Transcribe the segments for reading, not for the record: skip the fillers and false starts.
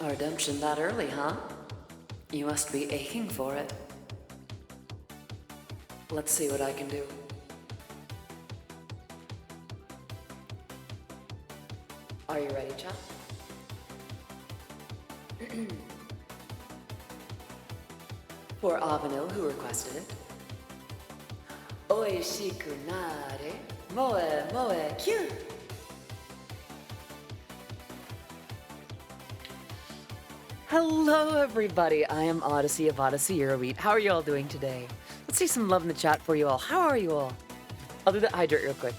A redemption that early, huh? You must be aching for it. Let's see what I can do. Are you ready, chap? For Avanil, who requested it. Oishiku nare, moe moe kyu. Hello, everybody. I am Odyssey of Odyssey Eurobeat. How are you all doing today? Let's see some love in the chat for you all. How are you all? I'll do the hydrate real quick.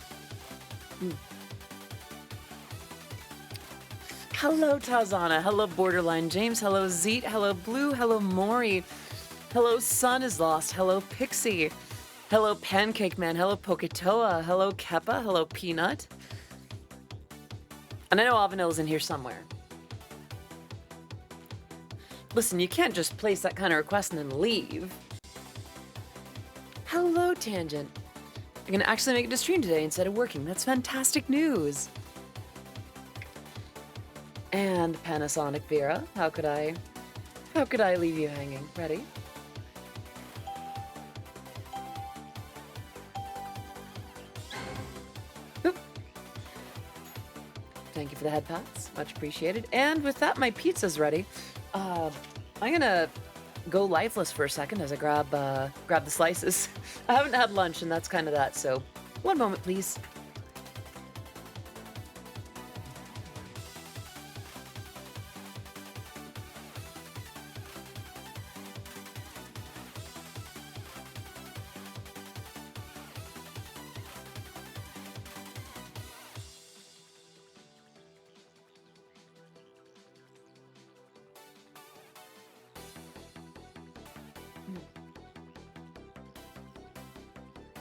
Hello, Tazana. Hello, Borderline James. Hello, Zeet. Hello, Blue. Hello, Maury. Hello, Sun is Lost. Hello, Pixie. Hello, Pancake Man. Hello, Poketoa. Hello, Keppa. Hello, Peanut. And I know Avanil's in here somewhere. Listen, you can't just place that kind of request and then leave. Hello, Tangent. I'm gonna actually make it to stream today instead of working. That's fantastic news. And Panasonic Vera, how could I leave you hanging? Ready? Oop. Thank you for the head pats, much appreciated. And with that, my pizza's ready. I'm gonna go lifeless for a second as I grab the slices. I haven't had lunch, and that's kind of that, so one moment, please.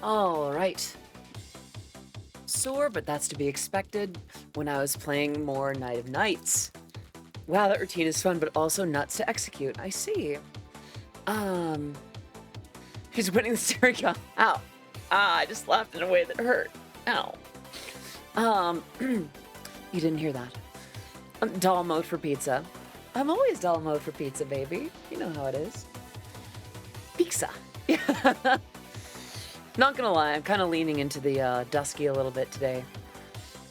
All right. Sore, but that's to be expected when I was playing more Night of Nights. Wow, that routine is fun, but also nuts to execute. I see. He's winning the steering wheel. Ow. I just laughed in a way that hurt. Ow. You didn't hear that. Doll mode for pizza. I'm always doll mode for pizza, baby. You know how it is. Pizza. Yeah. Not gonna lie, I'm kind of leaning into the Dusky a little bit today.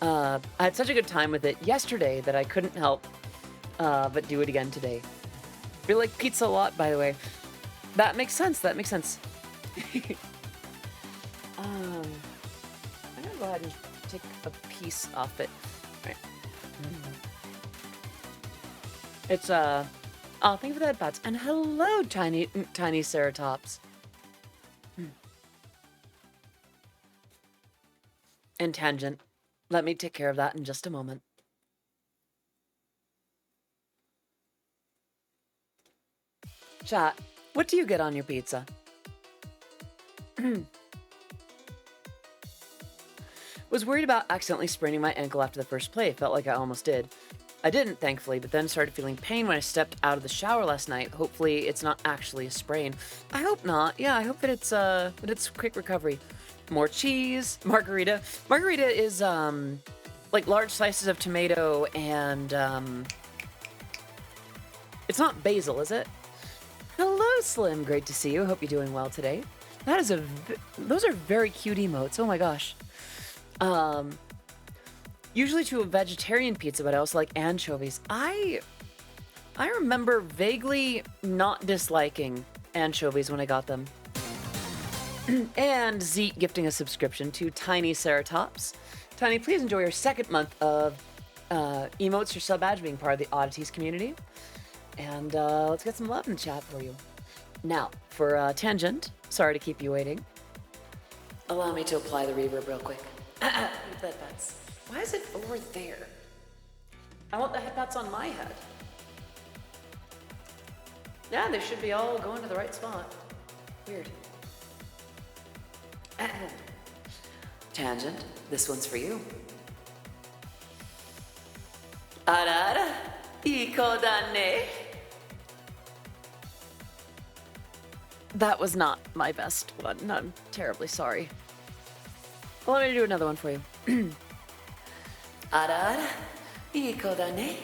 I had such a good time with it yesterday that I couldn't help but do it again today. I like pizza a lot, by the way. That makes sense, that makes sense. I'm gonna go ahead and take a piece off it. All right. It's, oh, thank you for the headpats. And hello, tiny Ceratops. And Tangent. Let me take care of that in just a moment. Chat, what do you get on your pizza? Was worried about accidentally spraining my ankle after the first play. Felt like I almost did. I didn't, thankfully, but then started feeling pain when I stepped out of the shower last night. Hopefully it's not actually a sprain. I hope not. Yeah, I hope that it's quick recovery. More cheese, margarita. Margarita is, like large slices of tomato and, it's not basil, is it? Hello, Slim. Great to see you. Hope you're doing well today. That is those are very cute emotes. Oh my gosh. Usually to a vegetarian pizza, but I also like anchovies. I remember vaguely not disliking anchovies when I got them. And Zeet gifting a subscription to Tiny Ceratops. Tiny, please enjoy your second month of emotes, your sub badge, being part of the Oddities community. And let's get some love in the chat for you. Now, for Tangent, sorry to keep you waiting. Allow me to apply the reverb real quick. Headpats. Why is it over there? I want the headpats on my head. Yeah, they should be all going to the right spot. Weird. Tangent, this one's for you. Arara, iko da ne. That was not my best one. I'm terribly sorry. Well, let me do another one for you. Arara, iko da ne.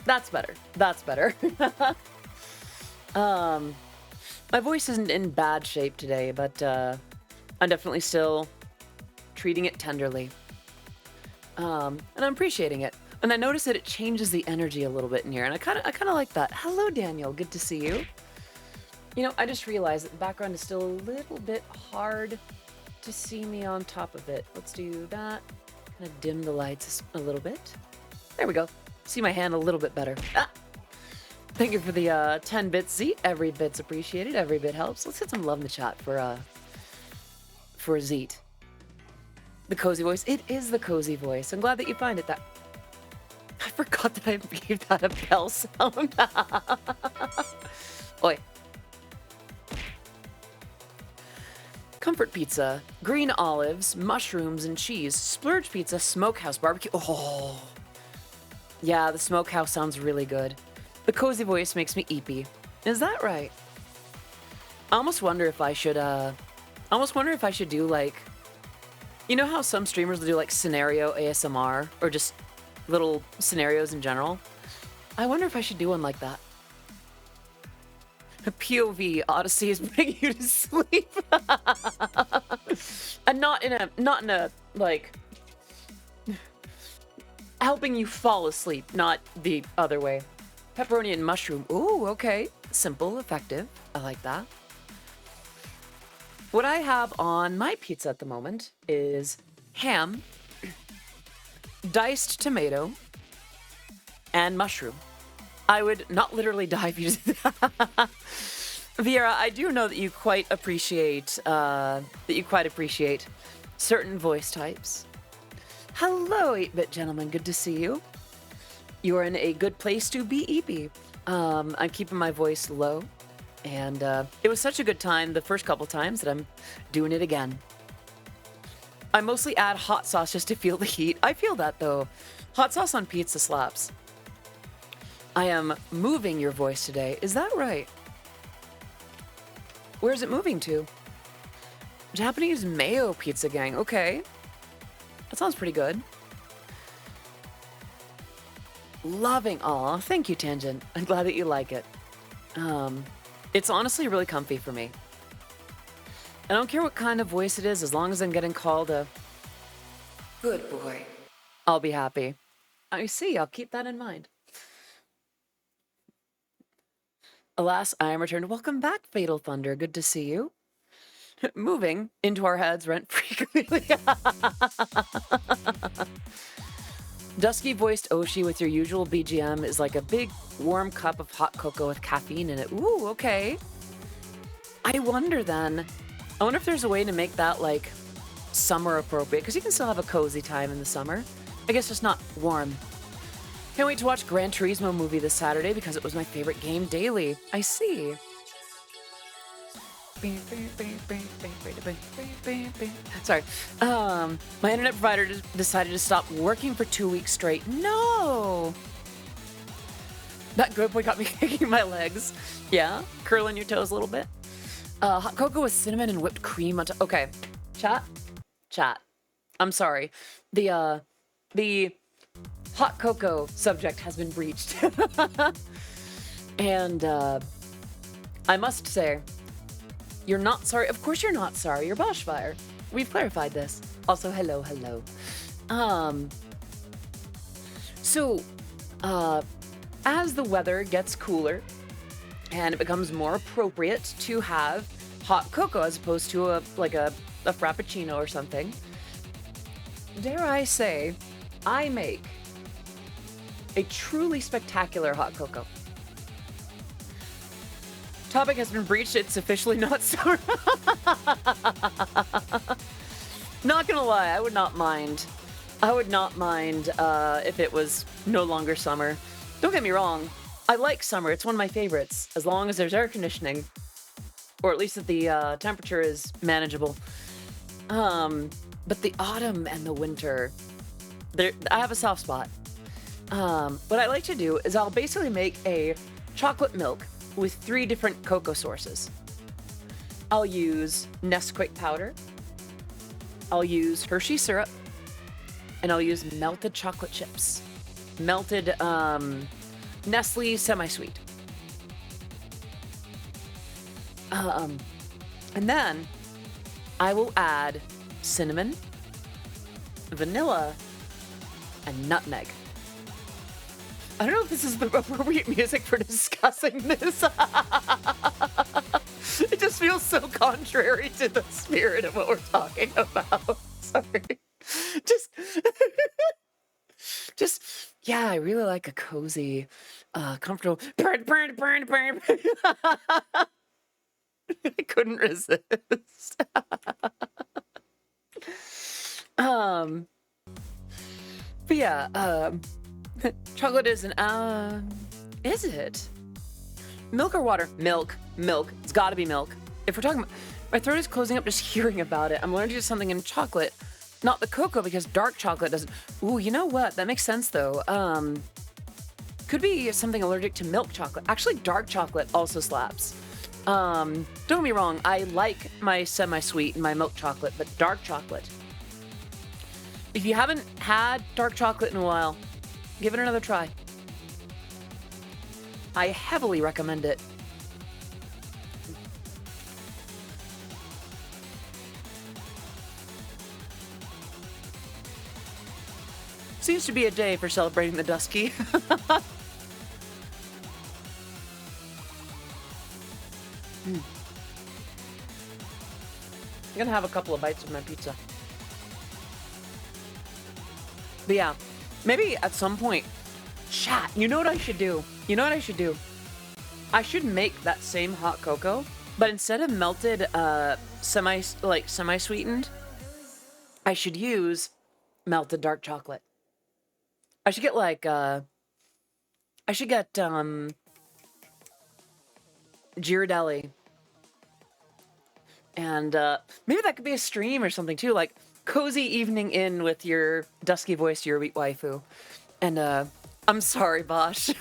That's better. That's better. My voice isn't in bad shape today, but I'm definitely still treating it tenderly. And I'm appreciating it. And I notice that it changes the energy a little bit in here, and I kind of like that. Hello, Daniel. Good to see you. You know, I just realized that the background is still a little bit hard to see me on top of it. Let's do that. Kind of dim the lights a little bit. There we go. See my hand a little bit better. Ah! Thank you for the 10 bits, Z. Every bit's appreciated. Every bit helps. Let's get some love in the chat for Zeet. The cozy voice. It is the cozy voice. I'm glad that you find it that. I forgot that I gave that a bell sound. Oi. Comfort pizza, green olives, mushrooms and cheese, splurge pizza, smokehouse barbecue. Oh. Yeah, the smokehouse sounds really good. The cozy voice makes me eepy. Is that right? I almost wonder if I should do like, you know how some streamers will do like scenario ASMR or just little scenarios in general? I wonder if I should do one like that. A POV Odyssey is putting you to sleep. And not in a like helping you fall asleep, not the other way. Pepperoni and mushroom. Ooh, okay. Simple, effective. I like that. What I have on my pizza at the moment is ham, diced tomato, and mushroom. I would not literally die if you did that. Viera, I do know that you quite appreciate certain voice types. Hello, 8-bit gentleman. Good to see you. You are in a good place to be eepy. I'm keeping my voice low, and it was such a good time the first couple times that I'm doing it again. I mostly add hot sauce just to feel the heat. I feel that though. Hot sauce on pizza slaps. I am moving your voice today. Is that right? Where is it moving to? Japanese mayo pizza gang. Okay. That sounds pretty good. Loving. Aw, thank you, Tangent. I'm glad that you like it. It's honestly really comfy for me. I don't care what kind of voice it is, as long as I'm getting called a good boy. I'll be happy. I see. I'll keep that in mind. Alas, I am returned. Welcome back, Fatal Thunder. Good to see you. Moving into our heads rent-free. Dusky voiced Oshi with your usual BGM is like a big warm cup of hot cocoa with caffeine in it. Ooh, okay. I wonder if there's a way to make that like summer appropriate, because you can still have a cozy time in the summer. I guess just not warm. Can't wait to watch Gran Turismo movie this Saturday because it was my favorite game daily. I see. Sorry. My internet provider decided to stop working for 2 weeks straight. No! That good boy got me kicking my legs. Yeah? Curling your toes a little bit. Hot cocoa with cinnamon and whipped cream on top. Okay. Chat. I'm sorry. The hot cocoa subject has been breached. And I must say, you're not sorry. Of course you're not sorry. You're Boschfire. We've clarified this. Also, hello. So, as the weather gets cooler and it becomes more appropriate to have hot cocoa as opposed to a frappuccino or something, dare I say, I make a truly spectacular hot cocoa. Topic has been breached. It's officially not summer. Not gonna lie, I would not mind. If it was no longer summer. Don't get me wrong. I like summer. It's one of my favorites, as long as there's air conditioning, or at least that the temperature is manageable. But the autumn and the winter, I have a soft spot. What I like to do is I'll basically make a chocolate milk with 3 different cocoa sources. I'll use Nesquik powder, I'll use Hershey syrup, and I'll use melted chocolate chips. Melted Nestle semi-sweet. And then I will add cinnamon, vanilla, and nutmeg. I don't know if this is the appropriate music for discussing this. It just feels so contrary to the spirit of what we're talking about. Sorry. Just, yeah, I really like a cozy, comfortable, burn. I couldn't resist. But yeah, chocolate is is it? Milk or water? Milk. It's gotta be milk. If we're talking about, my throat is closing up just hearing about it. I'm going to do something in chocolate, not the cocoa, because dark chocolate doesn't. Ooh, you know what? That makes sense though. Could be something allergic to milk chocolate. Actually, dark chocolate also slaps. Don't get me wrong. I like my semi-sweet and my milk chocolate, but dark chocolate. If you haven't had dark chocolate in a while, give it another try. I heavily recommend it. Seems to be a day for celebrating the Dusky. I'm gonna have a couple of bites of my pizza. But yeah, maybe at some point, chat, you know what I should do? I should make that same hot cocoa, but instead of melted, semi-sweetened, I should use melted dark chocolate. I should get Ghirardelli. And maybe that could be a stream or something too, like cozy evening in with your dusky voiced Eurobeat waifu. And I'm sorry, Bosch.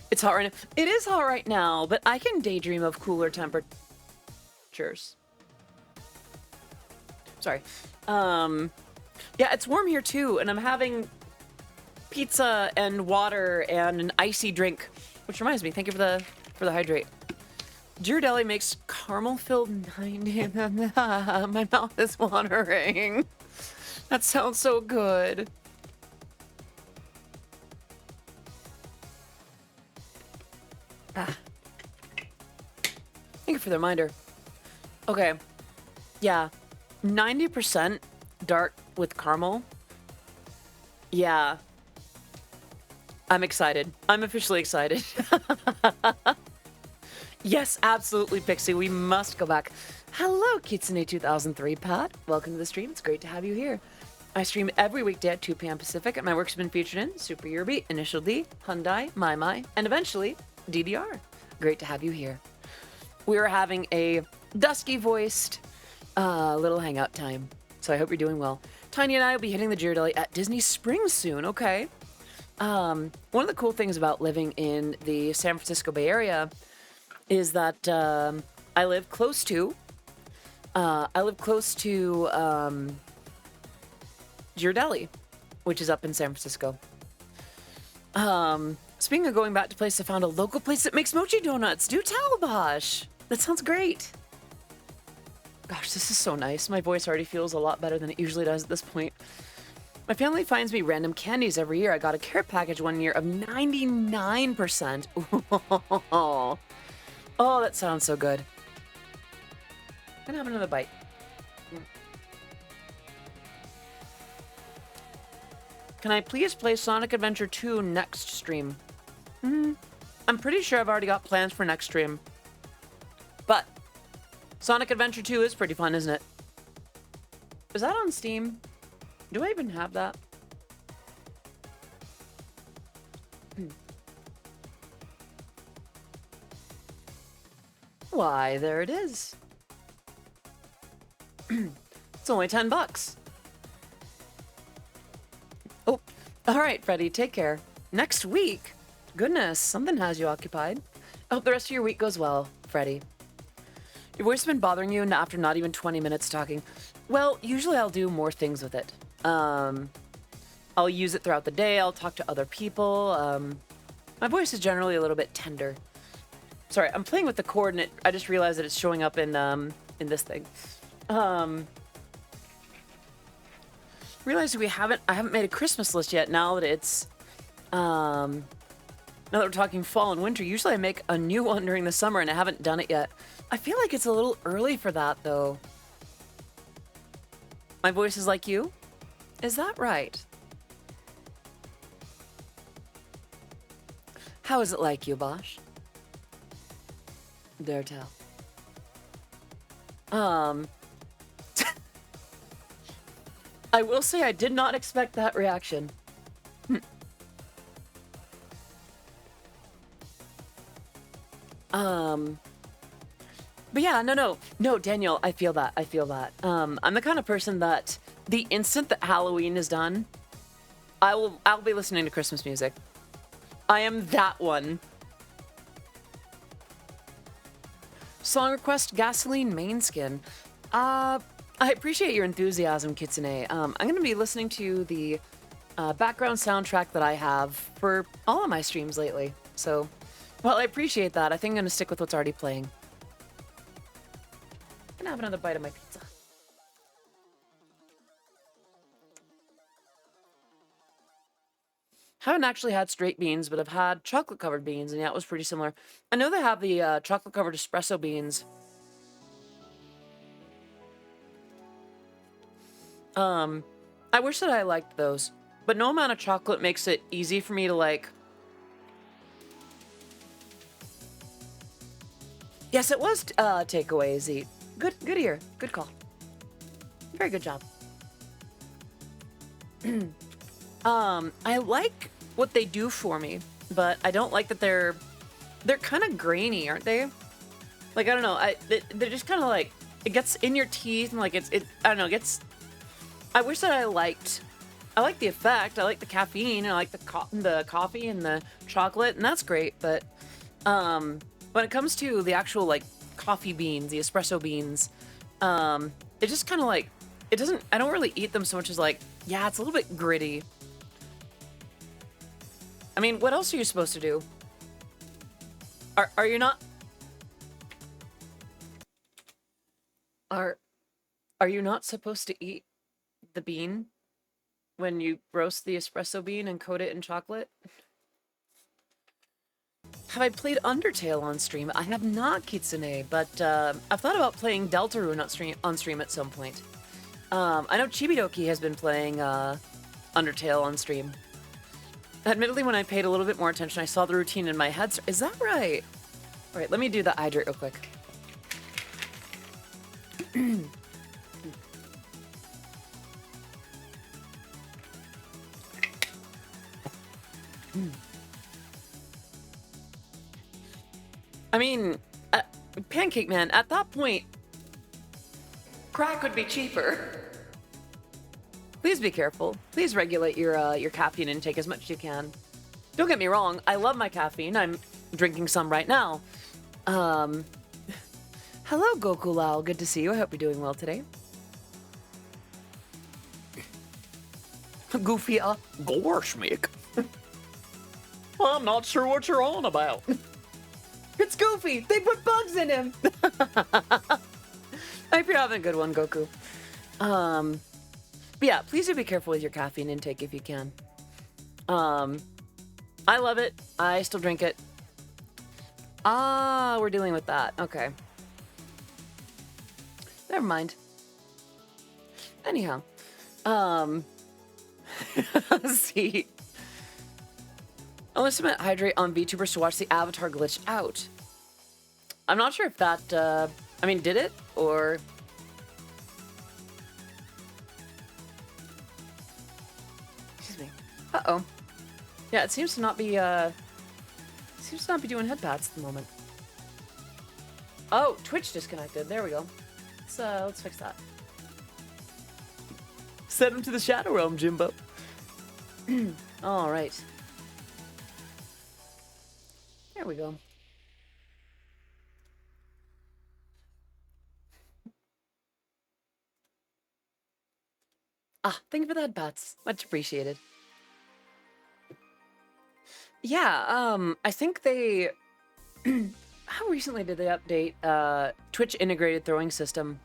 It's hot right now. It is hot right now, but I can daydream of cooler temperatures. Sorry. Yeah, it's warm here too, and I'm having pizza and water and an icy drink, which reminds me, thank you for the hydrate. Ghirardelli makes caramel-filled 90. My mouth is watering. That sounds so good. Thank you for the reminder. Okay. Yeah. 90% dark with caramel. Yeah. I'm excited. I'm officially excited. Yes, absolutely, Pixie. We must go back. Hello, Kitsune 2003, Pat. Welcome to the stream. It's great to have you here. I stream every weekday at 2 p.m. Pacific, and my work's been featured in Super Eurobeat, Initial D, Hyundai, My, and eventually DDR. Great to have you here. We are having a dusky-voiced little hangout time, so I hope you're doing well. Tiny and I will be hitting the Ghirardelli at Disney Springs soon, okay? One of the cool things about living in the San Francisco Bay Area is that I live close to Ghirardelli, which is up in San Francisco. Speaking of going back to place, I found a local place that makes mochi donuts. Do tell, Bosh. That sounds great. Gosh, this is so nice. My voice already feels a lot better than it usually does at this point. My family finds me random candies every year. I got a care package one year of 99%. Oh, that sounds so good. I'm gonna have another bite. Can I please play Sonic Adventure 2 next stream? I'm pretty sure I've already got plans for next stream. But Sonic Adventure 2 is pretty fun, isn't it? Is that on Steam? Do I even have that? Why, there it is. It's only $10. Oh, all right, Freddie, take care. Next week? Goodness, something has you occupied. I hope the rest of your week goes well, Freddie. Your voice has been bothering you after not even 20 minutes talking. Well, usually I'll do more things with it. I'll use it throughout the day. I'll talk to other people. My voice is generally a little bit tender. Sorry, I'm playing with the cord, and I just realized that it's showing up in this thing. Realized I haven't made a Christmas list yet. Now that it's now that we're talking fall and winter, usually I make a new one during the summer, and I haven't done it yet. I feel like it's a little early for that, though. My voice is like you? Is that right? How is it like you, Bosch? Dare tell. I will say I did not expect that reaction. But yeah, no, Daniel, I feel that. I'm the kind of person that the instant that Halloween is done, I'll be listening to Christmas music. I am that one. Song request, Gasoline Main Skin. I appreciate your enthusiasm, Kitsune. I'm going to be listening to the background soundtrack that I have for all of my streams lately. So, well, I appreciate that. I think I'm going to stick with what's already playing. I'm going to have another bite of my pizza. Haven't actually had straight beans, but I've had chocolate-covered beans, and yeah, it was pretty similar. I know they have the chocolate-covered espresso beans. I wish that I liked those, but no amount of chocolate makes it easy for me to like. Yes, it was takeaway, Z. Good ear. Good call. Very good job. I like what they do for me, but I don't like that they're kind of grainy, aren't they? Like, I don't know. They're just kind of like, it gets in your teeth and like I don't know, it gets. I wish that I like the effect. I like the caffeine. I like the coffee and the chocolate, and that's great. But when it comes to the actual like coffee beans, the espresso beans, it just kind of like it doesn't. I don't really eat them so much as like, yeah, it's a little bit gritty. I mean, what else are you supposed to do? Are you not? Are you not supposed to eat the bean when you roast the espresso bean and coat it in chocolate? Have I played Undertale on stream? I have not, Kitsune, but I've thought about playing Deltarune on stream at some point. I know Chibidoki has been playing Undertale on stream. Admittedly, when I paid a little bit more attention, I saw the routine in my head. Is that right? All right, let me do the hydrate real quick. I mean, Pancake Man, at that point, crack would be cheaper. Please be careful. Please regulate your caffeine intake as much as you can. Don't get me wrong, I love my caffeine. I'm drinking some right now. Hello, Goku Lao. Good to see you. I hope you're doing well today. Goofy, gosh, Mick. I'm not sure what you're on about. It's Goofy. They put bugs in him. I hope you're having a good one, Goku. But yeah, please do be careful with your caffeine intake if you can. I love it. I still drink it. We're dealing with that. Okay. Never mind. Anyhow. See. Ultimate hydrate on VTubers to watch the avatar glitch out. I'm not sure if that, I mean, did it? Or... Excuse me. Uh-oh. Yeah, it seems to not be, doing head pats at the moment. Oh, Twitch disconnected. There we go. Let's fix that. Send him to the Shadow Realm, Jimbo. All right. There we go. Thank you for that, Bats. Much appreciated. Yeah, I think they... How recently did they update Twitch integrated throwing system?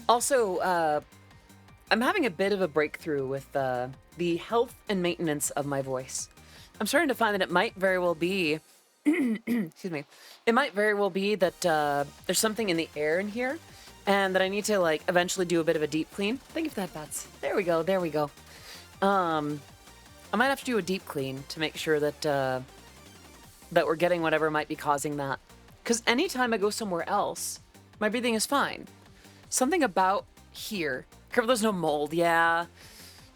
Also, I'm having a bit of a breakthrough with the health and maintenance of my voice. I'm starting to find that it might very well be... excuse me. It might very well be that there's something in the air in here, and that I need to, like, eventually do a bit of a deep clean. Thank you for that, Bats. There we go, there we go. I might have to do a deep clean to make sure that that we're getting whatever might be causing that. Because anytime I go somewhere else, my breathing is fine. Something about here. Careful there's no mold, yeah.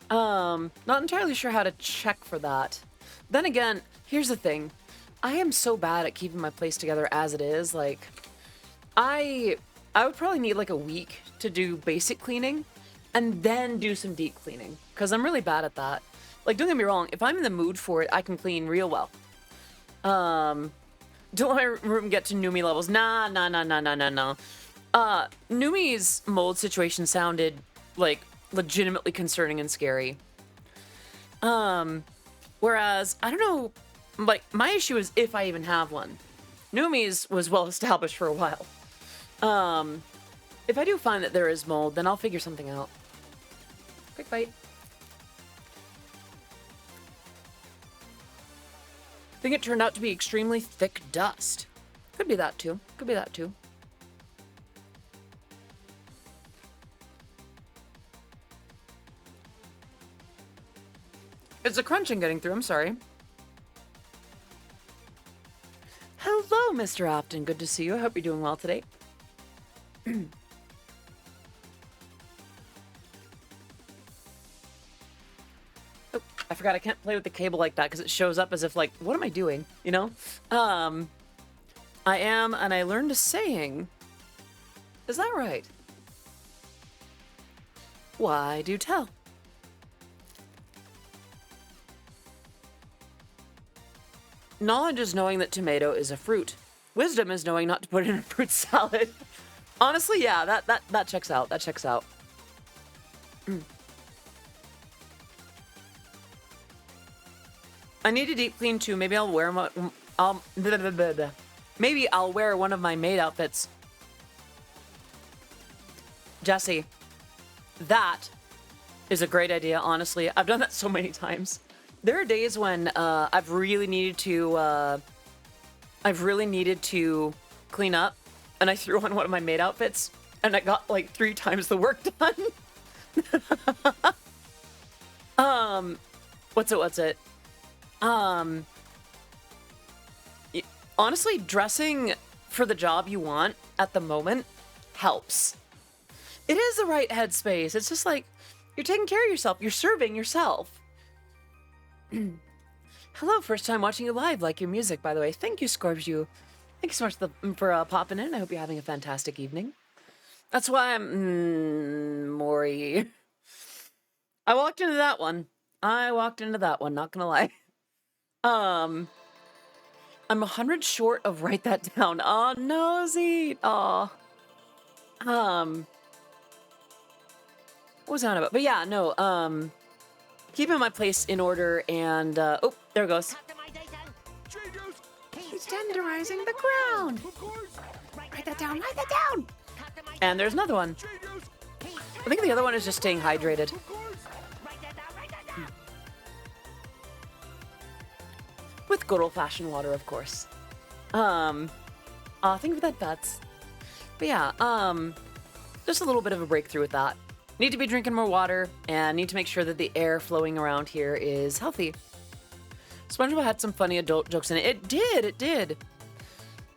Not entirely sure how to check for that. Then again, here's the thing. I am so bad at keeping my place together as it is. Like, I would probably need like a week to do basic cleaning and then do some deep cleaning. Because I'm really bad at that. Like, don't get me wrong, if I'm in the mood for it, I can clean real well. Don't let my room get to Numi levels. Nah. Numi's mold situation sounded, like, legitimately concerning and scary. Whereas, I don't know, like, my issue is if I even have one. Numi's was well established for a while. If I do find that there is mold, then I'll figure something out. Quick bite. I think it turned out to be extremely thick dust. Could be that too. Could be that too. It's a crunching getting through, I'm sorry. Hello, Mr. Opton. Good to see you. I hope you're doing well today. Oh, I forgot I can't play with the cable like that because it shows up as if, like, what am I doing? You know? I am, and I learned a saying. Is that right? Why, do tell. Knowledge is knowing that tomato is a fruit. Wisdom is knowing not to put it in a fruit salad. Honestly, yeah, that checks out. That checks out. I need a deep clean too. Maybe I'll wear my... Maybe I'll wear one of my maid outfits. Jesse, that is a great idea, honestly. I've done that so many times. There are days when I've really needed to clean up, and I threw on one of my maid outfits, and I got like 3 times the work done. What's it? Honestly, dressing for the job you want at the moment helps. It is the right headspace. It's just like, you're taking care of yourself. You're serving yourself. Hello, first time watching you live. Like your music, by the way. Thank you, Scorpio. Thank you so much for popping in. I hope you're having a fantastic evening. That's why I'm... Maury. I walked into that one. Not gonna lie. I'm 100 short of write that down. Oh, no, Z. Oh. What was I on about? But yeah, no, keeping my place in order and, oh, there it goes. He's tenderizing the ground. Write that down, write that down. And there's another one. I think the other one is just staying hydrated. With good old-fashioned water, of course. Thank you for that, Bats. But yeah, just a little bit of a breakthrough with that. Need to be drinking more water, and need to make sure that the air flowing around here is healthy. SpongeBob had some funny adult jokes in it. It did.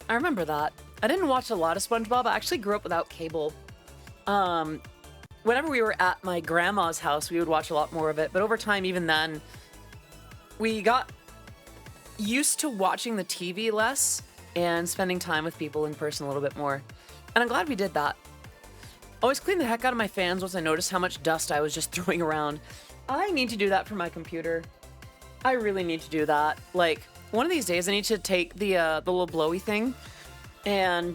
I remember that. I didn't watch a lot of SpongeBob. I actually grew up without cable. Whenever we were at my grandma's house, we would watch a lot more of it. But over time, even then, we got used to watching the TV less and spending time with people in person a little bit more. And I'm glad we did that. Always clean the heck out of my fans once I noticed how much dust I was just throwing around. I need to do that for my computer. I really need to do that. Like, one of these days I need to take the little blowy thing and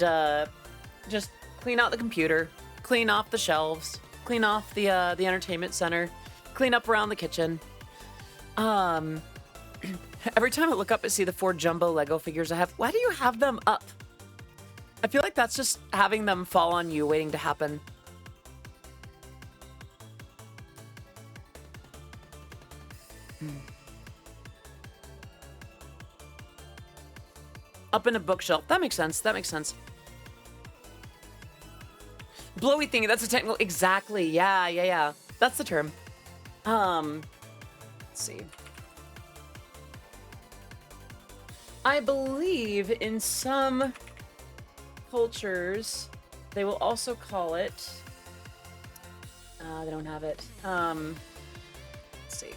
just clean out the computer, clean off the shelves, clean off the entertainment center, clean up around the kitchen. Every time I look up and see the 4 jumbo Lego figures I have, why do you have them up? I feel like that's just having them fall on you, waiting to happen. Up in a bookshelf. That makes sense. That makes sense. Blowy thingy. That's a technical. Exactly. Yeah. That's the term. Let's see. I believe in some cultures they will also call it. They don't have it. Let's see.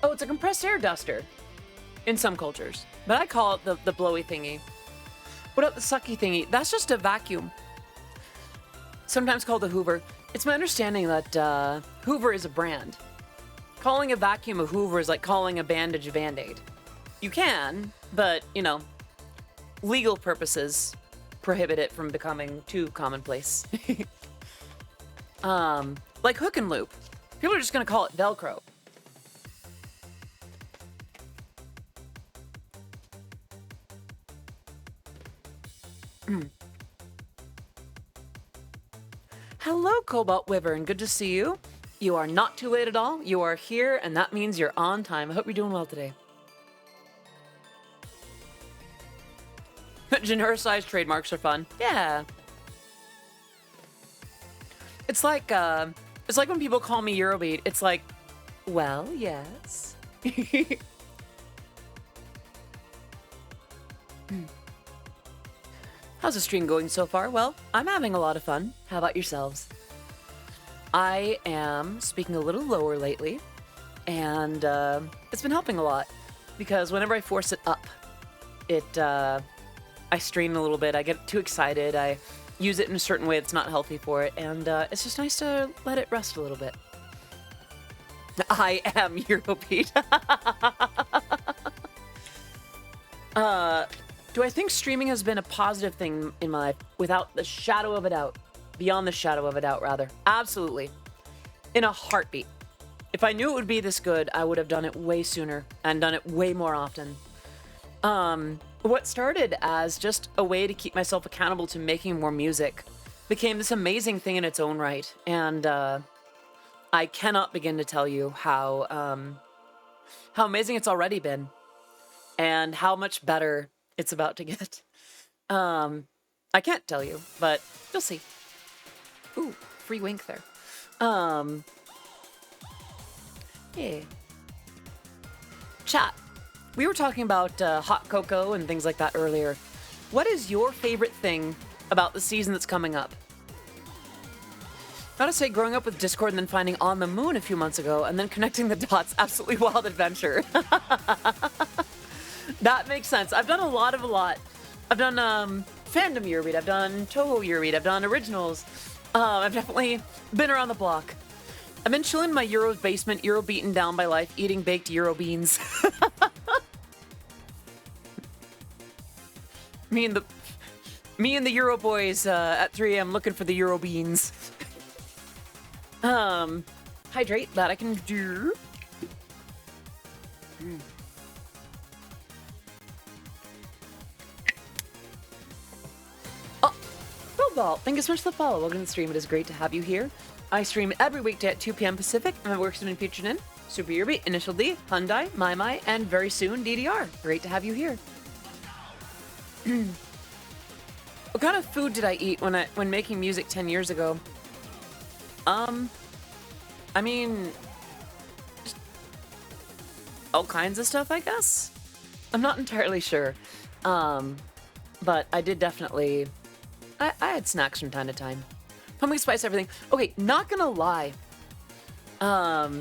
Oh, it's a compressed air duster in some cultures, but I call it the blowy thingy. What about the sucky thingy? That's just a vacuum. Sometimes called the Hoover. It's my understanding that Hoover is a brand. Calling a vacuum a Hoover is like calling a bandage a Band-Aid. You can, but, you know, legal purposes prohibit it from becoming too commonplace. Like hook and loop. People are just going to call it Velcro. Hello, Cobalt Wyvern. Good to see you. You are not too late at all. You are here, and that means you're on time. I hope you're doing well today. Genericized trademarks are fun. Yeah. It's like when people call me Eurobeat. It's like, well, yes. How's the stream going so far? Well, I'm having a lot of fun. How about yourselves? I am speaking a little lower lately, and it's been helping a lot because whenever I force it up, I strain a little bit. I get too excited. I use it in a certain way that's not healthy for it, and it's just nice to let it rest a little bit. I am Eurobeat. Do I think streaming has been a positive thing in my life? Without the shadow of a doubt. Beyond the shadow of a doubt, rather. Absolutely. In a heartbeat. If I knew it would be this good, I would have done it way sooner and done it way more often. What started as just a way to keep myself accountable to making more music became this amazing thing in its own right. And I cannot begin to tell you how amazing it's already been and how much better it's about to get. I can't tell you, but you'll see. Ooh, free wink there. Yeah. Chat. We were talking about hot cocoa and things like that earlier. What is your favorite thing about the season that's coming up? Gotta say, growing up with Discord and then finding On the Moon a few months ago and then connecting the dots, absolutely wild adventure. That makes sense. I've done a lot. I've done Fandom Eurobeat, I've done Toho Eurobeat, I've done Originals. I've definitely been around the block. I've been chilling in my Euro's basement, Euro beaten down by life, eating baked Euro beans. Me and the Euro boys at 3 a.m. looking for the Euro beans. Hydrate, that I can do. Oh, Cobalt, thank you so much for the follow. Welcome to the stream. It is great to have you here. I stream every weekday at 2 p.m. Pacific, and my works have been featured in Super Eurobeat, Initial D, Hyundai, My, and very soon DDR. Great to have you here. What kind of food did I eat when making music 10 years ago? I mean, just all kinds of stuff, I guess. I'm not entirely sure. But I did definitely, I had snacks from time to time. Pumpkin spice everything. Okay, not gonna lie. I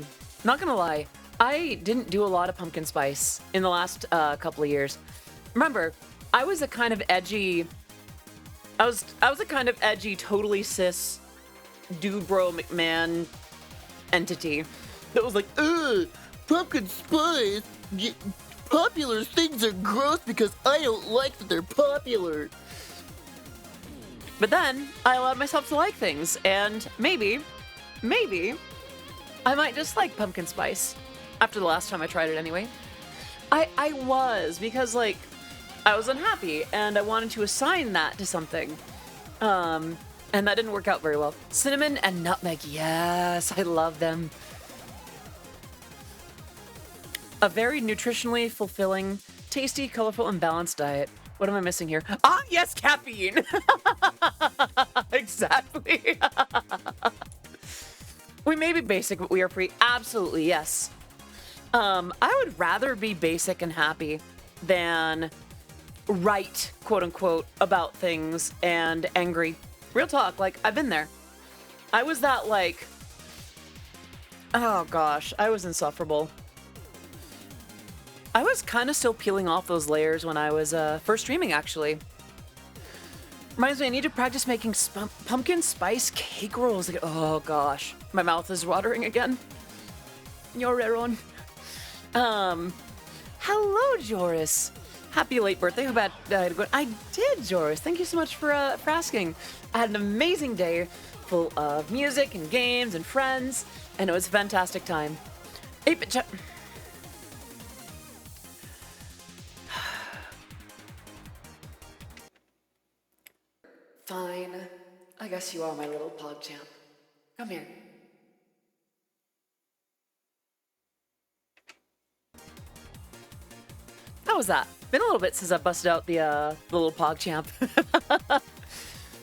didn't do a lot of pumpkin spice in the last couple of years. Remember, I was a kind of edgy, totally cis, do-bro McMahon entity that was like, ugh, pumpkin spice, popular things are gross because I don't like that they're popular. But then I allowed myself to like things, and maybe I might just like pumpkin spice after the last time I tried it anyway. I was, because like I was unhappy and I wanted to assign that to something. And that didn't work out very well. Cinnamon and nutmeg, yes, I love them. A very nutritionally fulfilling, tasty, colorful, and balanced diet. What am I missing here? Ah, yes, caffeine. Exactly. We may be basic, but we are free. Absolutely, yes. I would rather be basic and happy than right, quote unquote, about things and angry. Real talk, like, I've been there. I was that, like, oh gosh, I was insufferable. I was kind of still peeling off those layers when I was first streaming, actually. Reminds me, I need to practice making pumpkin spice cake rolls. Like, oh gosh, my mouth is watering again. You're on. Hello, Joris. Happy late birthday. Hope I did, Joris. Thank you so much for asking. I had an amazing day full of music and games and friends, and it was a fantastic time. 8-bit chat. Fine. I guess you are my little pog champ. Come here. How was that? Been a little bit since I busted out the little pog champ.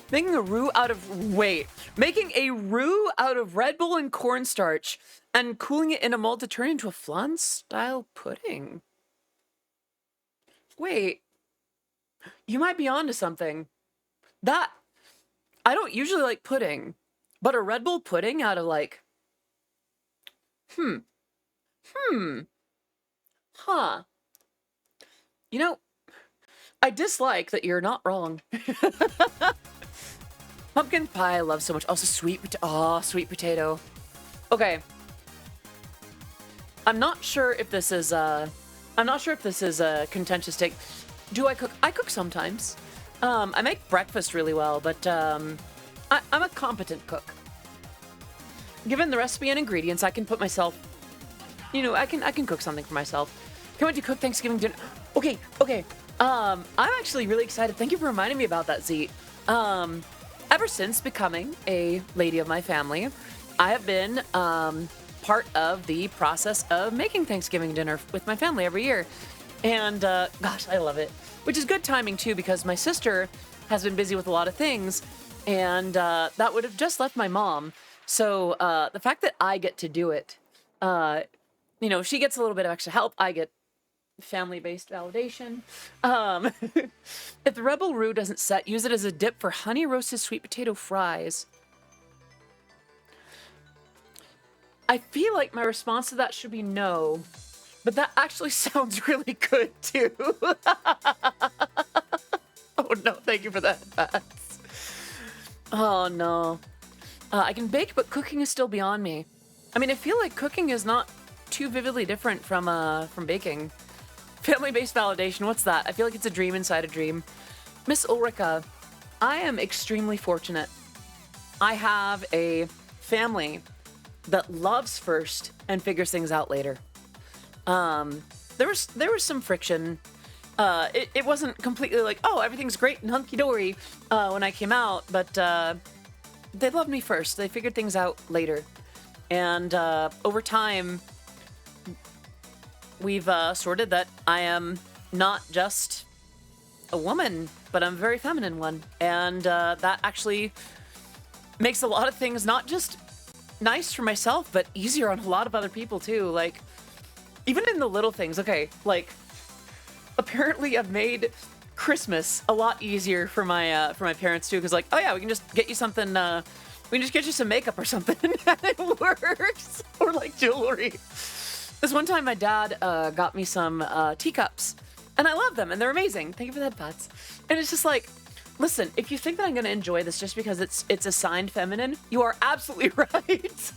Making a roux out of making a roux out of Red Bull and cornstarch and cooling it in a mold to turn into a flan style pudding. Wait, you might be onto something. That I don't usually like pudding, but a Red Bull pudding out of like huh. You know, I dislike that you're not wrong. Pumpkin pie I love so much. Also sweet potato. Okay. I'm not sure if this is a contentious take. Do I cook? I cook sometimes. I make breakfast really well, but I'm a competent cook. Given the recipe and ingredients, I can put myself, you know, I can cook something for myself. Can't wait to cook Thanksgiving dinner. Okay. I'm actually really excited. Thank you for reminding me about that, Z. Ever since becoming a lady of my family, I have been part of the process of making Thanksgiving dinner with my family every year. And gosh, I love it. Which is good timing too, because my sister has been busy with a lot of things, and that would have just left my mom. So the fact that I get to do it, you know, she gets a little bit of extra help. I get family-based validation. If the Rebel Roux doesn't set, use it as a dip for honey roasted sweet potato fries. I feel like my response to that should be no, but that actually sounds really good too. Oh no, thank you for that. Oh no. I can bake, but cooking is still beyond me. I mean, I feel like cooking is not too vividly different from baking. Family-based validation, what's that? I feel like it's a dream inside a dream. Miss Ulrika, I am extremely fortunate. I have a family that loves first and figures things out later. There was some friction. It wasn't completely like, oh, everything's great and hunky-dory when I came out, but they loved me first. They figured things out later. And over time, we've sorted that I am not just a woman, but I'm a very feminine one. And that actually makes a lot of things not just nice for myself, but easier on a lot of other people too. Like, even in the little things, okay, like, apparently I've made Christmas a lot easier for my parents too, because like, oh yeah, we can just get you something, we can just get you some makeup or something, and it works. Or like jewelry. This one time my dad got me some teacups, and I love them, and they're amazing. Thank you for that, Pats. And it's just like, listen, if you think that I'm going to enjoy this just because it's assigned feminine, you are absolutely right.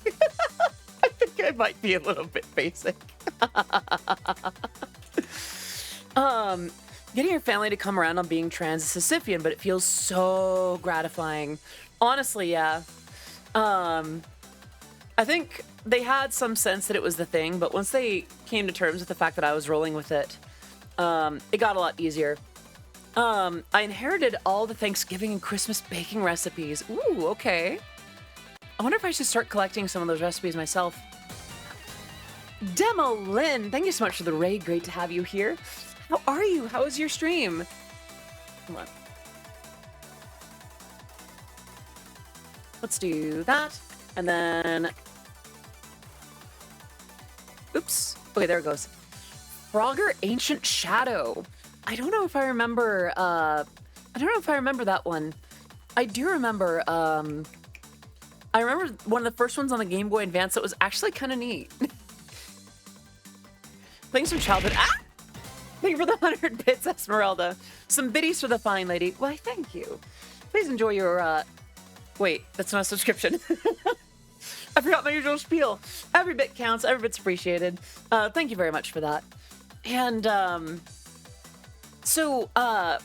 I think I might be a little bit basic. Getting your family to come around on being trans is Sisyphean, but it feels so gratifying. Honestly, yeah. I I think they had some sense that it was the thing, but once they came to terms with the fact that I was rolling with it, it got a lot easier. I inherited all the Thanksgiving and Christmas baking recipes. Ooh, okay. I wonder if I should start collecting some of those recipes myself. Demo Lynn, thank you so much for the raid. Great to have you here. How are you? How was your stream? Come on. Let's do that. And then... Oops. Okay, there it goes. Frogger Ancient Shadow. I don't know if I remember, that one. I do remember, I remember one of the first ones on the Game Boy Advance that was actually kind of neat. Thanks from childhood. Ah! Thank you for the 100 bits, Esmeralda. Some biddies for the fine lady. Why, thank you. Please enjoy your, wait, that's not a subscription. I forgot my usual spiel. Every bit counts, every bit's appreciated. Thank you very much for that. And, so, what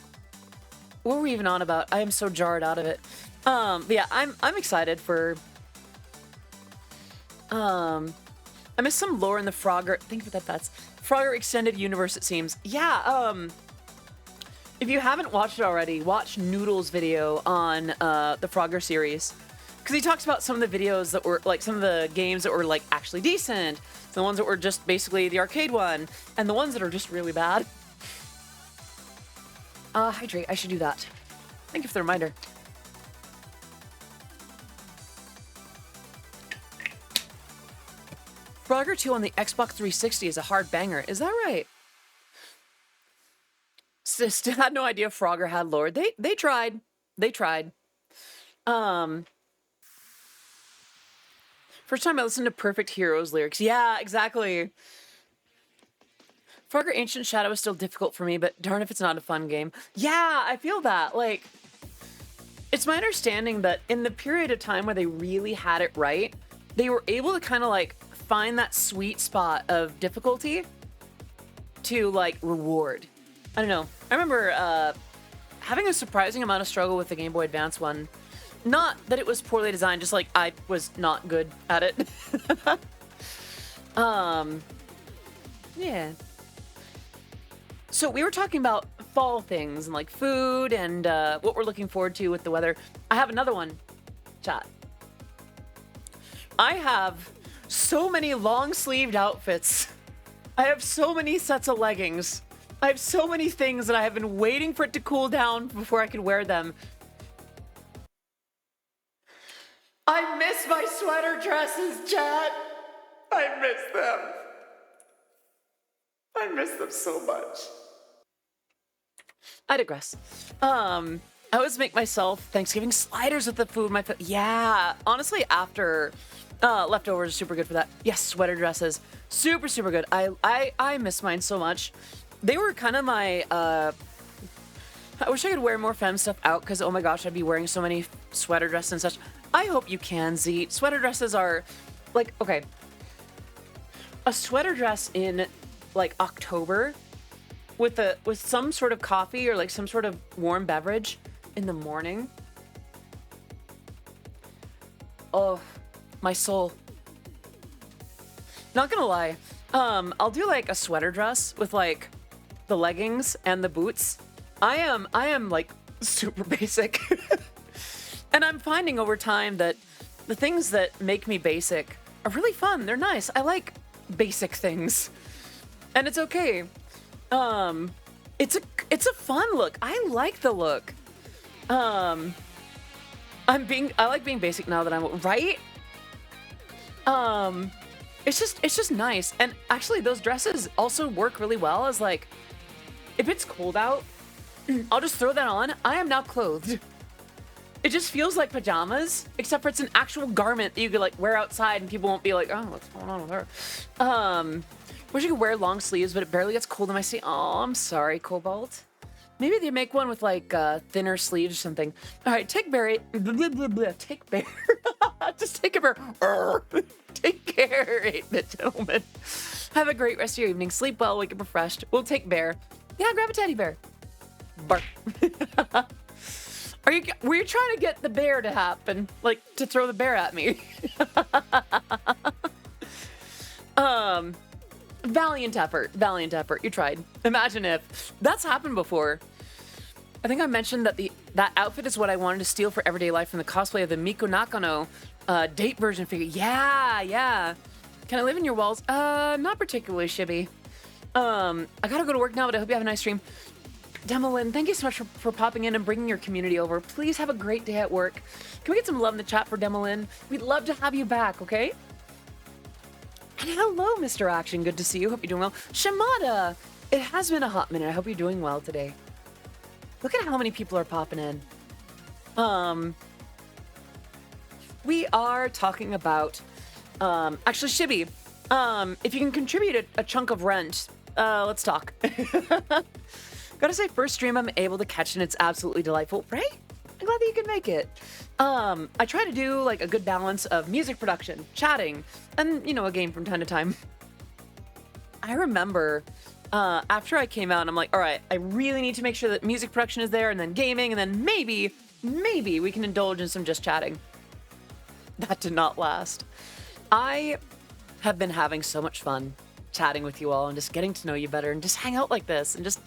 were we even on about? I am so jarred out of it. But yeah, I'm excited for, I missed some lore in the Frogger. Thank you for that, Bats. Frogger Extended Universe, it seems. Yeah, if you haven't watched it already, watch Noodle's video on, the Frogger series. Because he talks about some of the videos that were, like, some of the games that were, like, actually decent. The ones that were just basically the arcade one. And the ones that are just really bad. Hydrate. I should do that. Thank you for the reminder. Frogger 2 on the Xbox 360 is a hard banger. Is that right? Still had no idea Frogger had lore. They tried. They tried. First time I listened to Perfect Heroes lyrics. Yeah, exactly. Frogger Ancient Shadow is still difficult for me, but darn if it's not a fun game. Yeah, I feel that. Like, it's my understanding that in the period of time where they really had it right, they were able to kind of, like, find that sweet spot of difficulty to, like, reward. I don't know. I remember having a surprising amount of struggle with the Game Boy Advance one. Not that it was poorly designed, just, like, I was not good at it. Yeah. So we were talking about fall things and like food and what we're looking forward to with the weather. I have another one, chat. I have so many long-sleeved outfits. I have so many sets of leggings. I have so many things that I have been waiting for it to cool down before I could wear them. I miss my sweater dresses, chat. I miss them. I miss them so much. I digress. I always make myself Thanksgiving sliders with the food. Yeah, honestly, after leftovers are super good for that. Yes, sweater dresses, super good. I miss mine so much. They were kind of my. I wish I could wear more femme stuff out because oh my gosh, I'd be wearing so many sweater dresses and such. I hope you can, Z. Sweater dresses are like okay. A sweater dress in like October. With some sort of coffee or like some sort of warm beverage in the morning. Oh, my soul. Not gonna lie. I'll do like a sweater dress with like the leggings and the boots. I am like super basic. And I'm finding over time that the things that make me basic are really fun. They're nice. I like basic things. And it's okay. It's a fun look. I like the look. I like being basic now that I'm right. It's just nice. And actually those dresses also work really well as like, if it's cold out, I'll just throw that on. I am now clothed. It just feels like pajamas, except for it's an actual garment that you could like wear outside and people won't be like, oh, what's going on with her? Wish you could wear long sleeves, but it barely gets cold in my seat. Oh, I'm sorry, Cobalt. Maybe they make one with like thinner sleeves or something. All right, take bear. Take bear. Just take a bear. Take care, 8-bit gentlemen. Have a great rest of your evening. Sleep well, wake up refreshed. We'll take bear. Yeah, grab a teddy bear. Bark. Were you trying to get the bear to happen? Like, to throw the bear at me? Valiant effort. Valiant effort. You tried. Imagine if. That's happened before. I think I mentioned that that outfit is what I wanted to steal for everyday life from the cosplay of the Miku Nakano date version figure. Yeah, yeah. Can I live in your walls? Not particularly, Shibby. I gotta go to work now, but I hope you have a nice stream. Demolin, thank you so much for popping in and bringing your community over. Please have a great day at work. Can we get some love in the chat for Demolin? We'd love to have you back, okay? And hello, Mr. Action. Good to see you. Hope you're doing well. Shimada, it has been a hot minute. I hope you're doing well today. Look at how many people are popping in. We are talking about, actually, Shibby, if you can contribute a chunk of rent, let's talk. Gotta say, first stream I'm able to catch and it's absolutely delightful, right? I'm glad that you could make it. I try to do like a good balance of music production, chatting, and, you know, a game from time to time. I remember after I came out, I'm like, all right, I really need to make sure that music production is there, and then gaming, and then maybe we can indulge in some just chatting. That did not last. I have been having so much fun chatting with you all and just getting to know you better and just hang out like this and just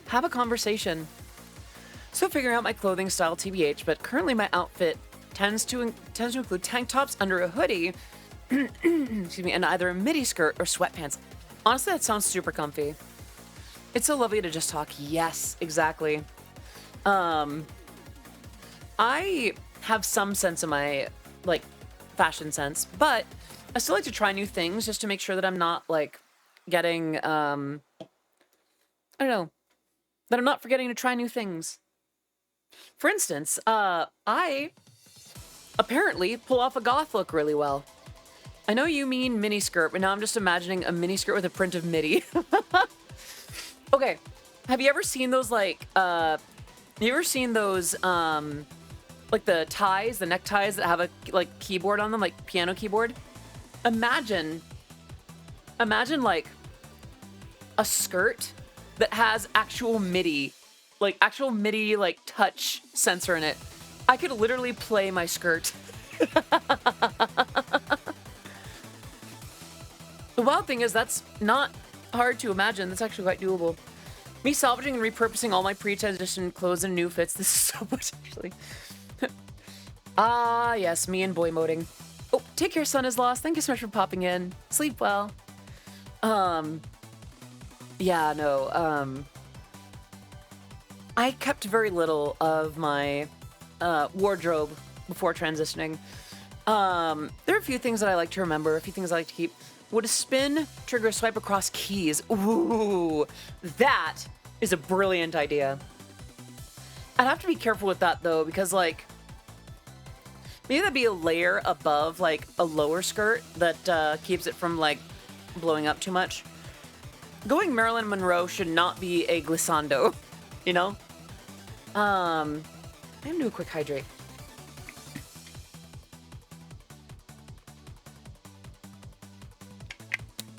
have a conversation. So figuring out my clothing style TBH, but currently my outfit tends to include tank tops under a hoodie, excuse me, and either a midi skirt or sweatpants. Honestly, that sounds super comfy. It's so lovely to just talk. Yes, exactly. I have some sense of my, like, fashion sense, but I still like to try new things just to make sure that I'm not, like, getting, I don't know, that I'm not forgetting to try new things. For instance, I apparently pull off a goth look really well. I know you mean miniskirt, but now I'm just imagining a miniskirt with a print of MIDI. Okay, have you ever seen those, like, like the ties, the neckties that have a, like, keyboard on them, like piano keyboard? Imagine, like, a skirt that has actual MIDI, like, touch sensor in it. I could literally play my skirt. The wild thing is that's not hard to imagine. That's actually quite doable. Me salvaging and repurposing all my pre-transition clothes and new fits. This is so much, actually. Ah, yes, me and boy moding. Oh, take care, son is lost. Thank you so much for popping in. Sleep well. Yeah, no, I kept very little of my wardrobe before transitioning. There are a few things that I like to remember, a few things I like to keep. Would a spin trigger a swipe across keys? Ooh, that is a brilliant idea. I'd have to be careful with that, though, because, like, maybe that'd be a layer above, like, a lower skirt that keeps it from, like, blowing up too much. Going Marilyn Monroe should not be a glissando, you know? I'm gonna do a quick hydrate.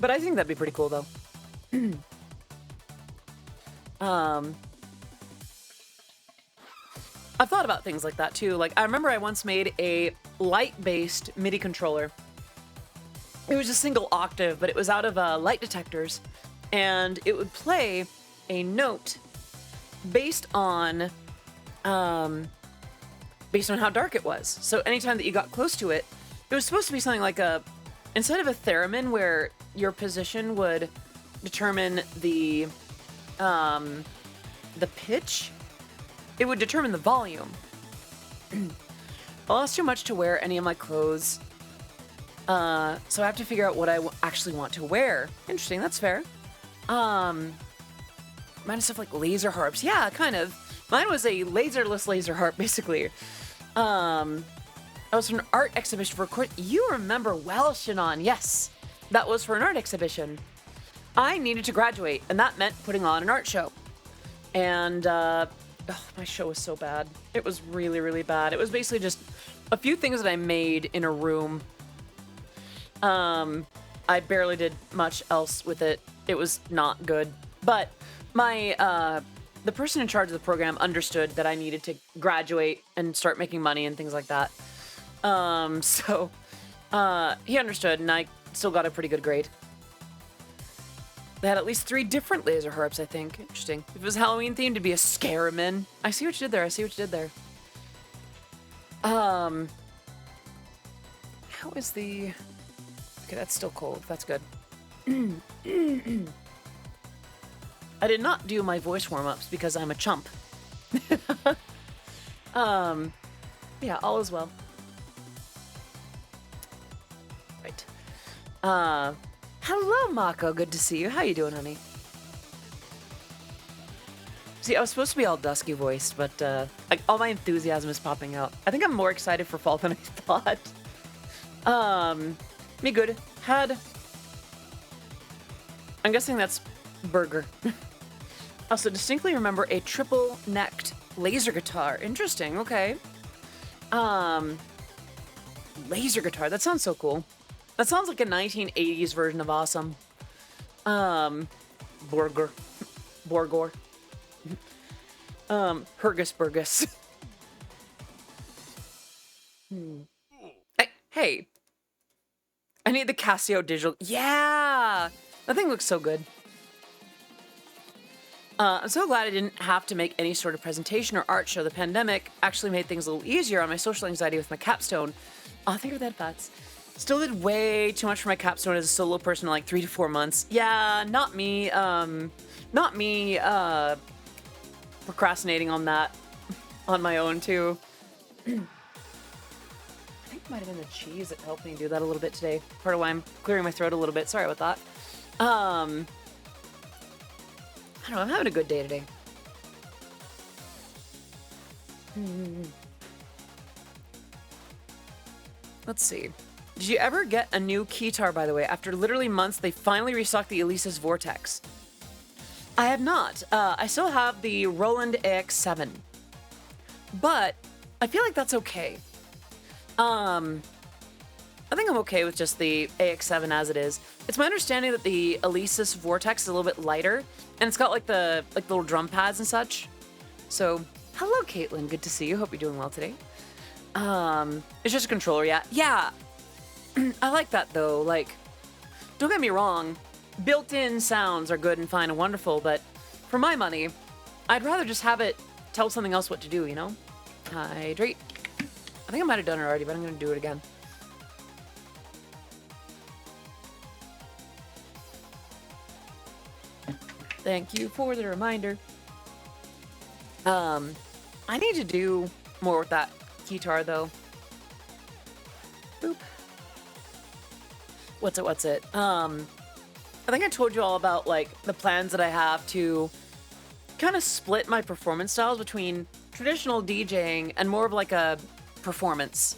But I think that'd be pretty cool, though. I've thought about things like that, too. Like, I remember I once made a light-based MIDI controller. It was a single octave, but it was out of light detectors. And it would play a note based on how dark it was. So anytime that you got close to it, it was supposed to be something like instead of a theremin where your position would determine the pitch, it would determine the volume. Well, that's too much to wear any of my clothes. So I have to figure out what I actually want to wear. Interesting, that's fair. Mine is stuff like laser harps. Yeah, kind of. Mine was a laserless laser harp, basically. I was for an art exhibition for You remember well, Shannon. Yes, that was for an art exhibition. I needed to graduate, and that meant putting on an art show. And my show was so bad. It was really, really bad. It was basically just a few things that I made in a room. I barely did much else with it. It was not good. But my the person in charge of the program understood that I needed to graduate and start making money and things like that. So he understood, and I still got a pretty good grade. They had at least 3 different laser harps, I think. Interesting. If it was Halloween themed, it'd be a Scaraman. I see what you did there. I see what you did there. How is the... Okay, that's still cold. That's good. I did not do my voice warm-ups because I'm a chump. Yeah, all is well. Right. Hello, Mako. Good to see you. How you doing, honey? See, I was supposed to be all Dusky voiced, but like all my enthusiasm is popping out. I think I'm more excited for fall than I thought. Me good. Had... I'm guessing that's burger. Also, distinctly remember a triple-necked laser guitar. Interesting, okay. Laser guitar, that sounds so cool. That sounds like a 1980s version of awesome. Borgor. Hergus Burgus. Hey. I need the Casio digital. Yeah! That thing looks so good. I'm so glad I didn't have to make any sort of presentation or art show. The pandemic actually made things a little easier on my social anxiety with my capstone. Oh, think of that, Bats. Still did way too much for my capstone as a solo person in like 3 to 4 months. Yeah, not me. Not me, procrastinating on that on my own too. I think it might have been the cheese that helped me do that a little bit today. Part of why I'm clearing my throat a little bit. Sorry about that. I don't know, I'm having a good day today. Let's see. Did you ever get a new keytar, by the way? After literally months, they finally restocked the Elisa's Vortex. I have not. I still have the Roland AX7. But I feel like that's okay. I think I'm okay with just the AX7 as it is. It's my understanding that the Elisa's Vortex is a little bit lighter, and it's got like the little drum pads and such. So, hello, Caitlin. Good to see you. Hope you're doing well today. It's just a controller, yeah. Yeah. I like that though. Like, don't get me wrong. Built-in sounds are good and fine and wonderful, but for my money, I'd rather just have it tell something else what to do, you know? Hydrate. I think I might have done it already, but I'm going to do it again. Thank you for the reminder. I need to do more with that keytar, though. Boop. What's it? I think I told you all about, like, the plans that I have to kind of split my performance styles between traditional DJing and more of like a performance.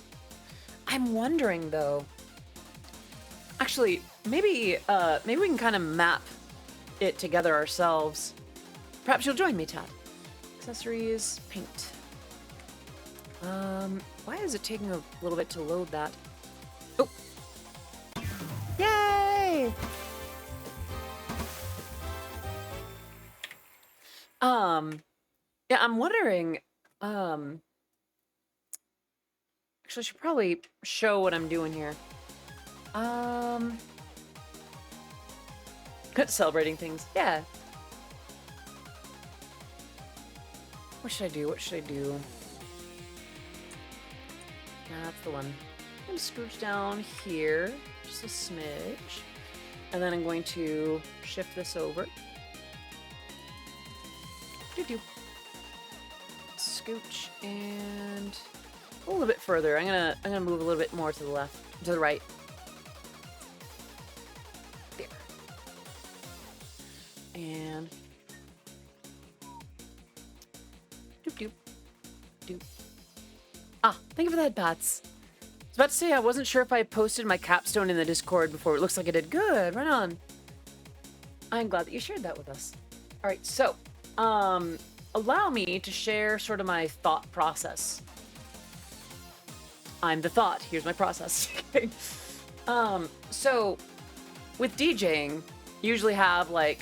I'm wondering, though. Actually, maybe we can kind of map it together ourselves. Perhaps you'll join me, Tad. Accessories, paint. Why is it taking a little bit to load that? Oh! Yay! Yeah, I'm wondering, actually, I should probably show what I'm doing here. Celebrating things, yeah. What should I do? That's the one. I'm going to scooch down here, just a smidge. And then I'm going to shift this over. Scooch and a little bit further. I'm gonna move a little bit more to the left, to the right. There. And doop. Ah, thank you for that, Bats. I was about to say I wasn't sure if I posted my capstone in the Discord before. It looks like I did. Good, right on. I'm glad that you shared that with us. All right, so allow me to share sort of my thought process. I'm the thought. Here's my process. So with DJing, you usually have like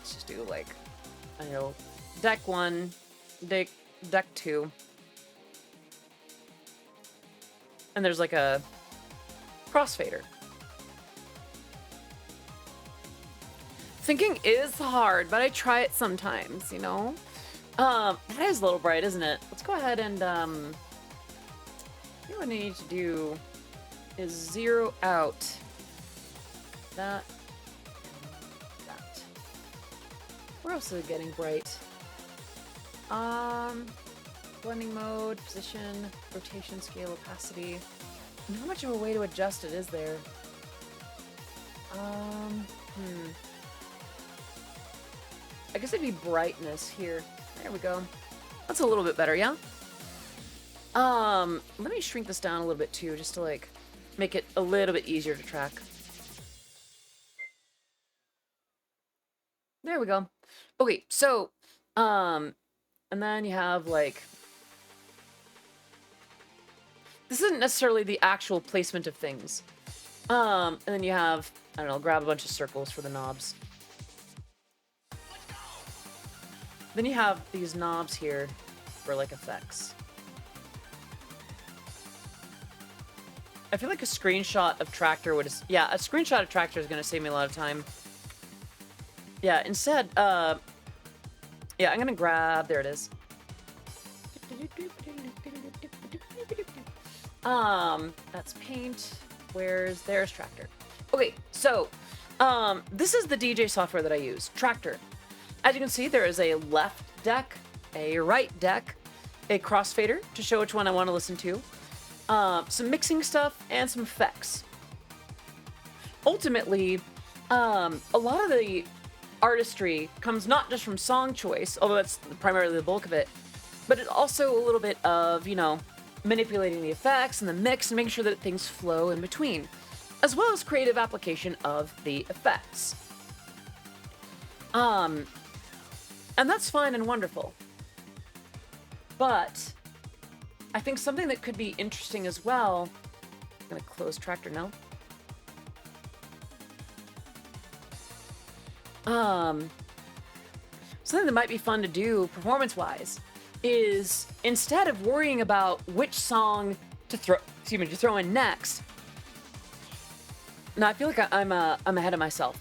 let's just do like, I don't know, deck 1, deck 2. And there's like a crossfader. Thinking is hard, but I try it sometimes, you know? That is a little bright, isn't it? Let's go ahead and, I think what I need to do is zero out that. Where else is it getting bright? Blending mode, position, rotation, scale, opacity. And how much of a way to adjust it is there? I guess it'd be brightness here. There we go. That's a little bit better, yeah? Let me shrink this down a little bit too, just to like make it a little bit easier to track. There we go. Okay, so, and then you have like, this isn't necessarily the actual placement of things. And then you have, I don't know, grab a bunch of circles for the knobs. Then you have these knobs here for like effects. I feel like a screenshot of Tractor would, yeah, a screenshot of Tractor is going to save me a lot of time. Yeah, instead, yeah, I'm gonna grab, there it is. That's paint. There's Tractor. Okay, so, this is the DJ software that I use, Tractor. As you can see, there is a left deck, a right deck, a crossfader to show which one I want to listen to, some mixing stuff, and some effects. Ultimately, a lot of the artistry comes not just from song choice, although that's primarily the bulk of it, but it's also a little bit of, you know, manipulating the effects and the mix and making sure that things flow in between, as well as creative application of the effects. And that's fine and wonderful. But I think something that could be interesting as well, I'm gonna close Tractor now. Something that might be fun to do performance-wise is instead of worrying about which song to throw in next. Now I feel like I'm ahead of myself.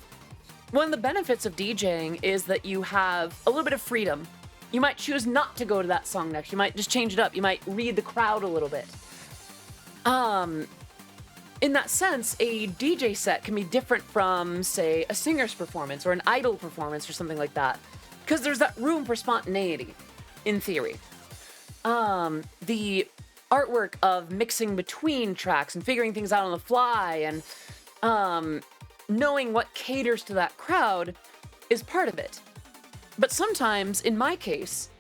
One of the benefits of DJing is that you have a little bit of freedom. You might choose not to go to that song next. You might just change it up. You might read the crowd a little bit. In that sense, a DJ set can be different from, say, a singer's performance or an idol performance or something like that, because there's that room for spontaneity, in theory. The artwork of mixing between tracks and figuring things out on the fly and knowing what caters to that crowd is part of it. But sometimes, in my case,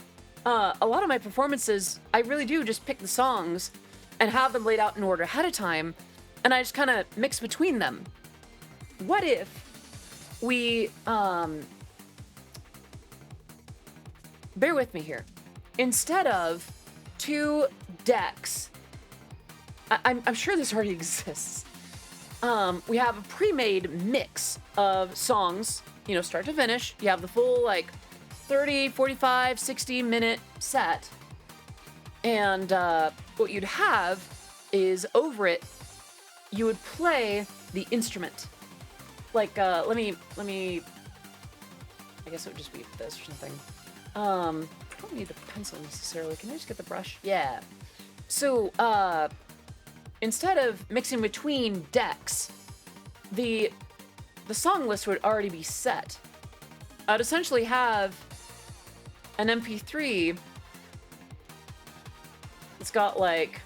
a lot of my performances, I really do just pick the songs and have them laid out in order ahead of time, and I just kind of mix between them. What if we, bear with me here. Instead of 2 decks, I'm sure this already exists. We have a pre-made mix of songs, you know, start to finish. You have the full, like, 30, 45, 60-minute set. And what you'd have is over it, you would play the instrument. Like, let me, I guess it would just be this or something. I don't need the pencil necessarily. Can I just get the brush? Yeah. So, instead of mixing between decks, the song list would already be set. I'd essentially have an MP3 that's got like,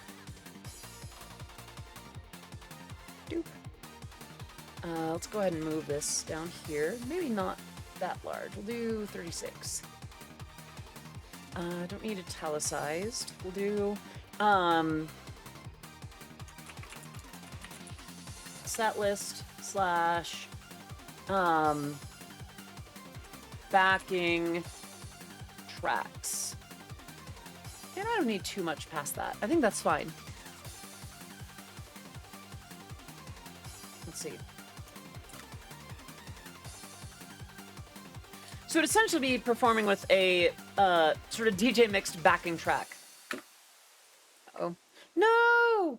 let's go ahead and move this down here. Maybe not that large. We'll do 36. Don't need italicized. We'll do set list slash backing tracks. And I don't need too much past that. I think that's fine. Let's see. So it'd essentially be performing with a sort of DJ mixed backing track. Oh. No!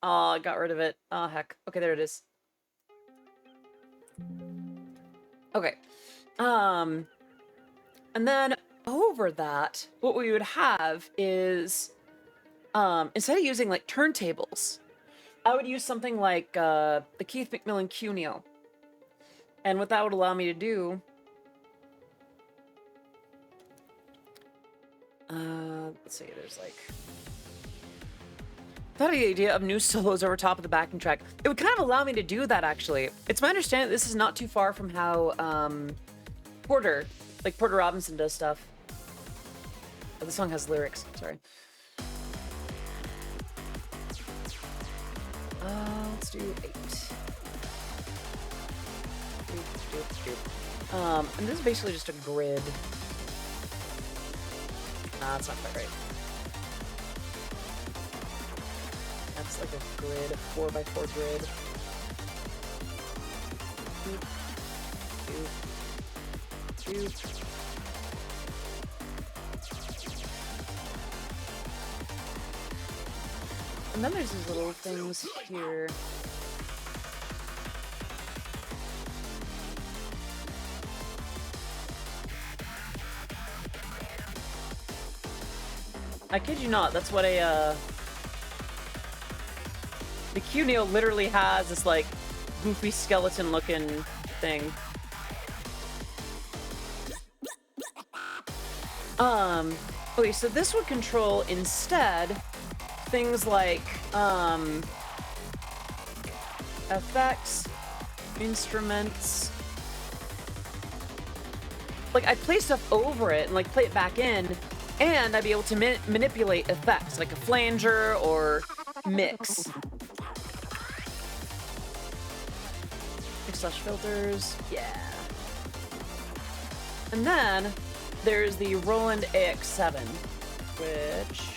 Oh, I got rid of it. Oh, heck. Okay, there it is. Okay. And then over that, what we would have is, instead of using like turntables, I would use something like the Keith McMillan Cuneo. And what that would allow me to do, let's see, there's like, I thought of the idea of new solos over top of the backing track. It would kind of allow me to do that, actually. It's my understanding that this is not too far from how Porter Robinson does stuff. Oh, the song has lyrics, sorry. Let's do 8. And this is basically just a grid. Nah, that's not quite right. That's like a grid, a 4x4 grid. And then there's these little things here. I kid you not, that's what a, the Cuneo literally has this, like, goofy skeleton-looking thing. Okay, so this would control, instead, things like, effects, instruments. Like, I'd play stuff over it and, like, play it back in, and I'd be able to manipulate effects, like a flanger or mix. Mix/filters, yeah. And then there's the Roland AX7, which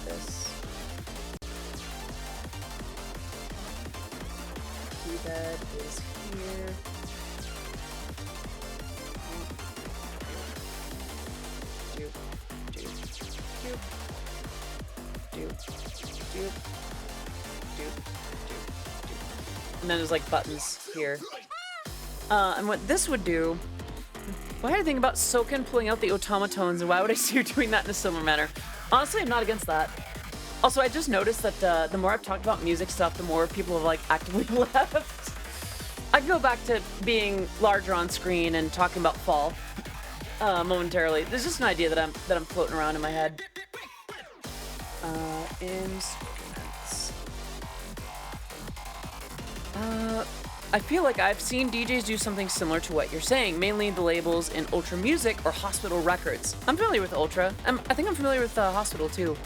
this keypad is here. And then there's like buttons here. And what this would do, why did I think about Soken pulling out the automatones, and why would I see her doing that in a similar manner? Honestly, I'm not against that. Also, I just noticed that the more I've talked about music stuff, the more people have like actively left. I can go back to being larger on screen and talking about fall momentarily. There's just an idea that I'm floating around in my head. Instruments. I feel like I've seen DJs do something similar to what you're saying, mainly the labels in Ultra Music or Hospital Records. I'm familiar with Ultra. I think I'm familiar with Hospital too.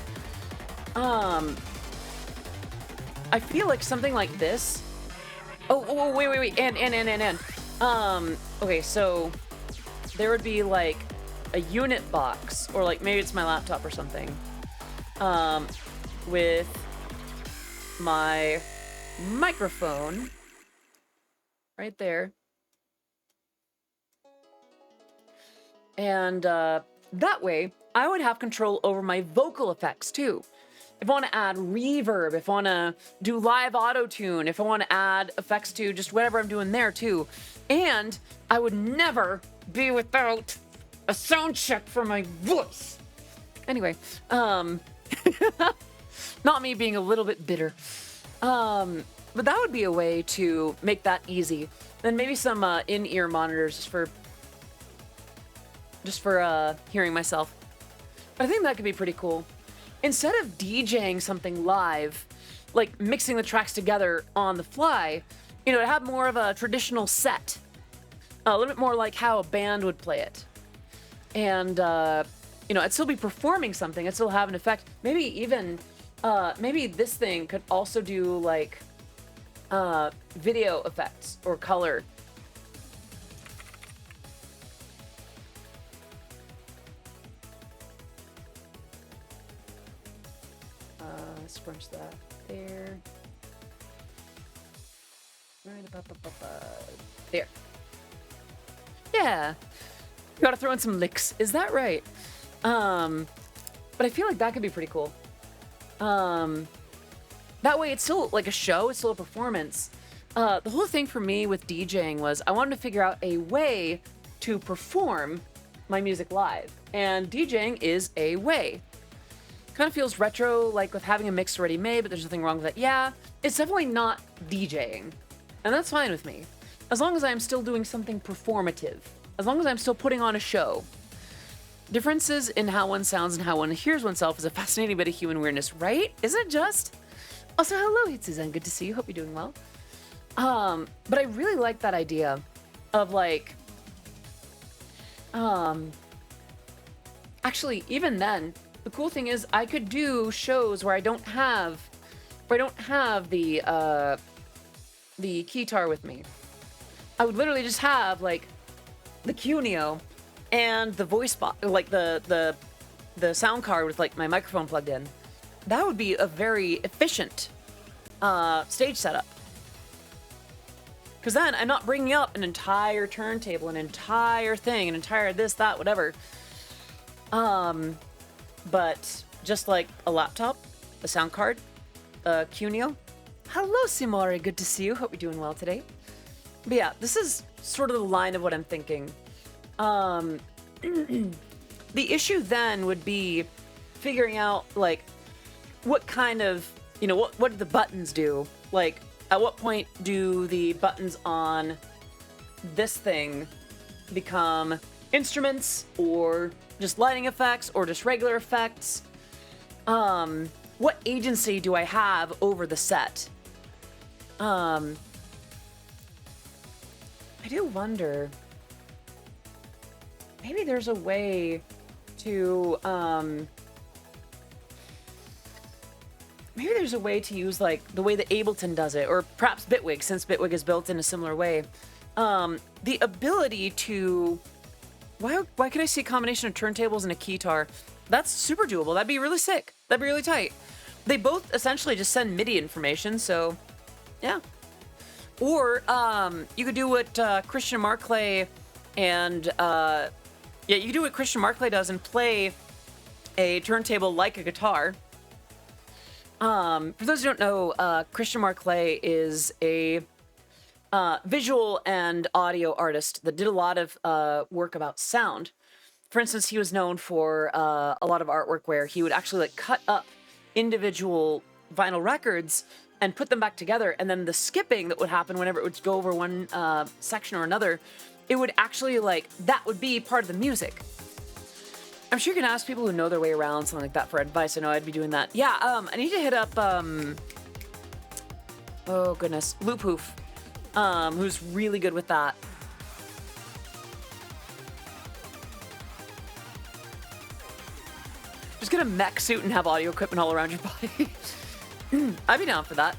I feel like something like this. Oh, wait, and. Okay, so there would be like a unit box, or like maybe it's my laptop or something, with my microphone right there. And that way, I would have control over my vocal effects too. If I want to add reverb, if I want to do live auto-tune, if I want to add effects to just whatever I'm doing there too. And I would never be without a sound check for my voice. Anyway, not me being a little bit bitter. But that would be a way to make that easy. Then maybe some in-ear monitors just for hearing myself. But I think that could be pretty cool. Instead of DJing something live, like mixing the tracks together on the fly, you know, to have more of a traditional set. A little bit more like how a band would play it. And, you know, I'd still be performing something. I'd still have an effect. Maybe even, maybe this thing could also do like video effects or color. Scrunch that there. Right about there. Yeah. You gotta throw in some licks. Is that right? But I feel like that could be pretty cool. That way it's still like a show, it's still a performance. The whole thing for me with DJing was I wanted to figure out a way to perform my music live. And DJing is a way. Kind of feels retro, like with having a mix already made, but there's nothing wrong with that. Yeah, it's definitely not DJing. And that's fine with me. As long as I'm still doing something performative. As long as I'm still putting on a show. Differences in how one sounds and how one hears oneself is a fascinating bit of human weirdness, right? Isn't it just? Also, hello, it's Suzanne. Good to see you. Hope you're doing well. But I really like that idea of like, actually, even then, the cool thing is I could do shows where I don't have the keytar with me. I would literally just have like the Cuneo and the voice box, like the sound card with like my microphone plugged in. That would be a very efficient stage setup. Because then I'm not bringing up an entire turntable, an entire thing, an entire this, that, whatever. But just like a laptop, a sound card, a Cuneo. Hello, Simori. Good to see you. Hope you're doing well today. But yeah, this is sort of the line of what I'm thinking. The issue then would be figuring out like what kind of, what do the buttons do? Like, at what point do the buttons on this thing become instruments or just lighting effects or just regular effects? What agency do I have over the set? I do wonder, maybe there's a way to, use like the way that Ableton does it, or perhaps Bitwig, since Bitwig is built in a similar way. The ability to, why can I see a combination of turntables and a keytar? That's super doable. That'd be really sick. That'd be really tight. They both essentially just send MIDI information, so yeah. Or you could do what Christian Marclay and you could do what Christian Marclay does and play a turntable like a guitar. For those who don't know, Christian Marclay is a visual and audio artist that did a lot of work about sound. For instance, he was known for a lot of artwork where he would actually like cut up individual vinyl records and put them back together, and then the skipping that would happen whenever it would go over one section or another, it would actually like, that would be part of the music. I'm sure you can ask people who know their way around something like that for advice. I know I'd be doing that. Yeah, I need to hit up, oh goodness, Loop Hoof, who's really good with that. Just get a mech suit and have audio equipment all around your body. I'd be down for that.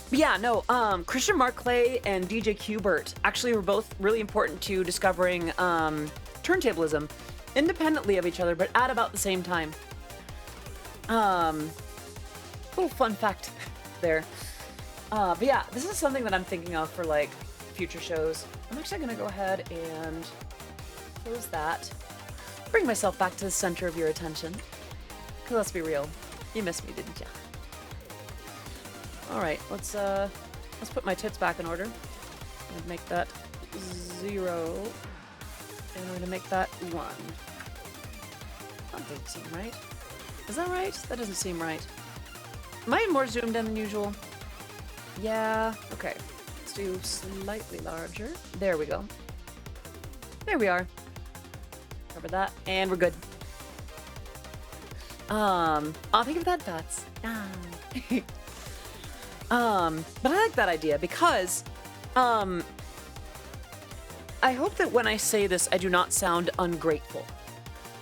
But yeah, no, Christian Marclay and DJ Qbert actually were both really important to discovering turntablism independently of each other, but at about the same time. Little fun fact there. But yeah, this is something that I'm thinking of for like future shows. I'm actually gonna go ahead and close that. Bring myself back to the center of your attention. Cause let's be real, you missed me, didn't you? All right, let's put my tits back in order. I'm gonna make that 0, and I'm gonna make that 1. That doesn't seem right. Is that right? That doesn't seem right. Am I more zoomed in than usual? Yeah. Okay. Let's do slightly larger. There we go. There we are. Cover that, and we're good. I'll think of that dots. But I like that idea because, I hope that when I say this, I do not sound ungrateful.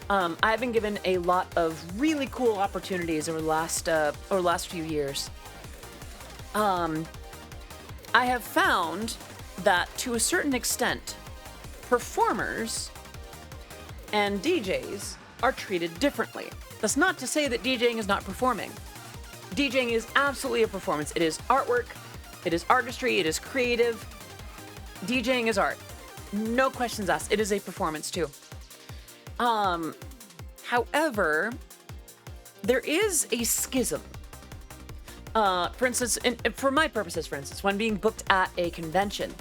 I've been given a lot of really cool opportunities over the last few years. I have found that to a certain extent, performers and DJs are treated differently. That's not to say that DJing is not performing. DJing is absolutely a performance. It is artwork, it is artistry, it is creative. DJing is art. No questions asked. It is a performance too. However, there is a schism. For instance, for my purposes, for instance, when being booked at a convention,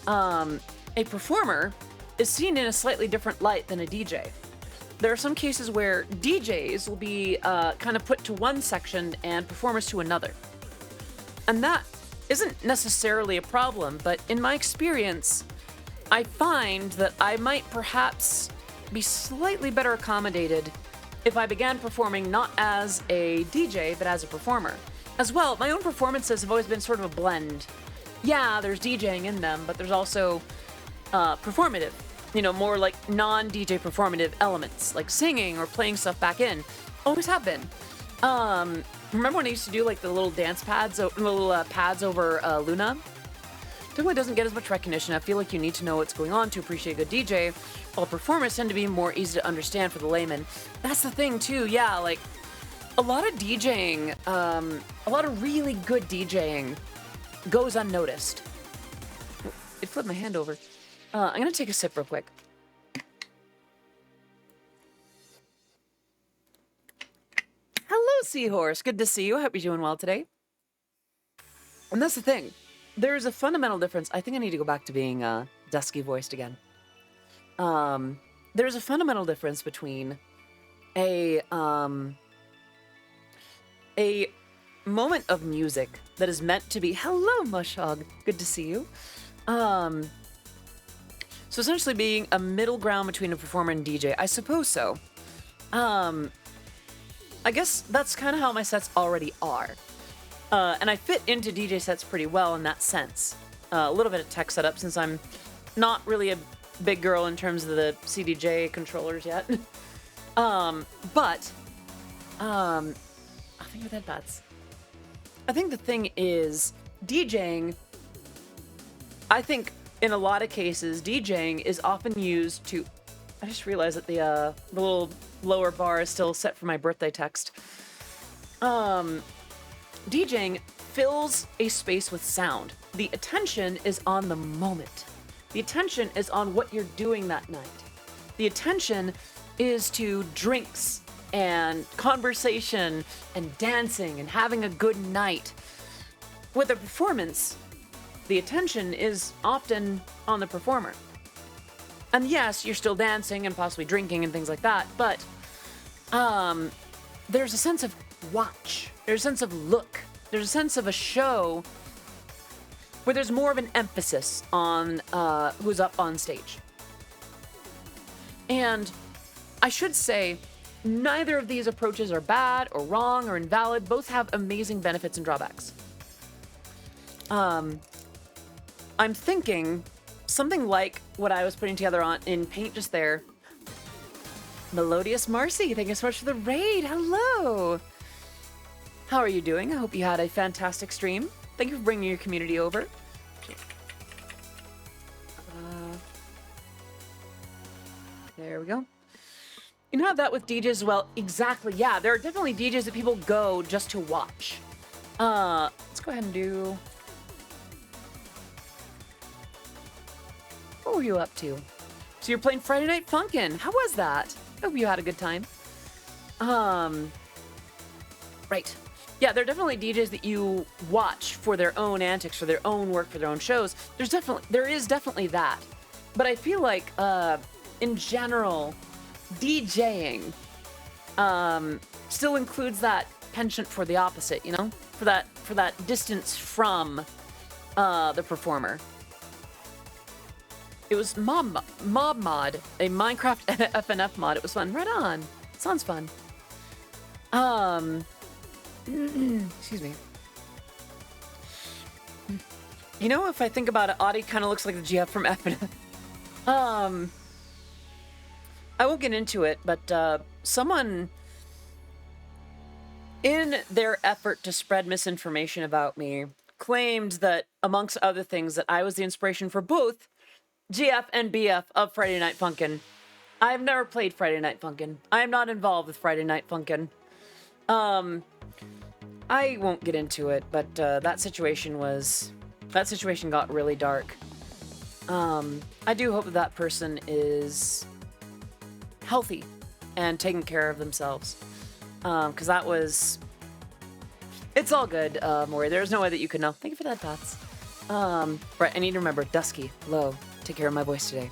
a performer is seen in a slightly different light than a DJ. There are some cases where DJs will be kind of put to one section and performers to another. And that isn't necessarily a problem, but in my experience, I find that I might perhaps be slightly better accommodated if I began performing not as a DJ, but as a performer. As well, my own performances have always been sort of a blend. Yeah, there's DJing in them, but there's also performative. You know, more like non-DJ performative elements, like singing or playing stuff back in. Always have been. Remember when I used to do like the little dance pads, little pads over Luna? Definitely doesn't get as much recognition. I feel like you need to know what's going on to appreciate a good DJ, while performers tend to be more easy to understand for the layman. That's the thing too, yeah, like a lot of DJing, a lot of really good DJing goes unnoticed. It flipped my hand over. I'm gonna take a sip real quick. Hello, Seahorse. Good to see you. I hope you're doing well today. And that's the thing. There's a fundamental difference. I think I need to go back to being Dusky voiced again. There's a fundamental difference between a moment of music that is meant to be, hello, Mushhog. Good to see you. So essentially being a middle ground between a performer and DJ. I suppose so. I guess that's kind of how my sets already are. And I fit into DJ sets pretty well in that sense. A little bit of tech setup since I'm not really a big girl in terms of the CDJ controllers yet. I think with headpads. I think the thing is, DJing, I think in a lot of cases, DJing is often used to... I just realized that the little lower bar is still set for my birthday text. DJing fills a space with sound. The attention is on the moment. The attention is on what you're doing that night. The attention is to drinks and conversation and dancing and having a good night. With a performance, the attention is often on the performer. And yes, you're still dancing and possibly drinking and things like that, but there's a sense of watch. There's a sense of look. There's a sense of a show where there's more of an emphasis on who's up on stage. And I should say, neither of these approaches are bad or wrong or invalid. Both have amazing benefits and drawbacks. I'm thinking something like what I was putting together in Paint just there. Melodious Marcy, thank you so much for the raid. Hello. How are you doing? I hope you had a fantastic stream. Thank you for bringing your community over. There we go. You know that with DJs as well? Exactly, yeah. There are definitely DJs that people go just to watch. Let's go ahead and do... What were you up to? So you're playing Friday Night Funkin'. How was that? I hope you had a good time. Right. Yeah, there are definitely DJs that you watch for their own antics, for their own work, for their own shows. There is definitely that. But I feel like, in general, DJing still includes that penchant for the opposite, you know? For that distance from the performer. It was Mob Mod, a Minecraft FNF mod. It was fun. Right on. Sounds fun. Excuse me. You know, if I think about it, Audie kind of looks like the GF from FNF. I won't get into it, but someone, in their effort to spread misinformation about me, claimed that, amongst other things, that I was the inspiration for both GF and BF of Friday Night Funkin'. I've never played Friday Night Funkin'. I am not involved with Friday Night Funkin'. I won't get into it, but that situation got really dark. I do hope that person is healthy and taking care of themselves. Because that was... It's all good, Maury. There's no way that you could know. Thank you for that, Dots. Right, I need to remember, Dusky, low, take care of my voice today.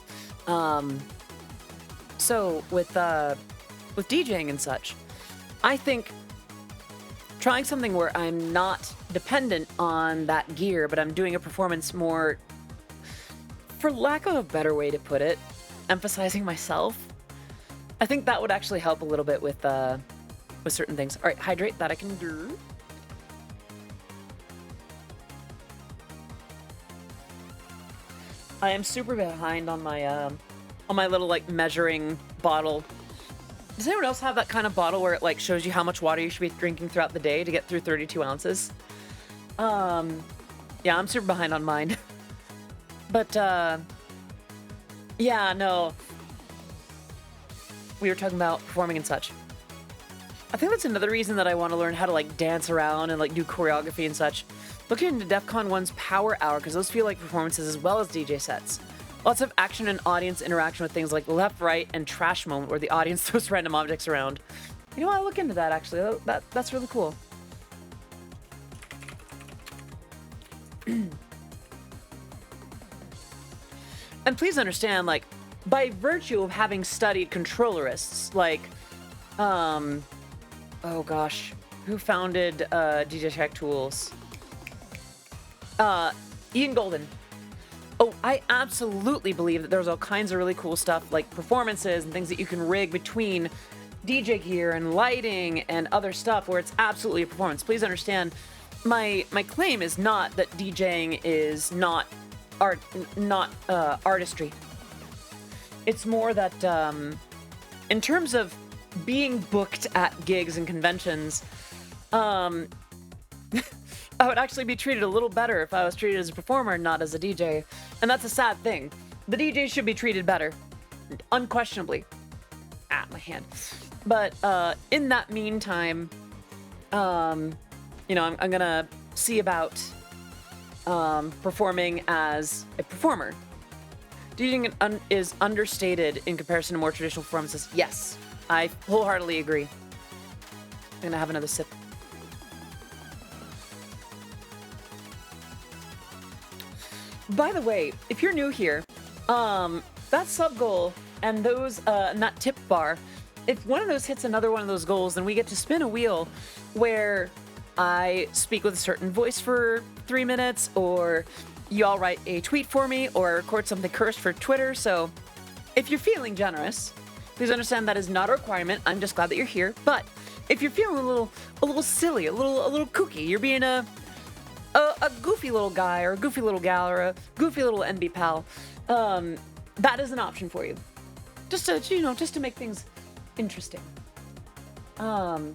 So, with DJing and such, I think trying something where I'm not dependent on that gear, but I'm doing a performance more, for lack of a better way to put it, emphasizing myself. I think that would actually help a little bit with certain things. All right, hydrate, that I can do. I am super behind on my little like measuring bottle. Does anyone else have that kind of bottle where it like shows you how much water you should be drinking throughout the day to get through 32 ounces? Yeah, I'm super behind on mine. But yeah, no. We were talking about performing and such. I think that's another reason that I want to learn how to like dance around and like do choreography and such. Looking into DEF CON 1's Power Hour, because those feel like performances as well as DJ sets. Lots of action and audience interaction with things like left, right, and trash moment where the audience throws random objects around. You know what? I'll look into that, actually. That's really cool. And please understand, like, by virtue of having studied controllerists, like, oh gosh, who founded DJ Tech Tools? Ian Golden. Oh, I absolutely believe that there's all kinds of really cool stuff like performances and things that you can rig between DJ gear and lighting and other stuff where it's absolutely a performance. Please understand, my claim is not that DJing is not artistry. It's more that in terms of being booked at gigs and conventions, I would actually be treated a little better if I was treated as a performer, not as a DJ. And that's a sad thing. The DJ should be treated better. Unquestionably. Ah, my hand. But in that meantime, you know, I'm gonna see about performing as a performer. DJing is understated in comparison to more traditional performances. Yes, I wholeheartedly agree. I'm gonna have another sip. By the way, if you're new here, that sub goal and those and that tip bar, if one of those hits another one of those goals, then we get to spin a wheel where I speak with a certain voice for 3 minutes, or y'all write a tweet for me, or record something cursed for Twitter. So if you're feeling generous, please understand that is not a requirement. I'm just glad that you're here. But if you're feeling a little silly, a little kooky, you're being a goofy little guy or a goofy little gal or a goofy little NB pal, that is an option for you. Just to, you know, just to make things interesting. But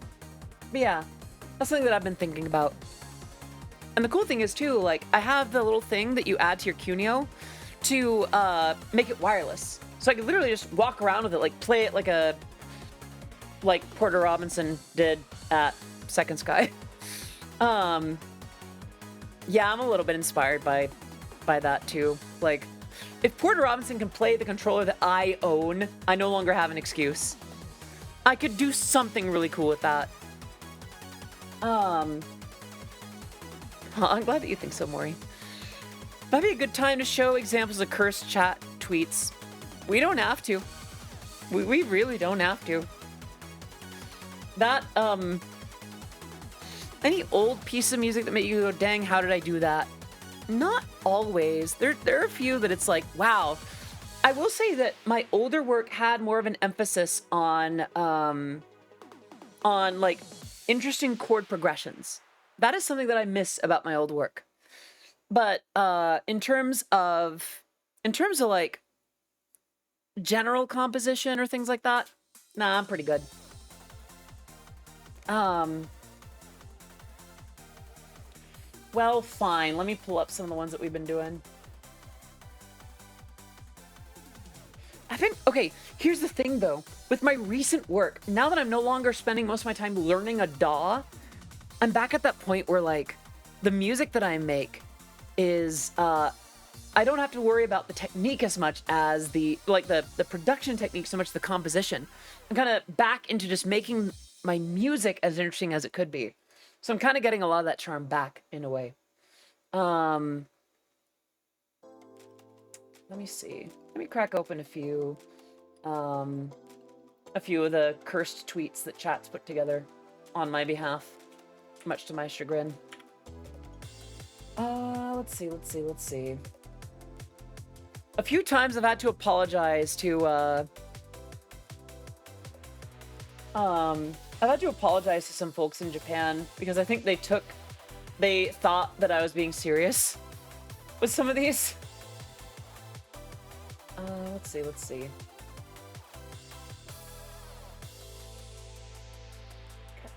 yeah, that's something that I've been thinking about. And the cool thing is too, like, I have the little thing that you add to your Cuneo to make it wireless. So I could literally just walk around with it, like play it like Porter Robinson did at Second Sky. Yeah, I'm a little bit inspired by that too. Like, if Porter Robinson can play the controller that I own, I no longer have an excuse. I could do something really cool with that. I'm glad that you think so, Maury. Might be a good time to show examples of cursed chat tweets. We don't have to. We really don't have to. That, any old piece of music that made you go, dang, how did I do that? Not always. There are a few that it's like, wow. I will say that my older work had more of an emphasis on like interesting chord progressions. That is something that I miss about my old work. But in terms of like general composition or things like that, nah, I'm pretty good. Well, fine. Let me pull up some of the ones that we've been doing. I think, okay, here's the thing though. With my recent work, now that I'm no longer spending most of my time learning a DAW, I'm back at that point where like the music that I make is I don't have to worry about the technique as much as the production technique, so much the composition. I'm kind of back into just making my music as interesting as it could be. So I'm kind of getting a lot of that charm back in a way. Let me see. Let me crack open a few of the cursed tweets that chat's put together on my behalf, much to my chagrin. Let's see. A few times I've had to apologize to, some folks in Japan because I think they thought that I was being serious with some of these. Let's see.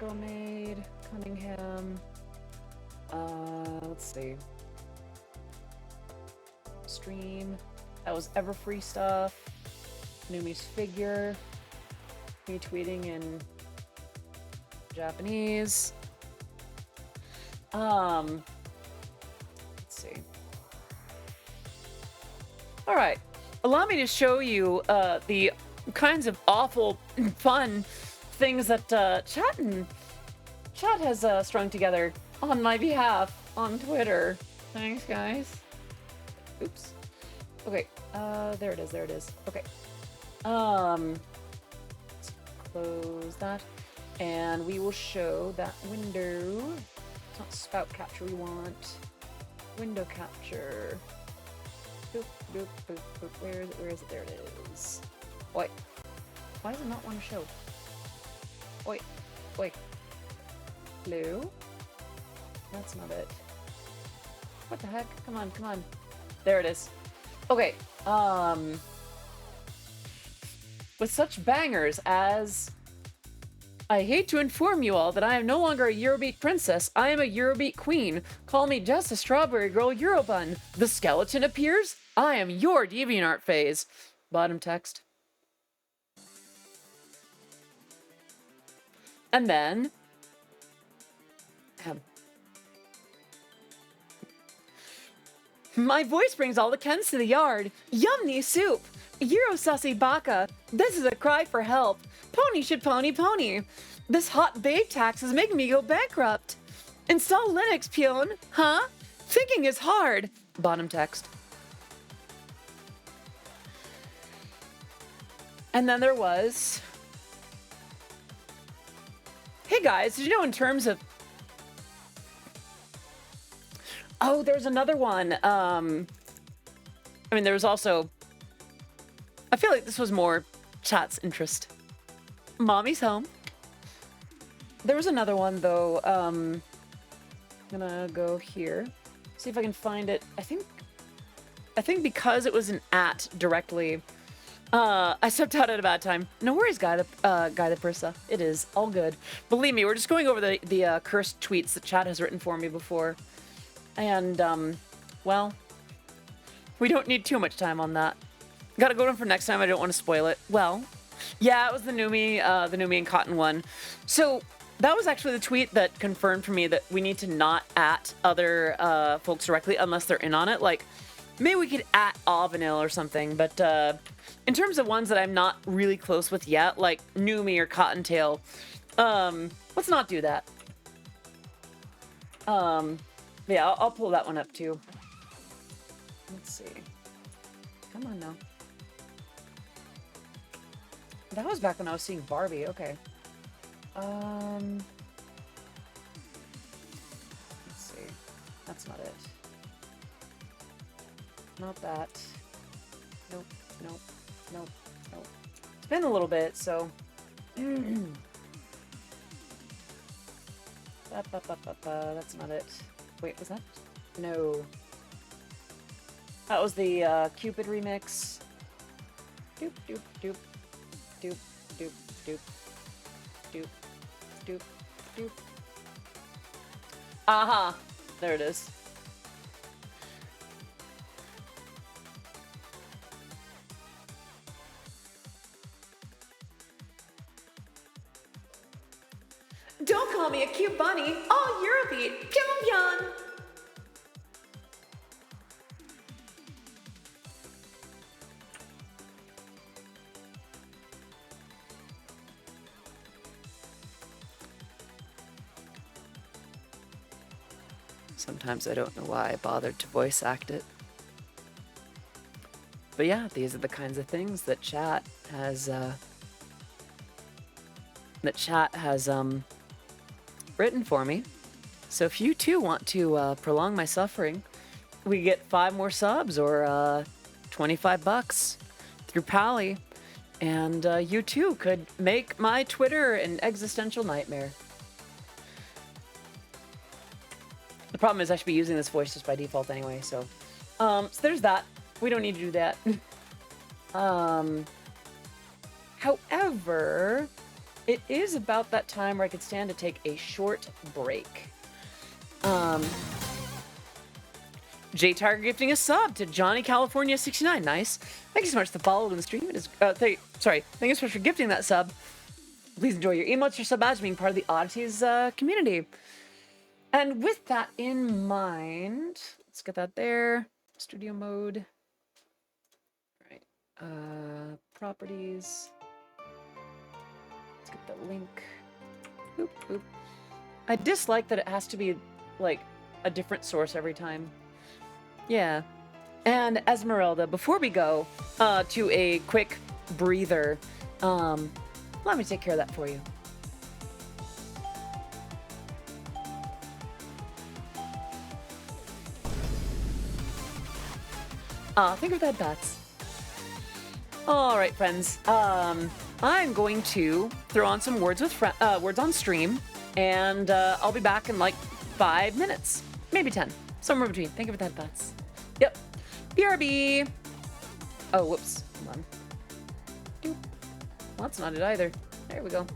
Keko Maid, Cunningham. Let's see. Stream. That was Everfree stuff. Numi's figure. Me tweeting in Japanese. Let's see. All right. Allow me to show you the kinds of awful fun things that chat has strung together on my behalf on Twitter. Thanks, guys. Oops. Okay. There it is. Okay. Let's close that, and we will show that window. It's not spout capture we want. Window capture. Boop, boop, boop, boop. Where is it? There it is. Wait. Why does it not want to show? Wait. Hello? That's not it. What the heck? Come on. There it is. Okay. With such bangers as... I hate to inform you all that I am no longer a Eurobeat princess. I am a Eurobeat queen. Call me just a strawberry girl Eurobun. The skeleton appears. I am your DeviantArt phase. Bottom text. And then... My voice brings all the Kens to the yard. Yummy soup. Euro sussy baka. This is a cry for help. Pony should pony. This hot babe tax is making me go bankrupt. Install Linux, peon. Huh? Thinking is hard. Bottom text. And then there was... Hey guys, did you know in terms of... Oh, there's another one. I mean, there was also... I feel like this was more chat's interest. Mommy's home. There was another one, though. I'm gonna go here. See if I can find it. I think because it was an @ directly, I stepped out at a bad time. No worries, Guy the Prissa. It is all good. Believe me, we're just going over the cursed tweets that chat has written for me before. And, well, we don't need too much time on that. Gotta go to for next time. I don't want to spoil it. Well, yeah, it was the Numi and Cotton one. So that was actually the tweet that confirmed for me that we need to not @ other folks directly unless they're in on it. Like, maybe we could @ Avanil or something. But in terms of ones that I'm not really close with yet, like Numi or Cottontail, let's not do that. Yeah, I'll pull that one up too. Let's see. Come on now. That was back when I was seeing Barbie. Okay. Let's see. That's not it. Not that. Nope. It's been a little bit, so... That's not it. Wait, was that? No. That was the Cupid remix. Doop, doop, doop. Doop, doop, doop. Doop, doop, doop. Aha! There it is. Don't call me a cute bunny. All Eurobeat. Pyongyang. Sometimes I don't know why I bothered to voice act it. But yeah, these are the kinds of things that chat has written for me. So if you too want to prolong my suffering, we get 5 more subs or $25 through Pally, and you too could make my Twitter an existential nightmare. The problem is I should be using this voice just by default anyway, so there's that. We don't need to do that. However, it is about that time where I could stand to take a short break. J Tiger gifting a sub to Johnny California 69. Nice. Thank you so much for the follow in the stream. It is thank you so much for gifting that sub. Please enjoy your emotes, your sub badge, being part of the Odysseys community. And with that in mind, let's get that there. Studio mode. All right. Properties. Let's get the link. Oop, oop. I dislike that it has to be like a different source every time. Yeah. And Esmeralda, before we go to a quick breather, let me take care of that for you. Think of that, bats. All right, friends. I'm going to throw on some words with words on stream, and I'll be back in like 5 minutes, maybe 10, somewhere between. Think of that, bats. Yep. BRB. Oh, whoops. Hold on. Doop. Well, that's not it either. There we go.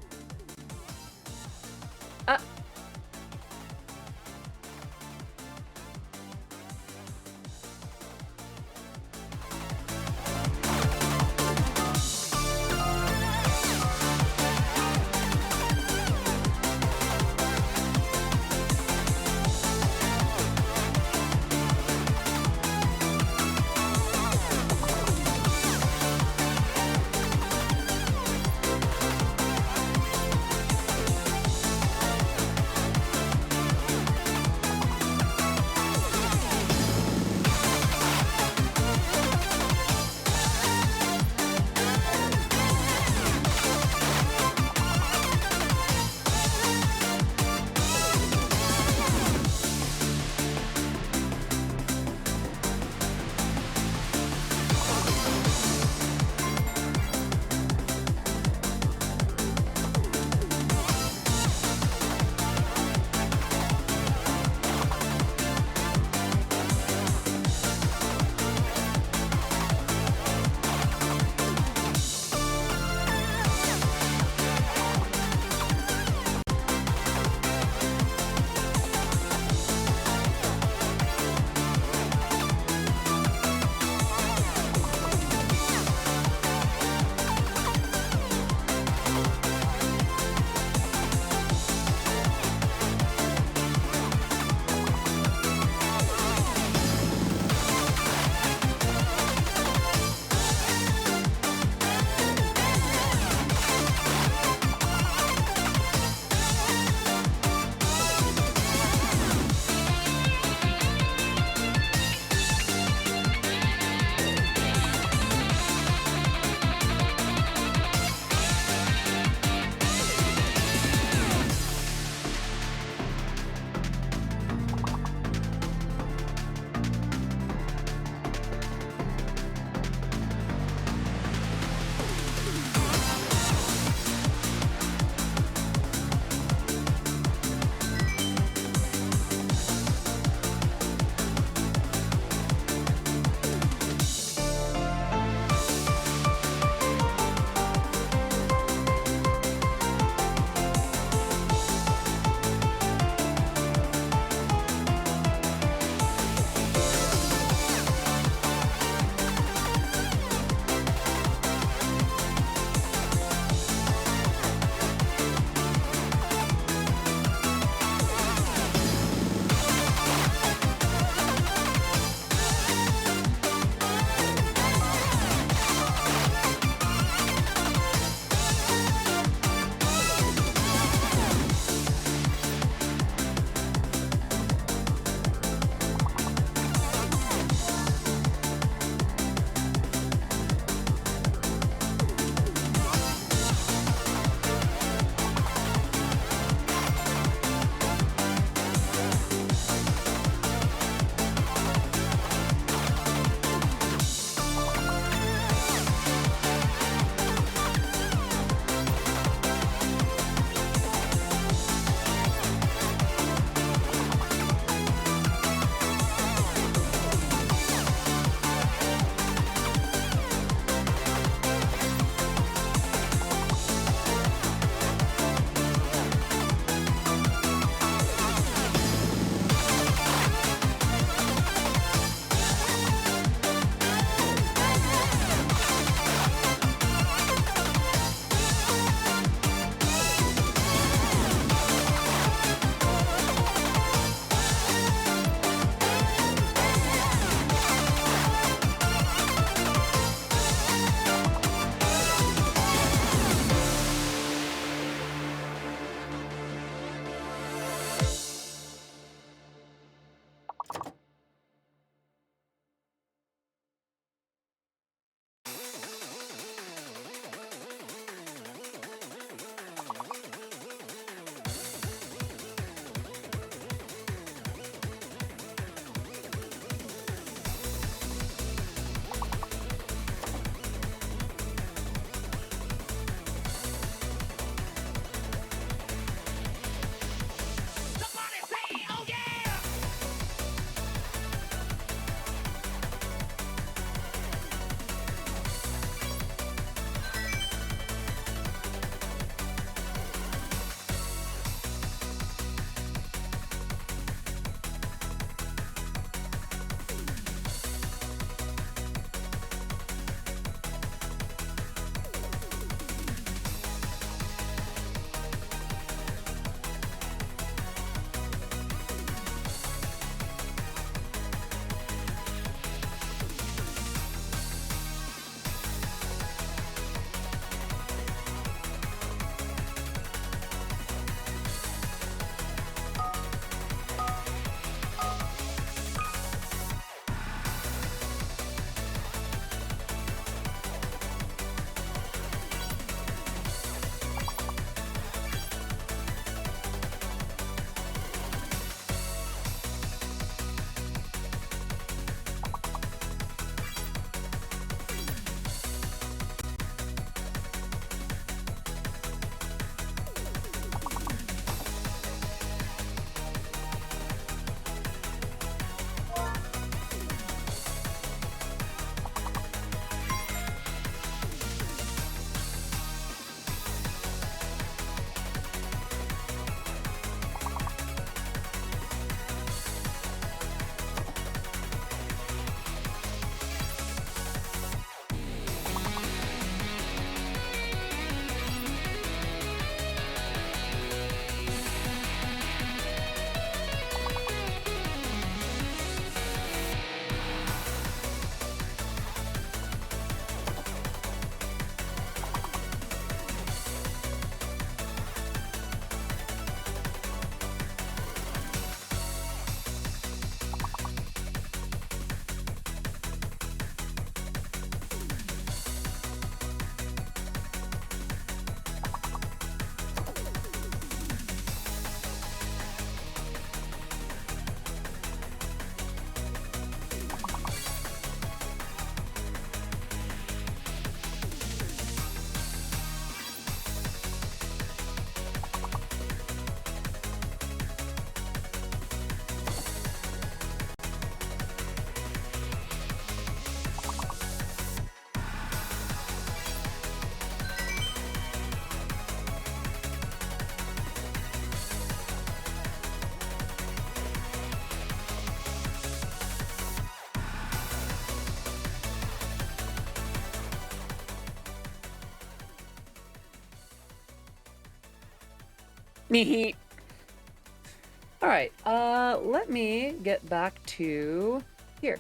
All right, let me get back to here.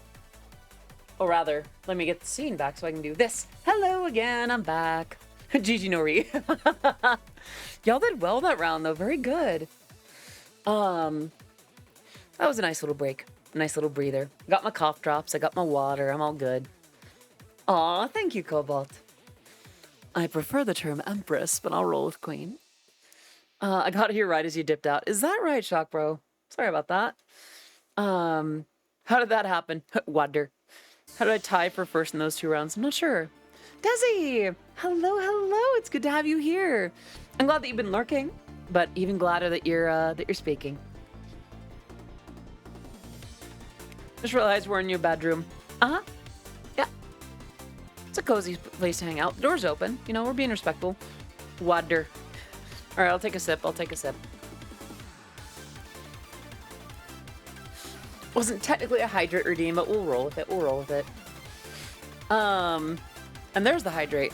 Or rather, let me get the scene back so I can do this. Hello again, I'm back. Gigi Nori. Y'all did well that round though, very good. That was a nice little break. A nice little breather. Got my cough drops, I got my water, I'm all good. Aw, thank you, Cobalt. I prefer the term Empress, but I'll roll with Queen. I got here right as you dipped out. Is that right, Shock Bro? Sorry about that. How did that happen? Wonder. How did I tie for first in those 2 rounds? I'm not sure. Desi! Hello, hello! It's good to have you here. I'm glad that you've been lurking, but even gladder that you're speaking. Just realized we're in your bedroom. Uh-huh. Yeah. It's a cozy place to hang out. The door's open. You know, we're being respectful. Water. All right, I'll take a sip. I'll take a sip. Wasn't technically a hydrate redeem, but we'll roll with it. We'll roll with it. And there's the hydrate.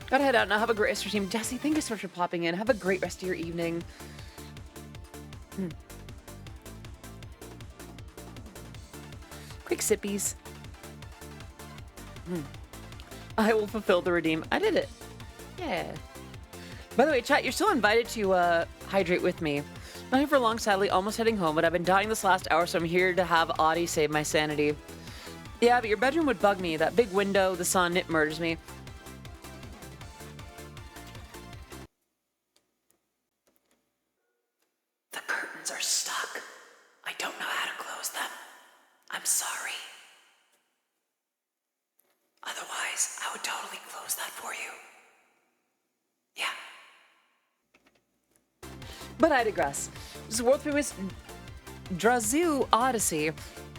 Gotta head out now. Have a great rest of your team. Jesse, thank you so much for popping in. Have a great rest of your evening. Quick sippies. I will fulfill the redeem. I did it. Yeah. By the way, chat, you're still invited to hydrate with me. Not here for long, sadly, almost heading home, but I've been dying this last hour, so I'm here to have Audie save my sanity. Yeah, but your bedroom would bug me. That big window, the sun, it murders me. The curtains are stuck. I don't know how to close them. I'm sorry. Otherwise, I would totally close that for you. Yeah. But I digress. This is world famous Drazu Odyssey.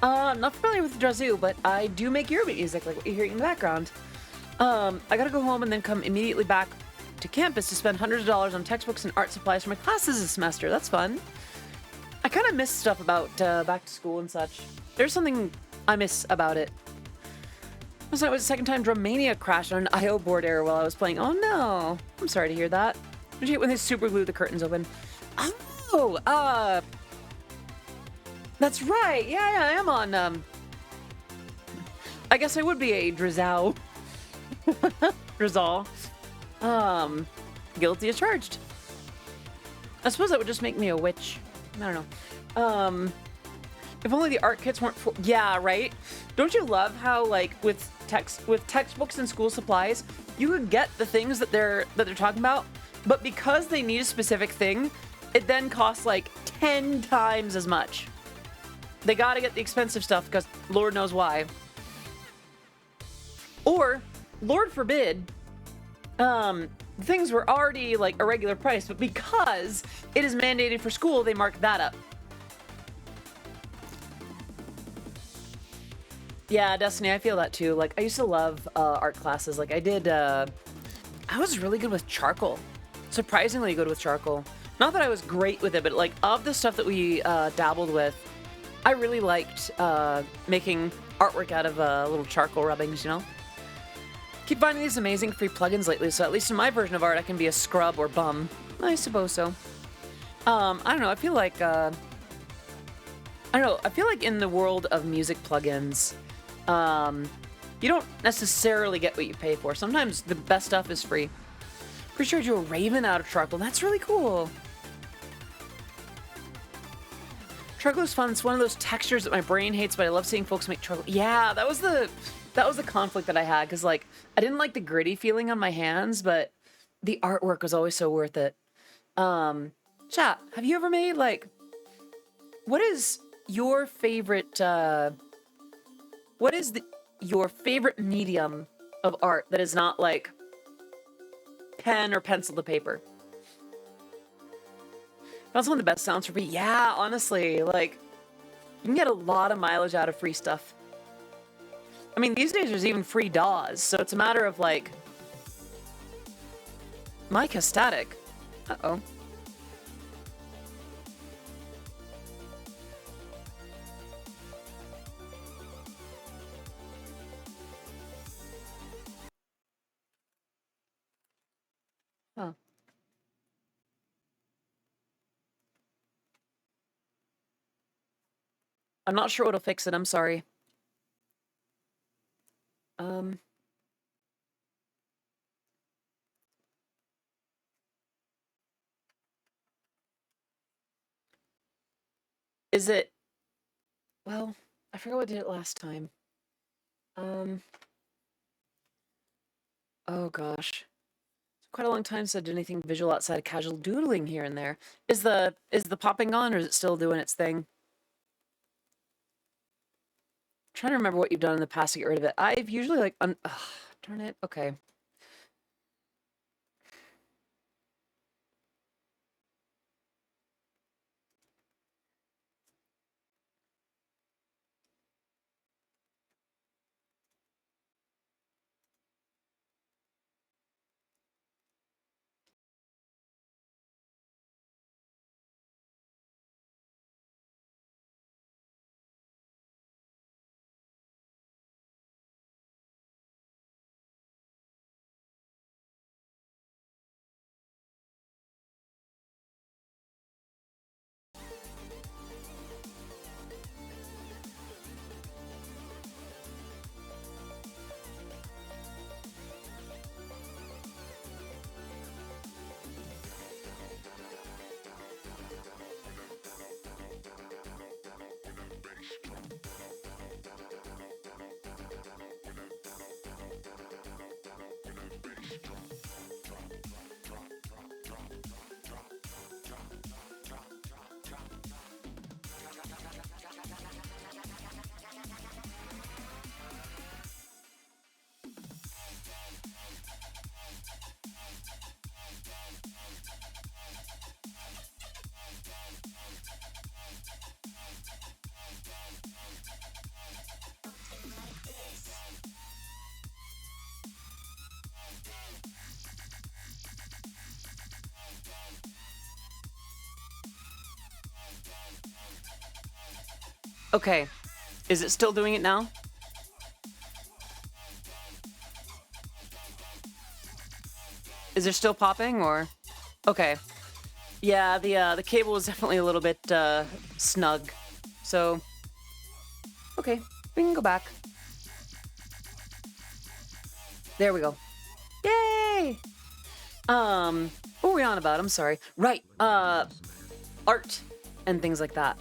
I'm not familiar with Drazu, but I do make Eurobeat music, like what you're hearing in the background. I gotta go home and then come immediately back to campus to spend hundreds of dollars on textbooks and art supplies for my classes this semester. That's fun. I kind of miss stuff about back to school and such. There's something I miss about it. Last night was the second time Drumania crashed on an I.O. board error while I was playing. Oh no. I'm sorry to hear that. Did you hate when they super glued the curtains open? Oh, that's right. Yeah, I am on, I guess I would be a Drizal. Drizal. Guilty as charged. I suppose that would just make me a witch. I don't know. If only the art kits weren't for— yeah, right? Don't you love how, like, with textbooks and school supplies, you could get the things that they're talking about, but because they need a specific thing, it then costs like 10 times as much. They gotta get the expensive stuff because Lord knows why. Or, Lord forbid, things were already like a regular price, but because it is mandated for school, they mark that up. Yeah, Destiny, I feel that too. Like, I used to love art classes. Like, I was really good with charcoal. Surprisingly good with charcoal. Not that I was great with it, but like, of the stuff that we dabbled with, I really liked making artwork out of little charcoal rubbings, you know? Keep finding these amazing free plugins lately, so at least in my version of art, I can be a scrub or bum. I suppose so. I don't know, I feel like in the world of music plugins, you don't necessarily get what you pay for. Sometimes the best stuff is free. Pretty sure I drew a raven out of charcoal. That's really cool. Charcoal is fun. It's one of those textures that my brain hates, but I love seeing folks make charcoal. Yeah, that was the conflict that I had, because like I didn't like the gritty feeling on my hands, but the artwork was always so worth it. Chat, have you ever made like— what is your favorite your favorite medium of art that is not like pen or pencil to paper? That's one of the best sounds for me. Yeah, honestly, like, you can get a lot of mileage out of free stuff. I mean, these days there's even free DAWs, so it's a matter of like— mic is static. Uh-oh. Huh. I'm not sure what'll fix it, I'm sorry. Is it... Well, I forgot what did it last time. Oh gosh. Quite a long time since I did anything visual outside of casual doodling here and there. Is the popping on, or is it still doing its thing? I'm trying to remember what you've done in the past to get rid of it. I've usually like darn it. Okay. Okay. Is it still doing it now? Is there still popping, or? Okay. Yeah, the cable is definitely a little bit snug. So okay, we can go back. There we go. Yay! What were we on about? I'm sorry. Right. Art and things like that.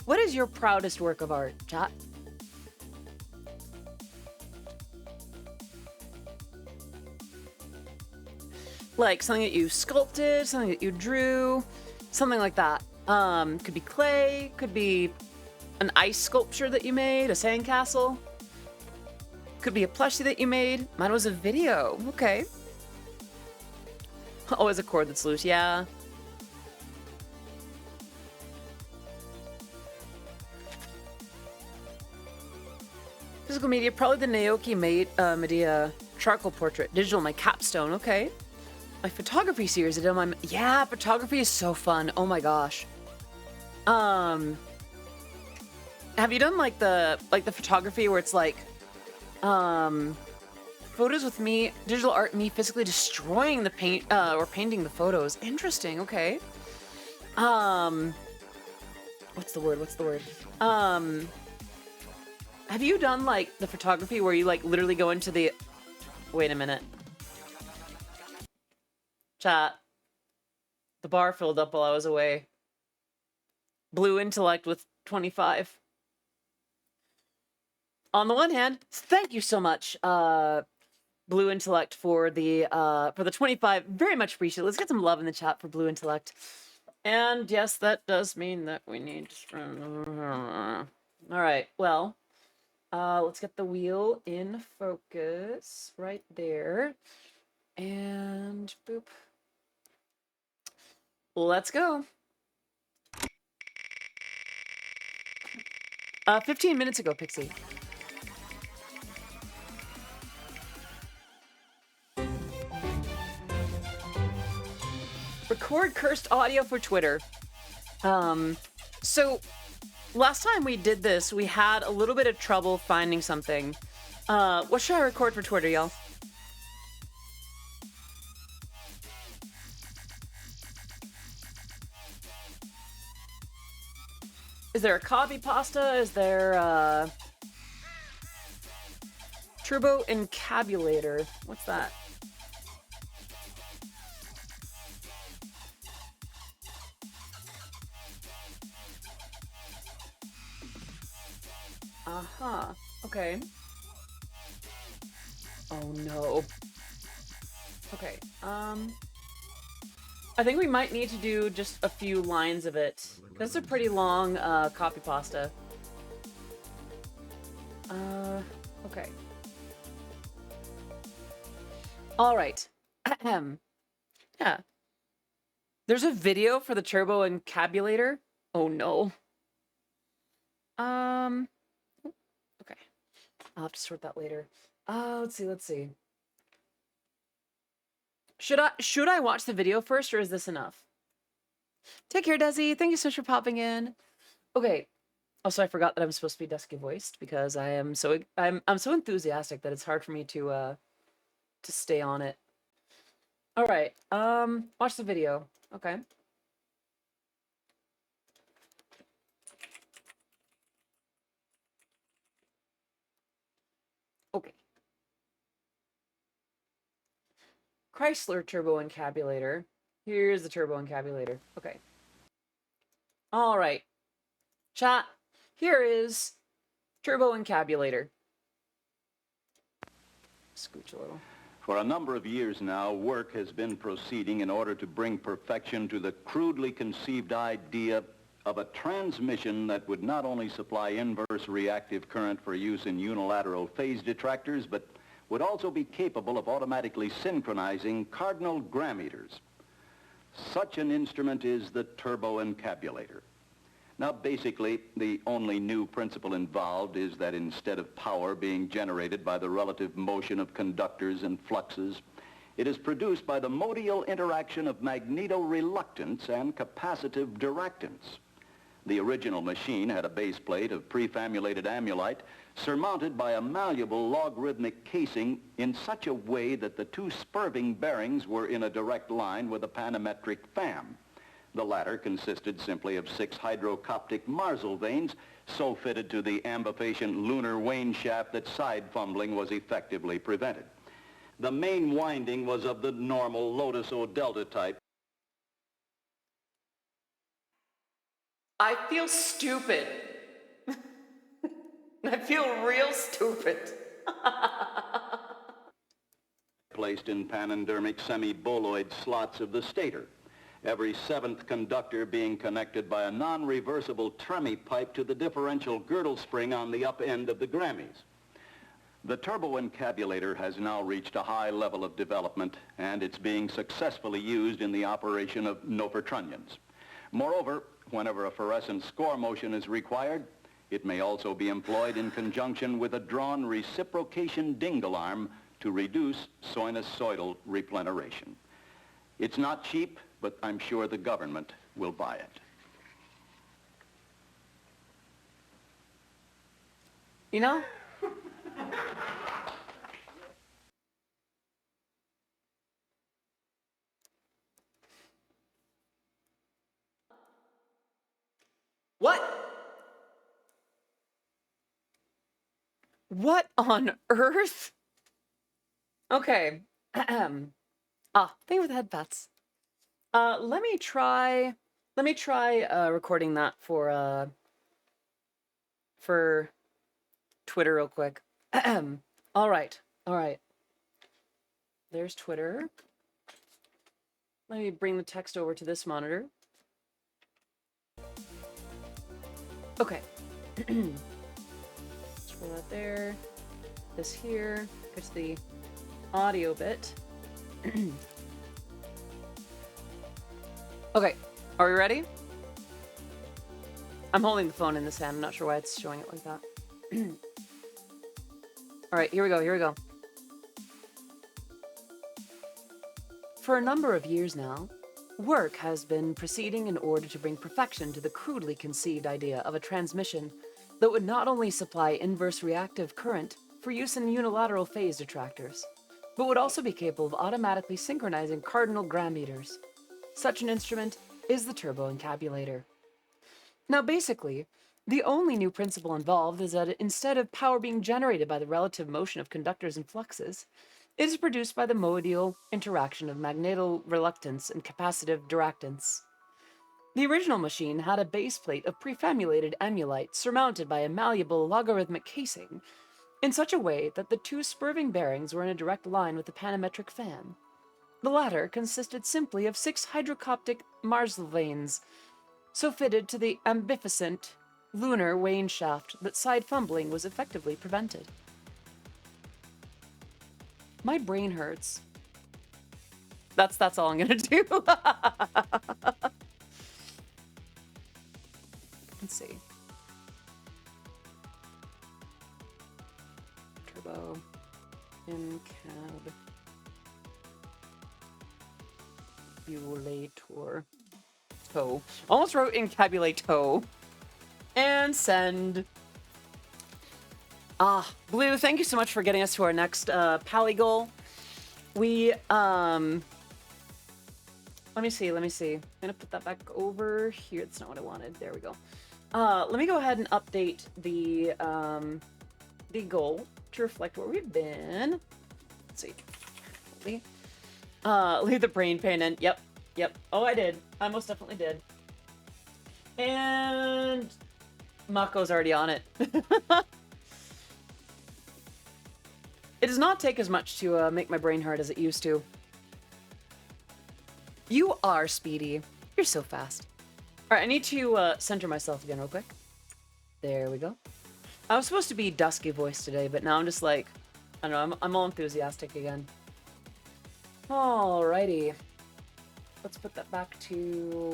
What is your proudest work of art, chat? Like something that you sculpted, something that you drew, something like that. Could be clay, could be an ice sculpture that you made, a sandcastle. Could be a plushie that you made. Mine was a video. Okay. Always a cord that's loose, yeah. Physical media, probably the Naoki Medea charcoal portrait. Digital, my capstone, okay. My photography series, I did on my... Yeah, photography is so fun. Oh my gosh. Have you done like the photography where it's like, photos with me, digital art, me physically destroying the paint, or painting the photos. Interesting, okay. What's the word? Have you done like the photography where you like literally go into the... Wait a minute. Chat. The bar filled up while I was away. Blue intellect with 25. On the one hand, thank you so much, Blue Intellect, for the 25. Very much appreciated. Let's get some love in the chat for Blue Intellect. And yes, that does mean that we need... All right, well, let's get the wheel in focus right there. And boop. Let's go. 15 minutes ago, Pixie. Record cursed audio for Twitter. So last time we did this, we had a little bit of trouble finding something. What should I record for Twitter, y'all? Is there a copy pasta? Is there a turbo encabulator? What's that? Uh-huh. Okay. Oh no. Okay. I think we might need to do just a few lines of it. That's a pretty long copy pasta. Okay. All right. Yeah. There's a video for the turbo encabulator. Oh no. Okay. I'll have to sort that later. Let's see. Should I watch the video first, or is this enough? Take care, Desi. Thank you so much for popping in. Okay. Also, I forgot that I'm supposed to be Dusky voiced because I'm so enthusiastic that it's hard for me to stay on it. All right. Watch the video. Okay. Okay. Chrysler turbo encabulator. Here's the turbo encabulator. Okay. All right. Chat. Here is turbo encabulator. Scooch a little. For a number of years now, work has been proceeding in order to bring perfection to the crudely conceived idea of a transmission that would not only supply inverse reactive current for use in unilateral phase detractors, but would also be capable of automatically synchronizing cardinal grammeters. Such an instrument is the turbo encabulator. Now, basically, the only new principle involved is that instead of power being generated by the relative motion of conductors and fluxes, it is produced by the modial interaction of magnetoreluctance and capacitive diractance. The original machine had a base plate of prefamulated amulite surmounted by a malleable logarithmic casing in such a way that the two spurving bearings were in a direct line with a panametric fam. The latter consisted simply of 6 hydrocoptic Marsal vanes so fitted to the ambifacient lunar wane shaft that side fumbling was effectively prevented. The main winding was of the normal Lotus O-delta type. I feel stupid. I feel real stupid. Placed in panendermic semi-boloid slots of the stator, every 7th conductor being connected by a non-reversible Tremie pipe to the differential girdle spring on the up end of the Grammys. The turbo encabulator has now reached a high level of development, and it's being successfully used in the operation of Nofertrunians. Moreover, whenever a fluorescent score motion is required, it may also be employed in conjunction with a drawn reciprocation dingle arm to reduce sinusoidal repleneration. It's not cheap, but I'm sure the government will buy it. You know? What? What on earth? Okay. Thank you for the head pats. Let me try recording that for Twitter real quick. All right. There's Twitter. Let me bring the text over to this monitor. Okay. Scroll that there. This here. Go to the audio bit. Okay, are we ready? I'm holding the phone in this hand. I'm not sure why it's showing it like that. All right, here we go. For a number of years now, work has been proceeding in order to bring perfection to the crudely conceived idea of a transmission that would not only supply inverse reactive current for use in unilateral phase detractors, but would also be capable of automatically synchronizing cardinal grammeters. Such an instrument is the turbo encabulator. Now basically, The only new principle involved is that instead of power being generated by the relative motion of conductors and fluxes, it is produced by the modal interaction of magnetoreluctance and capacitive duractance. The original machine had a base plate of prefamulated amulite surmounted by a malleable logarithmic casing, in such a way that the two spurving bearings were in a direct line with the panometric fan. The latter consisted simply of 6 hydrocoptic Marsvanes, so fitted to the ambificent lunar wane shaft that side fumbling was effectively prevented. My brain hurts. That's all I'm gonna do. Let's see. Turbo. In-cab. Encabulator. Toe. Almost wrote encabulator. And send. Blue, thank you so much for getting us to our next pally goal. We, let me see. I'm gonna put that back over here. That's not what I wanted. There we go. Let me go ahead and update the goal to reflect where we've been. Let's see. Leave the brain pain in. Yep. Oh, I did. I most definitely did. And Mako's already on it. It does not take as much to make my brain hurt as it used to. You are speedy. You're so fast. All right, I need to center myself again real quick. There we go. I was supposed to be Dusky voice today, but now I'm just like, I don't know, I'm all enthusiastic again. Alrighty. Let's put that back to,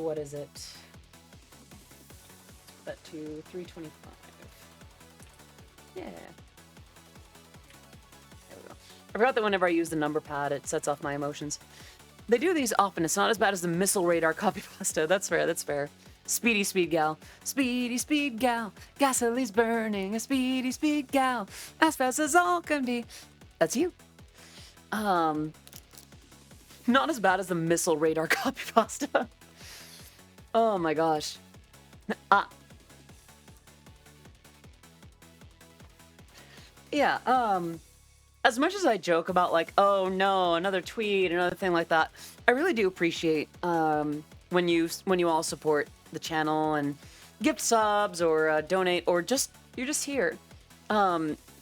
what is it? Let's put that to 325. Yeah. There we go. I forgot that whenever I use the number pad, it sets off my emotions. They do these often. It's not as bad as the missile radar copy pasta. That's fair. Speedy speed gal. Speedy speed gal. Gasoline's burning. A speedy speed gal. As fast as all can be. That's you. Not as bad as the missile radar copy pasta. Oh my gosh. Yeah, as much as I joke about like, oh no, another tweet, another thing like that, I really do appreciate when you all support the channel and gift subs or donate or you're just here.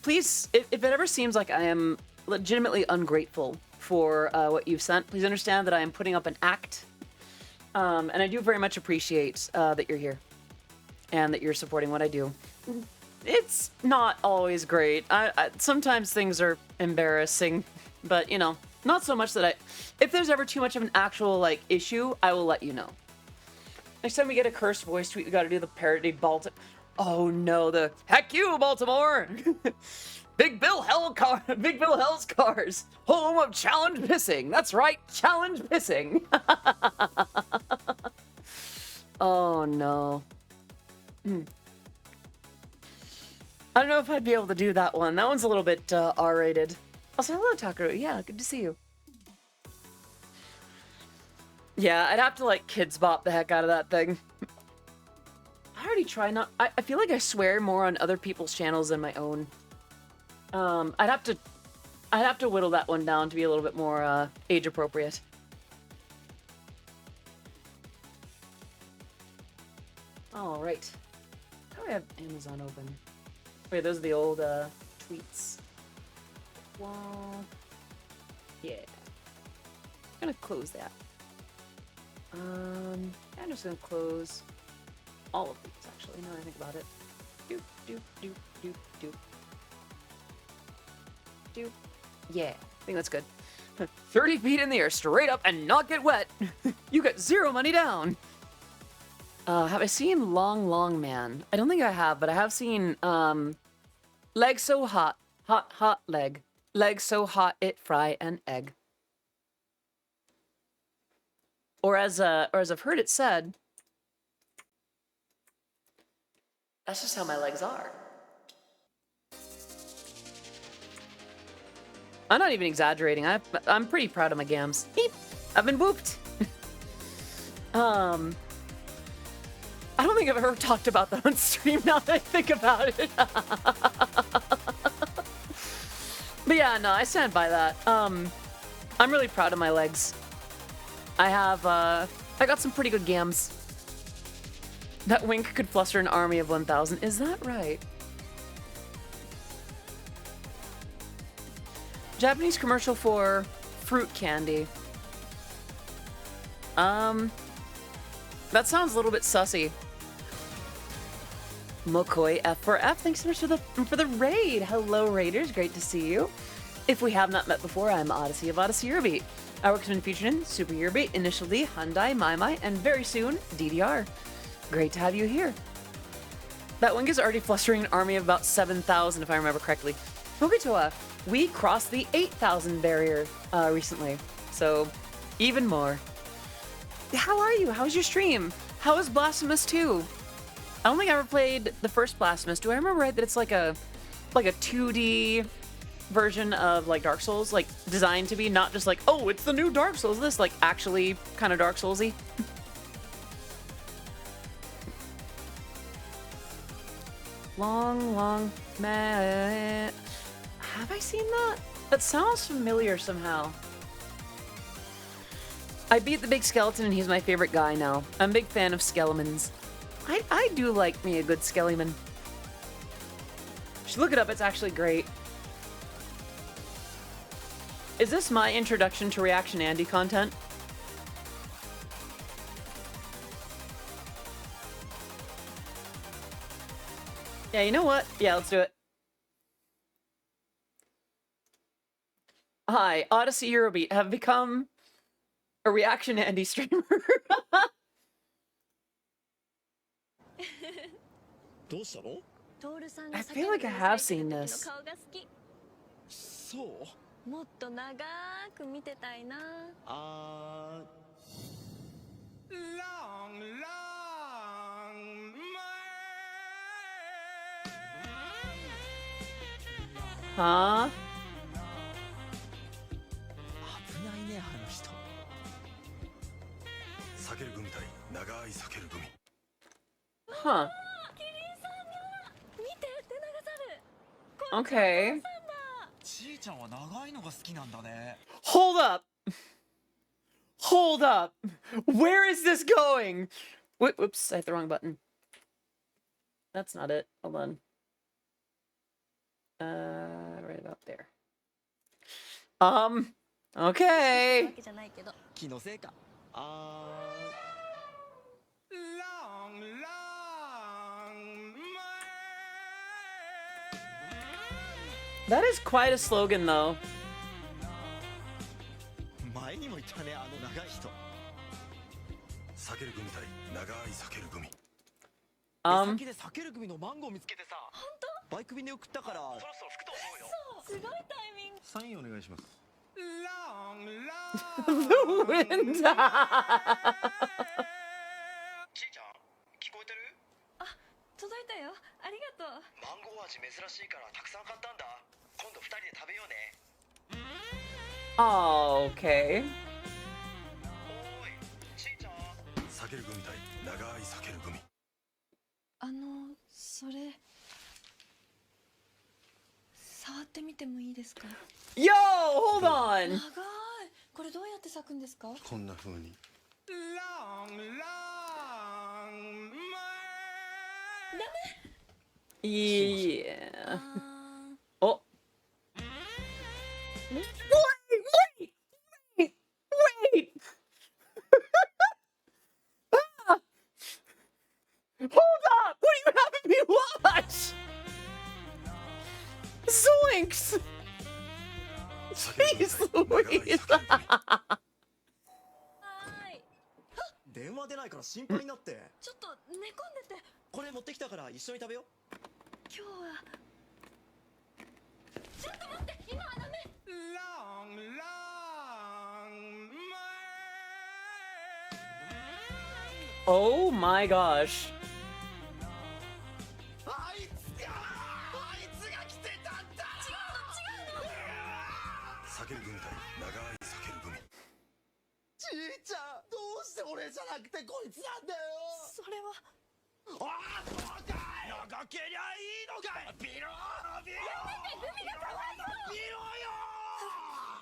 Please, if it ever seems like I am legitimately ungrateful for what you've sent, please understand that I am putting up an act, and I do very much appreciate that you're here and that you're supporting what I do. It's not always great. I sometimes things are embarrassing, but you know, not so much that if there's ever too much of an actual like issue, I will let you know. Next time we get a cursed voice tweet, we got to do the parody Baltimore. Oh no, the heck you Baltimore. Big Bill Hell's Cars, home of challenge pissing. That's right, challenge pissing. Oh no. I don't know if I'd be able to do that one. That one's a little bit R-rated. Also, hello, Takaru. Yeah, good to see you. Yeah, I'd have to, like, kids bop the heck out of that thing. I already try not... I feel like I swear more on other people's channels than my own. I'd have to whittle that one down to be a little bit more age-appropriate. Alright. How do I have Amazon open? Wait, those are the old tweets. Well, yeah. I'm gonna close that. I'm just gonna close all of these, actually, now that I think about it. Doop, doop, doop, doop, doop. Doop. Yeah, I think that's good. 30 feet in the air, straight up, and not get wet. You get 0 money down. Have I seen Long Man? I don't think I have, but I have seen leg so hot, hot leg. Leg so hot it fry an egg. Or as I've heard it said, that's just how my legs are. I'm not even exaggerating. I'm pretty proud of my gams. I've been whooped. I I don't think I've ever talked about that on stream now that I think about it. But yeah, no, I stand by that. I'm really proud of my legs. I got some pretty good gams. That Wink could fluster an army of 1,000. Is that right? Japanese commercial for fruit candy. That sounds a little bit sussy. Mokoi F4F, thanks so much for the raid. Hello, raiders, great to see you. If we have not met before, I'm Odyssey of Odyssey Eurobeat. Our work has been featured in Super Eurobeat, Initial D, Hyundai, Maimai, and very soon, DDR. Great to have you here. That Wing is already flustering an army of about 7,000, if I remember correctly. Mokitoa, we crossed the 8,000 barrier recently, so even more. How are you? How's your stream? How is Blasphemous 2? I don't think I ever played the first Blasphemous. Do I remember right that it's like a 2D version of like Dark Souls, like designed to be not just like, oh, it's the new Dark Souls, this like actually kind of Dark Souls-y? Long man. Have I seen that? That sounds familiar somehow. I beat the big skeleton and he's my favorite guy now. I'm a big fan of skeletons. I do like me a good skeleton. You should look it up, it's actually great. Is this my introduction to Reaction Andy content? Yeah, you know what? Yeah, let's do it. Hi, Odyssey Eurobeat have become a Reaction Andy streamer. I feel like I have seen this. Huh? Huh. Okay. Hold up. Hold up. Where is this going? Whoops, I hit the wrong button. That's not it. Hold on. Right about there. Okay. That is quite a slogan, though. The wind. Oh, okay. Yo, hold on. Yeah. Oh. Wait! Ah! Hold up! What are you having me watch? Zoinks! Jeez Louise! Oh my gosh.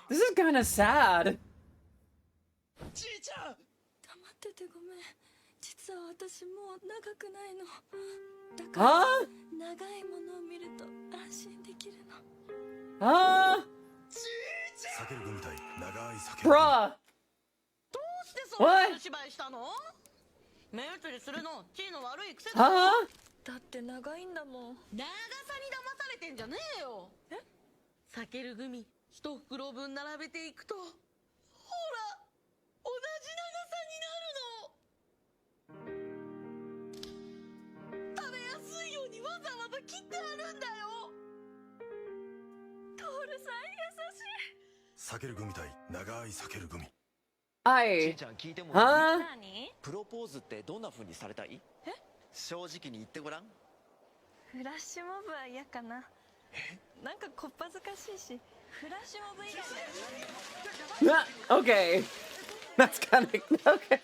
This is kind of sad. 黙っててごめん。実は私もう長くないの。だから長いものを見ると安心できるの。Bruh. どうしてそんな芝居したの？目移りするの地位の悪い癖だ。だって長いんだもん。長さに騙されてんじゃねえよ。え？避けるグミ一袋分並べていくと、ほら同じ長さになるの。食べやすいようにわざわざ切ってあるんだよ。トールさん優しい。避けるグミ対長い避けるグミ。I. ちゃん聞いてもいい？ Huh? 何？プロポーズってどんな風にされたい？え？正直に言ってごらん。フラッシュモブは嫌かな。なんかこっぱずかしいし、フラッシュモブ以外で。Okay. That's kind of okay.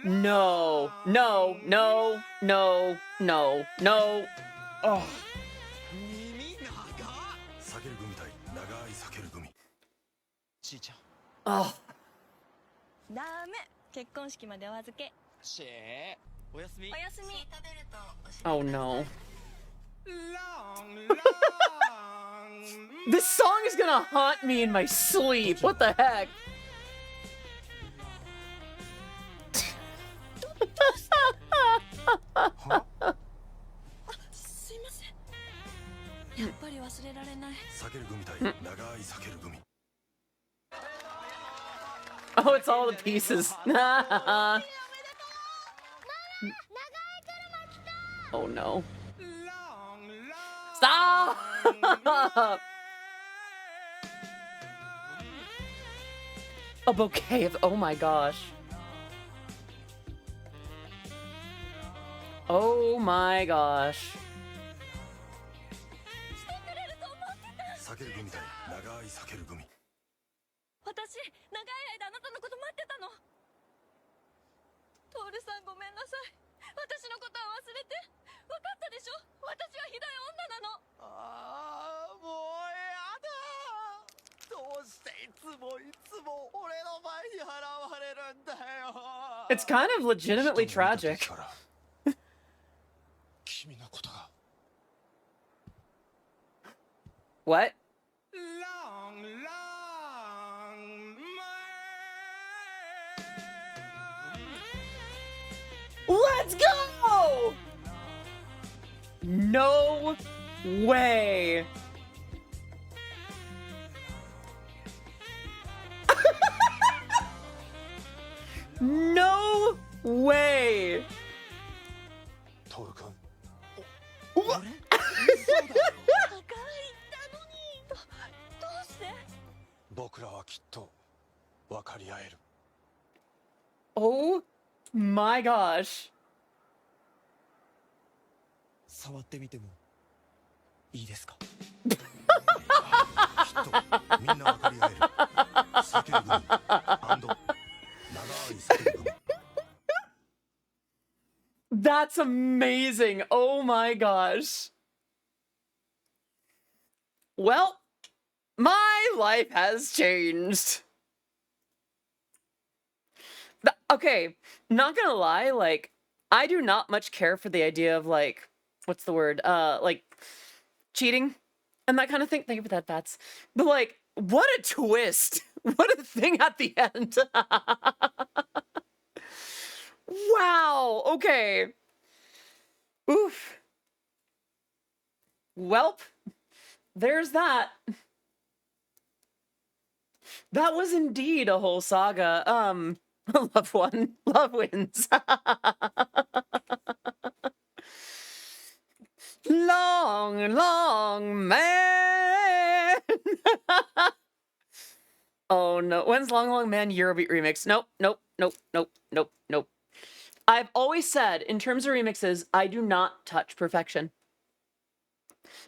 No, no, no, no, no, no. Oh. 耳長っ。避けるグミ対長い避けるグミ。ちーちゃん。 Oh. ダメ。結婚式までお預け。シェー。おやすみ。おやすみ。 Oh no. This song is gonna haunt me in my sleep. What the heck? すいません。やっぱり忘れられない。避けるグミ対長い避けるグミ。 Oh, it's all the pieces. Oh no. Stop! A bouquet of, oh my gosh. Oh my gosh. 避けるグミ対長い避けるグミ。私、長い間あなたのこと待ってたの。トールさんごめんなさい。私のことは忘れて。分かったでしょ？私はひどい女なの。ああ、もうやだ。どうしていつも俺の前に現れるんだよ。 It's kind of legitimately tragic. 君のことが。 What? Let's go! No way. No way. トール君。長いたのに。どうして？僕らはきっと分かり合える。 Oh my gosh. 触ってみてもいいですか？きっとみんな分かり合える。避けるグミ。長い避けるグミ。 That's amazing. Oh my gosh. Well, my life has changed. Okay, not gonna lie, like, I do not much care for the idea of, like, what's the word? Like, cheating and that kind of thing. Thank you for that, Bats. But, like, what a twist. What a thing at the end. Wow, okay. Oof. Welp, there's that. That was indeed a whole saga. Love one. Love wins. Long, long man. Oh no. When's Long Long Man Eurobeat remix? Nope, nope, nope, nope, nope, nope. I've always said, in terms of remixes, I do not touch perfection.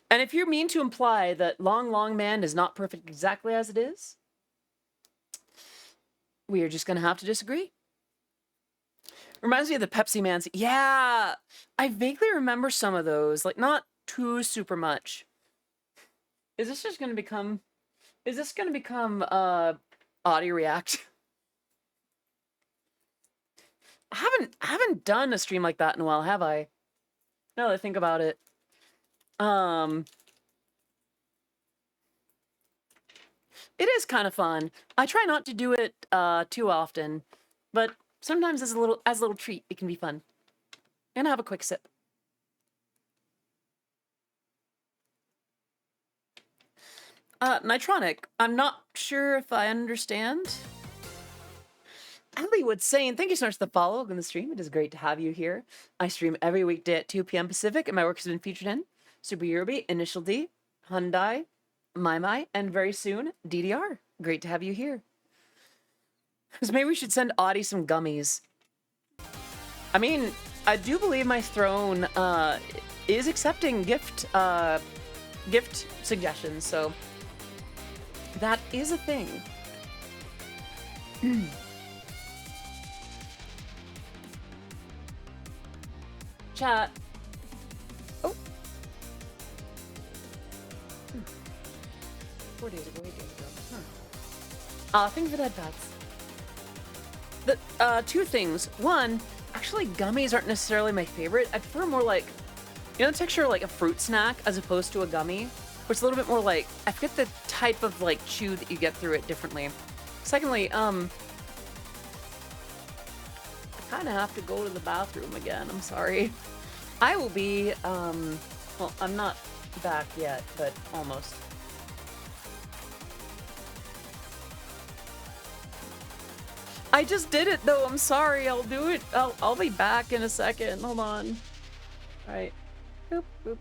And if you mean to imply that Long Long Man is not perfect exactly as it is, we are just going to have to disagree. Reminds me of the Pepsi Man. Yeah, I vaguely remember some of those. Like, not too super much. Is this just gonna become... Is this gonna become, Audio React? I haven't done a stream like that in a while, have I? Now that I think about it. It is kind of fun. I try not to do it too often, but sometimes as a little treat, it can be fun. And have a quick sip. Nitronic, I'm not sure if I understand. Hollywood saying, thank you so much for the follow on the stream. It is great to have you here. I stream every weekday at 2 p.m. Pacific, and my work has been featured in Super Eurobeat, Initial D, Hyundai, My, and very soon, DDR. Great to have you here. Because maybe we should send Audie some gummies. I mean, I do believe my throne is accepting gift suggestions, so that is a thing. Chat. Oh. 4 days ago, 8 days ago. Huh. Thank you for that, Bats. The, two things. One, actually, gummies aren't necessarily my favorite. I prefer more like, you know, the texture of like a fruit snack as opposed to a gummy, where it's a little bit more like, I forget the type of like chew that you get through it differently. Secondly, I kind of have to go to the bathroom again. I'm sorry. I will be, well, I'm not back yet, but almost. I just did it though. I'm sorry. I'll do it. I'll be back in a second. Hold on. All right. Boop, boop.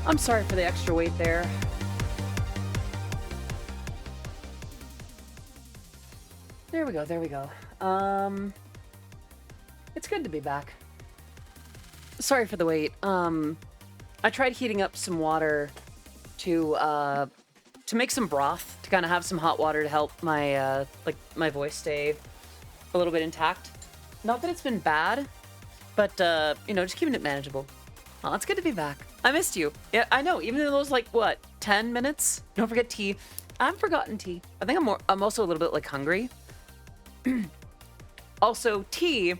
I'm sorry for the extra weight there. There we go, there we go. It's good to be back. Sorry for the wait. I tried heating up some water to make some broth, to kind of have some hot water to help my, like, my voice stay a little bit intact. Not that it's been bad, but, you know, just keeping it manageable. Oh, it's good to be back. I missed you. Yeah, I know. Even in those, like, what, 10 minutes? Don't forget tea. I haven't forgotten tea. I think I'm also a little bit, like, hungry. Also, tea,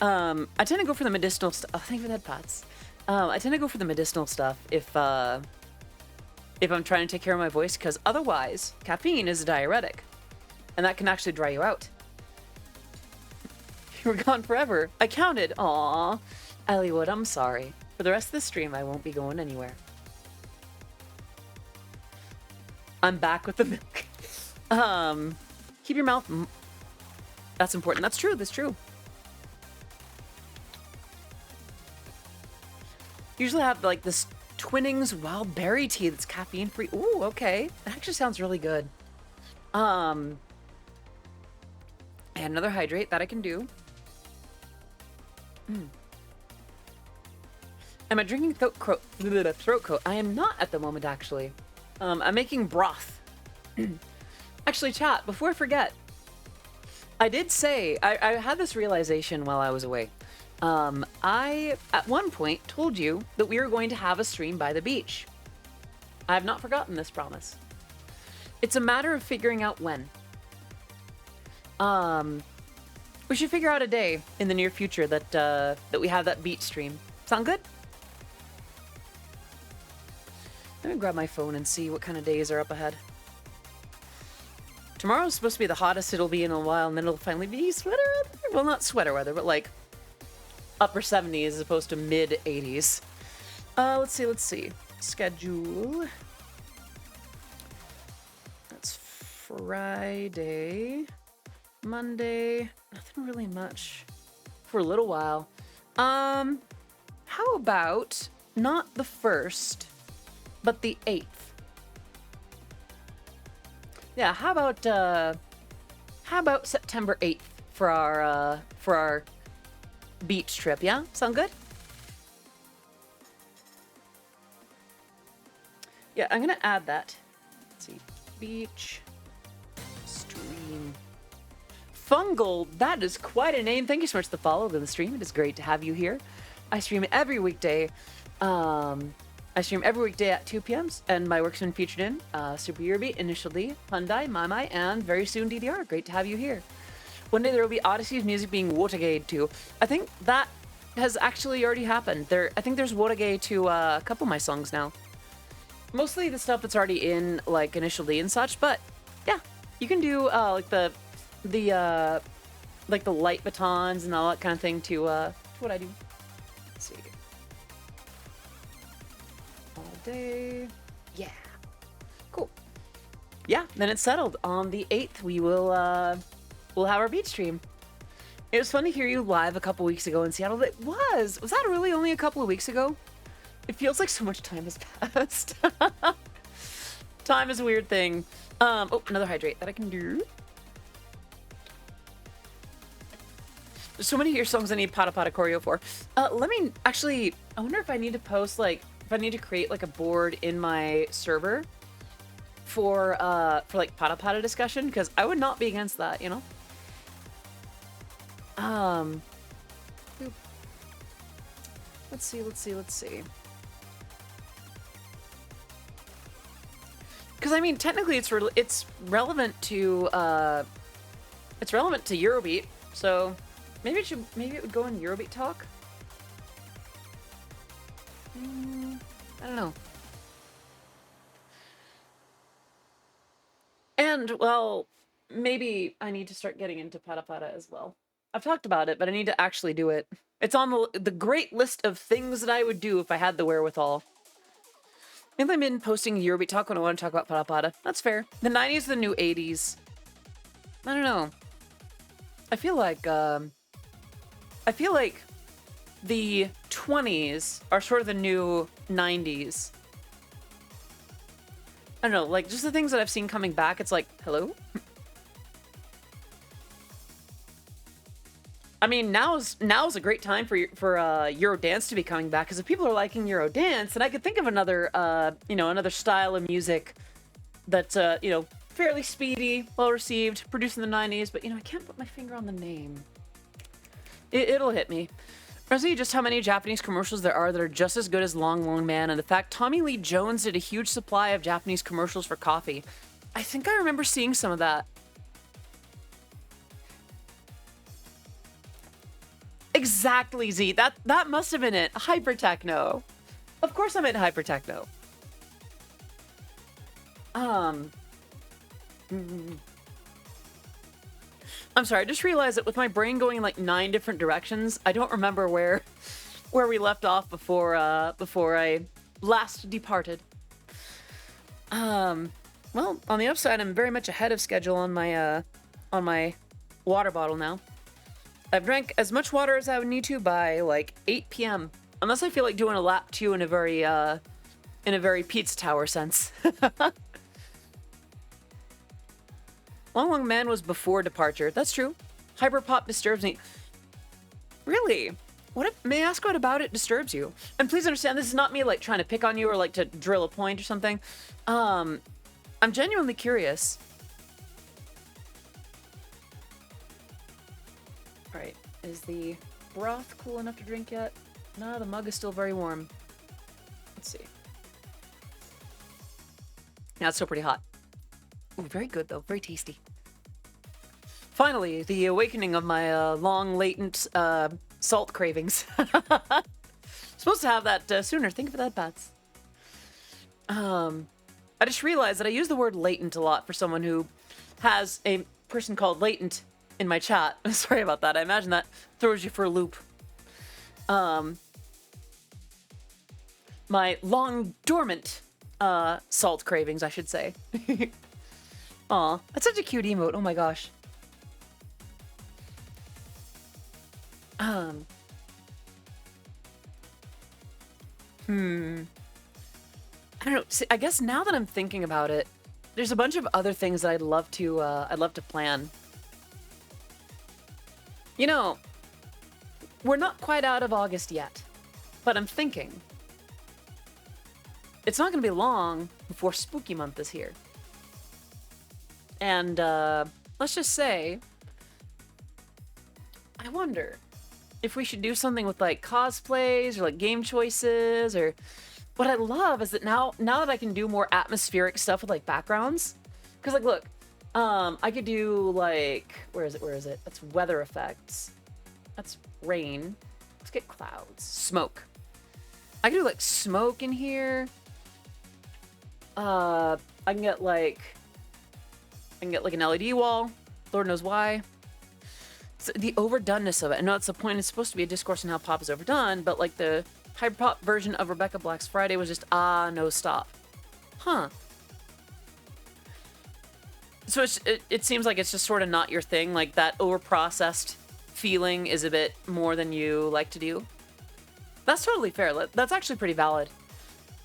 I tend to go for the medicinal stuff. Oh, thank you for that, Pats. I tend to go for the medicinal stuff if I'm trying to take care of my voice, because otherwise, caffeine is a diuretic, and that can actually dry you out. You were gone forever. I counted. Aww. Elliewood, I'm sorry. For the rest of the stream, I won't be going anywhere. I'm back with the milk. Keep your mouth... That's important. That's true. That's true. Usually have, like, this Twinnings wild berry tea that's caffeine-free. Ooh, okay. That actually sounds really good. And another hydrate that I can do. Am I drinking throat coat? I am not at the moment, actually. I'm making broth. Actually, chat, before I forget, I did say, I had this realization while I was away. I, at one point, told you that we were going to have a stream by the beach. I have not forgotten this promise. It's a matter of figuring out when. We should figure out a day in the near future that we have that beach stream. Sound good? Let me grab my phone and see what kind of days are up ahead. Tomorrow's supposed to be the hottest it'll be in a while, and then it'll finally be sweater weather. Well, not sweater weather, but like upper 70s as opposed to mid 80s. Let's see. Schedule. That's Friday. Monday. Nothing really much for a little while. How about not the 1st, but the 8th? Yeah, how about September 8th for our beach trip, yeah? Sound good? Yeah, I'm gonna add that. Let's see. Beach stream. Fungal, that is quite a name. Thank you so much for the follow to the stream. It is great to have you here. I stream every weekday. At 2 p.m. and my work's been featured in Super Eurobeat, Initial D, Hyundai, Mai, and very soon DDR. Great to have you here. One day there will be Odyssey's music being Wotagade to. I think that has actually already happened. I think there's Wotagade to a couple of my songs now. Mostly the stuff that's already in like Initial D and such, but yeah, you can do like the light batons and all that kind of thing to what I do. Let's see. All day. Yeah. Cool. Yeah, then it's settled. On the 8th, we'll have our beach stream. It was fun to hear you live a couple weeks ago in Seattle. Was that really only a couple of weeks ago? It feels like so much time has passed. Time is a weird thing. Oh, another hydrate that I can do. There's so many of your songs I need Pata Pata choreo for. Let me actually, I wonder if I need to post like, if I need to create like a board in my server for like Pata Pata discussion, because I would not be against that, you know? Let's see. Because I mean, technically, it's relevant to Eurobeat, so maybe it would go in Eurobeat talk. I don't know. And well, maybe I need to start getting into Patapata as well. I've talked about it, but I need to actually do it. It's on the great list of things that I would do if I had the wherewithal. Maybe I've been posting Eurobeat talk when I want to talk about Patapata. That's fair. The 90s are the new 80s. I don't know. I feel like the 20s are sort of the new 90s. I don't know, like, just the things that I've seen coming back, it's like, hello? I mean, now's a great time for Eurodance to be coming back, because if people are liking Eurodance, then I could think of another, another style of music that's, fairly speedy, well-received, produced in the 90s, but, I can't put my finger on the name. It'll hit me. Honestly, just how many Japanese commercials there are that are just as good as Long Long Man, and the fact Tommy Lee Jones did a huge supply of Japanese commercials for coffee. I think I remember seeing some of that. Exactly, Z. That must have been it. Hyper techno. Of course I meant hyper techno. I'm sorry, I just realized that with my brain going in like 9 different directions, I don't remember where we left off before I last departed. Well, on the upside, I'm very much ahead of schedule on my water bottle now. I've drank as much water as I would need to by like 8 p.m. Unless I feel like doing a lap 2 in a very pizza tower sense. Long Long Man was before departure. That's true. Hyperpop disturbs me. Really? May I ask what about it disturbs you? And please understand, this is not me like trying to pick on you or like to drill a point or something. I'm genuinely curious. Alright, is the broth cool enough to drink yet? No, the mug is still very warm. Let's see. Yeah, it's still pretty hot. Ooh, very good though, very tasty. Finally, the awakening of my long latent salt cravings. Supposed to have that sooner. Think of that, Bats. I just realized that I use the word latent a lot for someone who has a person called latent in my chat. Sorry about that. I imagine that throws you for a loop. My long dormant salt cravings, I should say. Aw, that's such a cute emote. Oh my gosh. I don't know. See, I guess now that I'm thinking about it, there's a bunch of other things that I'd love to plan. You know, we're not quite out of August yet, but I'm thinking it's not going to be long before Spooky Month is here. And let's just say, I wonder if we should do something with like cosplays or like game choices, or what I love is that now that I can do more atmospheric stuff with like backgrounds, because like look, I could do like, where is it? That's weather effects. That's rain. Let's get clouds. Smoke. I can do like smoke in here. I can get like an LED wall. Lord knows why. It's the overdoneness of it. I know it's the point. It's supposed to be a discourse on how pop is overdone, but like the hyperpop version of Rebecca Black's Friday was just no stop. Huh. So it seems like it's just sort of not your thing. Like that overprocessed feeling is a bit more than you like to do. That's totally fair. That's actually pretty valid.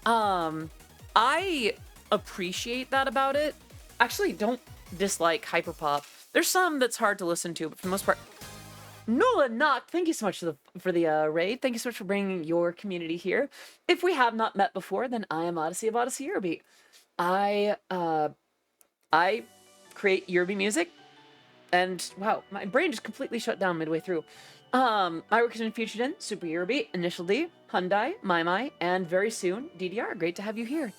I appreciate that about it. Actually, don't dislike hyperpop. There's some that's hard to listen to, but for the most part, Nola Knock, thank you so much for the raid. Thank you so much for bringing your community here. If we have not met before, then I am Odyssey of Odyssey Eurobeat. I create Eurobeat music, and wow, my brain just completely shut down midway through. My work has been featured in Super Eurobeat, Initial D, Hyundai, My, and very soon, DDR. Great to have you here.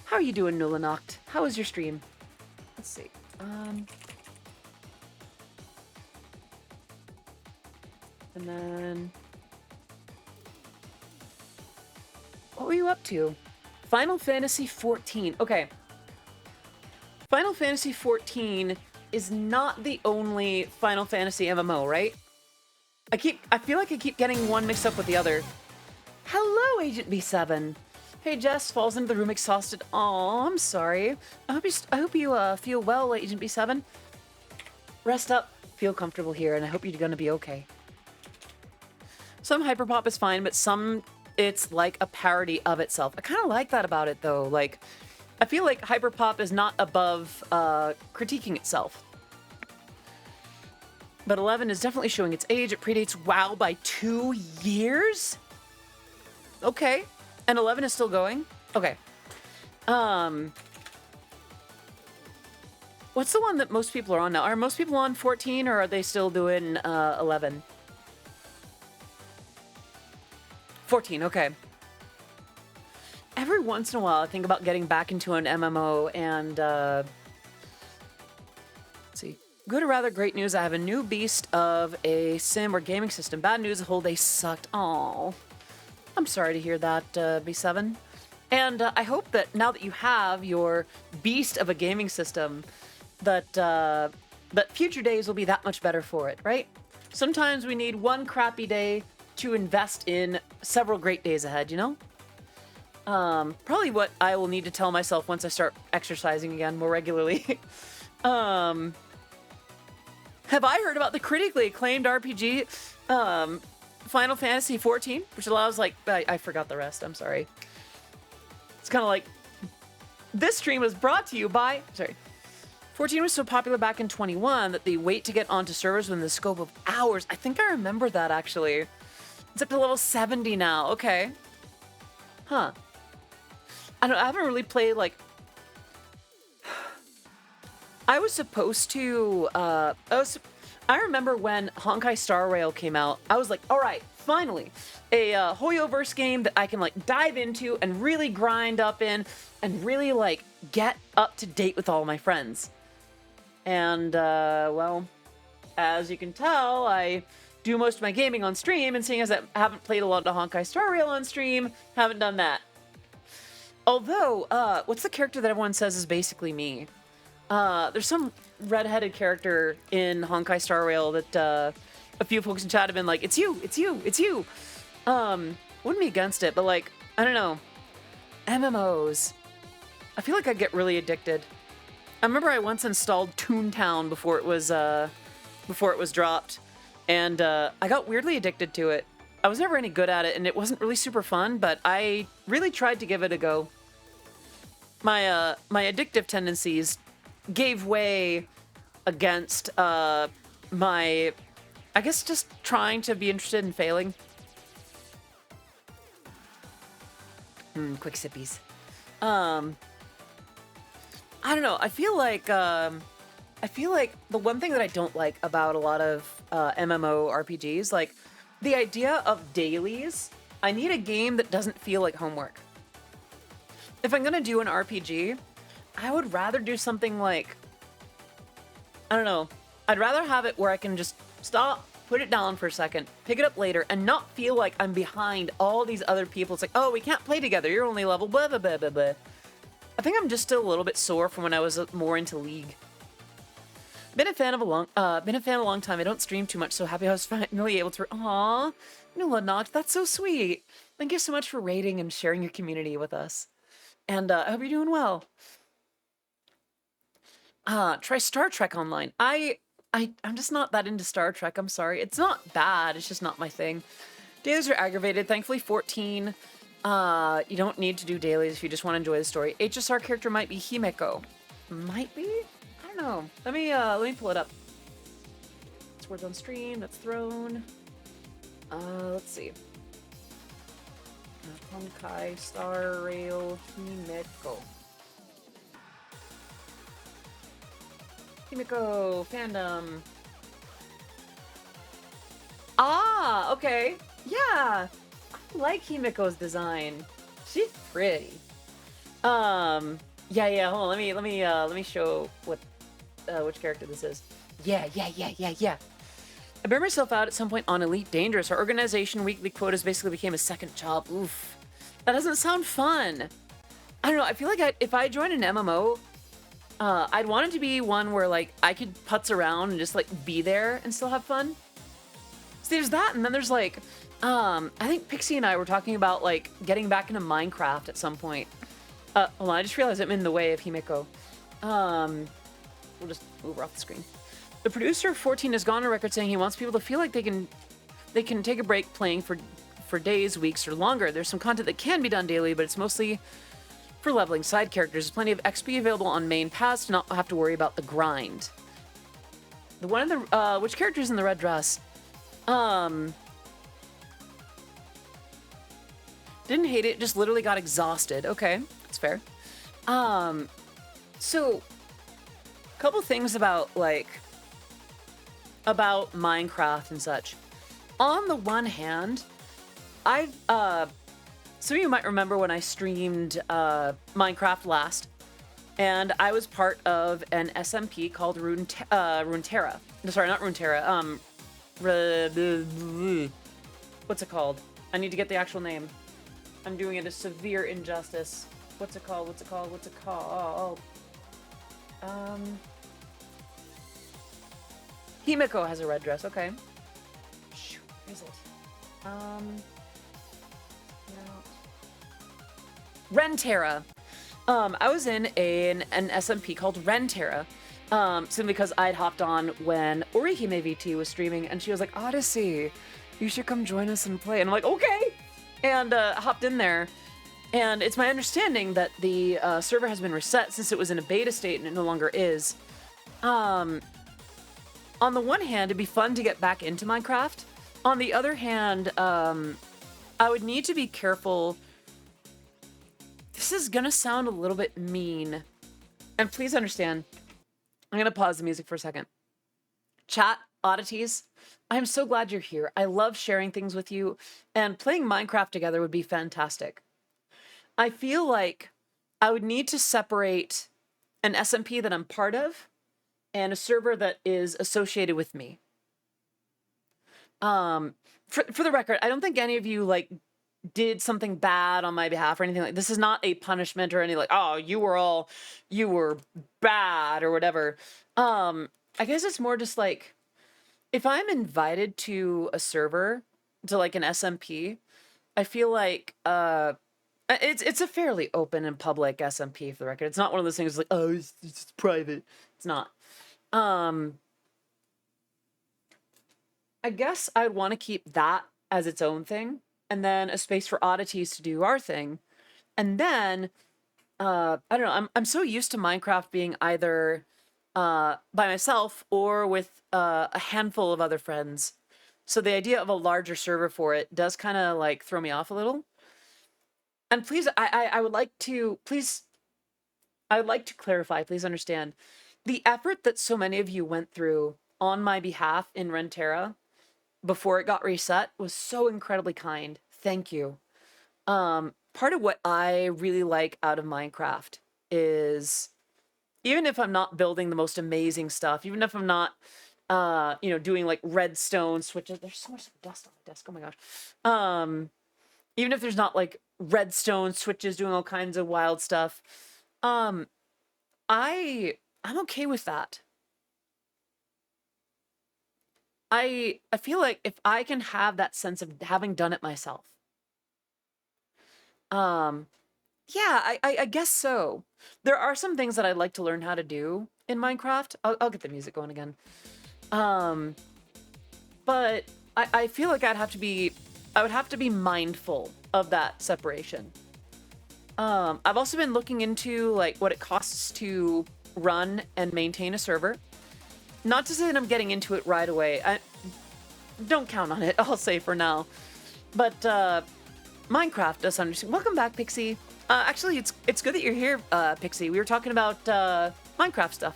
How are you doing, Nola Knocked? How was your stream? Let's see. And then, what were you up to? Final Fantasy XIV. Okay. Final Fantasy XIV is not the only Final Fantasy MMO, right? I feel like I keep getting one mixed up with the other. Hello, Agent B7. Hey, Jess falls into the room exhausted. Aw, I'm sorry. I hope you feel well, Agent B7. Rest up, feel comfortable here, and I hope you're gonna be okay. Some hyperpop is fine, but some it's like a parody of itself. I kind of like that about it, though. Like, I feel like hyperpop is not above critiquing itself. But 11 is definitely showing its age. It predates WoW by 2 years? Okay. And 11 is still going? Okay. What's the one that most people are on now? Are most people on 14 or are they still doing 11? 14, okay. Every once in a while I think about getting back into an MMO and let's see. Good or rather great news, I have a new beast of a sim or gaming system. Bad news, the whole day sucked. Aww. I'm sorry to hear that, B7. And I hope that now that you have your beast of a gaming system, that future days will be that much better for it, right? Sometimes we need one crappy day to invest in several great days ahead, you know? Probably what I will need to tell myself once I start exercising again more regularly. Have I heard about the critically acclaimed RPG, Final Fantasy XIV, which allows, like, I forgot the rest, I'm sorry. It's kind of like, this stream was brought to you by, sorry. 14 was so popular back in 21 that the wait to get onto servers within the scope of hours. I think I remember that, actually. It's up to level 70 now, okay. Huh. I haven't really played, like... I was supposed to, I remember when Honkai Star Rail came out, I was like, all right, finally, a Hoyoverse game that I can, like, dive into and really grind up in and really, like, get up to date with all my friends. And, well, as you can tell, I do most of my gaming on stream, and seeing as I haven't played a lot of Honkai Star Rail on stream, haven't done that. Although, what's the character that everyone says is basically me? There's some red-headed character in Honkai Star Rail that a few folks in chat have been like, it's you, it's you, it's you. Wouldn't be against it, but, like, I don't know. MMOs. I feel like I get really addicted. I remember I once installed Toontown before it was dropped, and I got weirdly addicted to it. I was never any good at it, and it wasn't really super fun, but I really tried to give it a go. My addictive tendencies gave way against my, I guess, just trying to be interested in failing. Quick sippies. I don't know. I feel like the one thing that I don't like about a lot of MMORPGs, like the idea of dailies. I need a game that doesn't feel like homework. If I'm gonna do an RPG, I would rather do something like, I don't know. I'd rather have it where I can just stop, put it down for a second, pick it up later, and not feel like I'm behind all these other people. It's like, oh, we can't play together. You're only level blah, blah, blah, blah, blah. I think I'm just still a little bit sore from when I was more into League. Been a fan a long time. I don't stream too much, so happy I was finally able to. Aww, Nula Noct, that's so sweet. Thank you so much for rating and sharing your community with us. And I hope you're doing well. Try Star Trek Online. I'm just not that into Star Trek. I'm sorry. It's not bad. It's just not my thing. Dailies are aggravated. Thankfully, 14. You don't need to do dailies if you just want to enjoy the story. HSR character might be Himeko. Might be? I don't know. Let me pull it up. It's words on stream. That's thrown. Let's see. Honkai Star Rail Himeko. Himeko fandom. Ah, okay. Yeah. I like Himeko's design. She's pretty. Yeah. Hold on. Let me show what which character this is. Yeah. I burned myself out at some point on Elite Dangerous. Our organization weekly quotas basically became a second job. Oof. That doesn't sound fun. I don't know. I feel like if I join an MMO, I'd want it to be one where like I could putz around and just like be there and still have fun. So there's that, and then there's like, I think Pixie and I were talking about like getting back into Minecraft at some point. Hold on, I just realized I'm in the way of Himeko. We'll just move her off the screen. The producer of 14 has gone on record saying he wants people to feel like they can take a break playing for days, weeks, or longer. There's some content that can be done daily, but it's mostly for leveling side characters. There's plenty of XP available on main paths to not have to worry about the grind. The one in the which character's in the red dress? Didn't hate it, just literally got exhausted. Okay, that's fair. So couple things about Minecraft and such. On the one hand, some of you might remember when I streamed Minecraft last, and I was part of an SMP called Runeterra. Sorry, not Runeterra. What's it called? I need to get the actual name. I'm doing it a severe injustice. What's it called? What's it called? What's it called? Himeko has a red dress. Okay. Shoot, where is it? Runeterra. I was in an SMP called Runeterra, simply because I'd hopped on when Orihime VT was streaming, and she was like, Odyssey, you should come join us and play. And I'm like, okay! And hopped in there. And it's my understanding that the server has been reset since it was in a beta state and it no longer is. On the one hand, it'd be fun to get back into Minecraft. On the other hand, I would need to be careful. This is gonna sound a little bit mean. And please understand, I'm gonna pause the music for a second. Chat, oddities, I'm so glad you're here. I love sharing things with you, and playing Minecraft together would be fantastic. I feel like I would need to separate an SMP that I'm part of and a server that is associated with me. For the record, I don't think any of you like did something bad on my behalf or anything like this. Is not a punishment or any like, oh, you were bad or whatever. I guess it's more just like, if I'm invited to a server, to like an SMP, I feel like it's a fairly open and public SMP, for the record. It's not one of those things like, oh, it's private. It's not. I guess I'd want to keep that as its own thing, and then a space for oddities to do our thing. And then, I don't know, I'm so used to Minecraft being either by myself or with a handful of other friends. So the idea of a larger server for it does kind of like throw me off a little. And please, I would like to clarify, please understand, the effort that so many of you went through on my behalf in Runeterra before it got reset was so incredibly kind. Thank you. Part of what I really like out of Minecraft is, even if I'm not building the most amazing stuff, even if I'm not, doing like redstone switches, there's so much dust on my desk, oh my gosh. Even if there's not like redstone switches doing all kinds of wild stuff, I'm okay with that. I feel like if I can have that sense of having done it myself, yeah, I guess so. There are some things that I'd like to learn how to do in Minecraft. I'll get the music going again. But I feel like I would have to be mindful of that separation. I've also been looking into like what it costs to run and maintain a server. Not to say that I'm getting into it right away. I don't count on it, I'll say for now. But Minecraft does understand. Welcome back, Pixie. Actually, it's good that you're here, Pixie. We were talking about Minecraft stuff.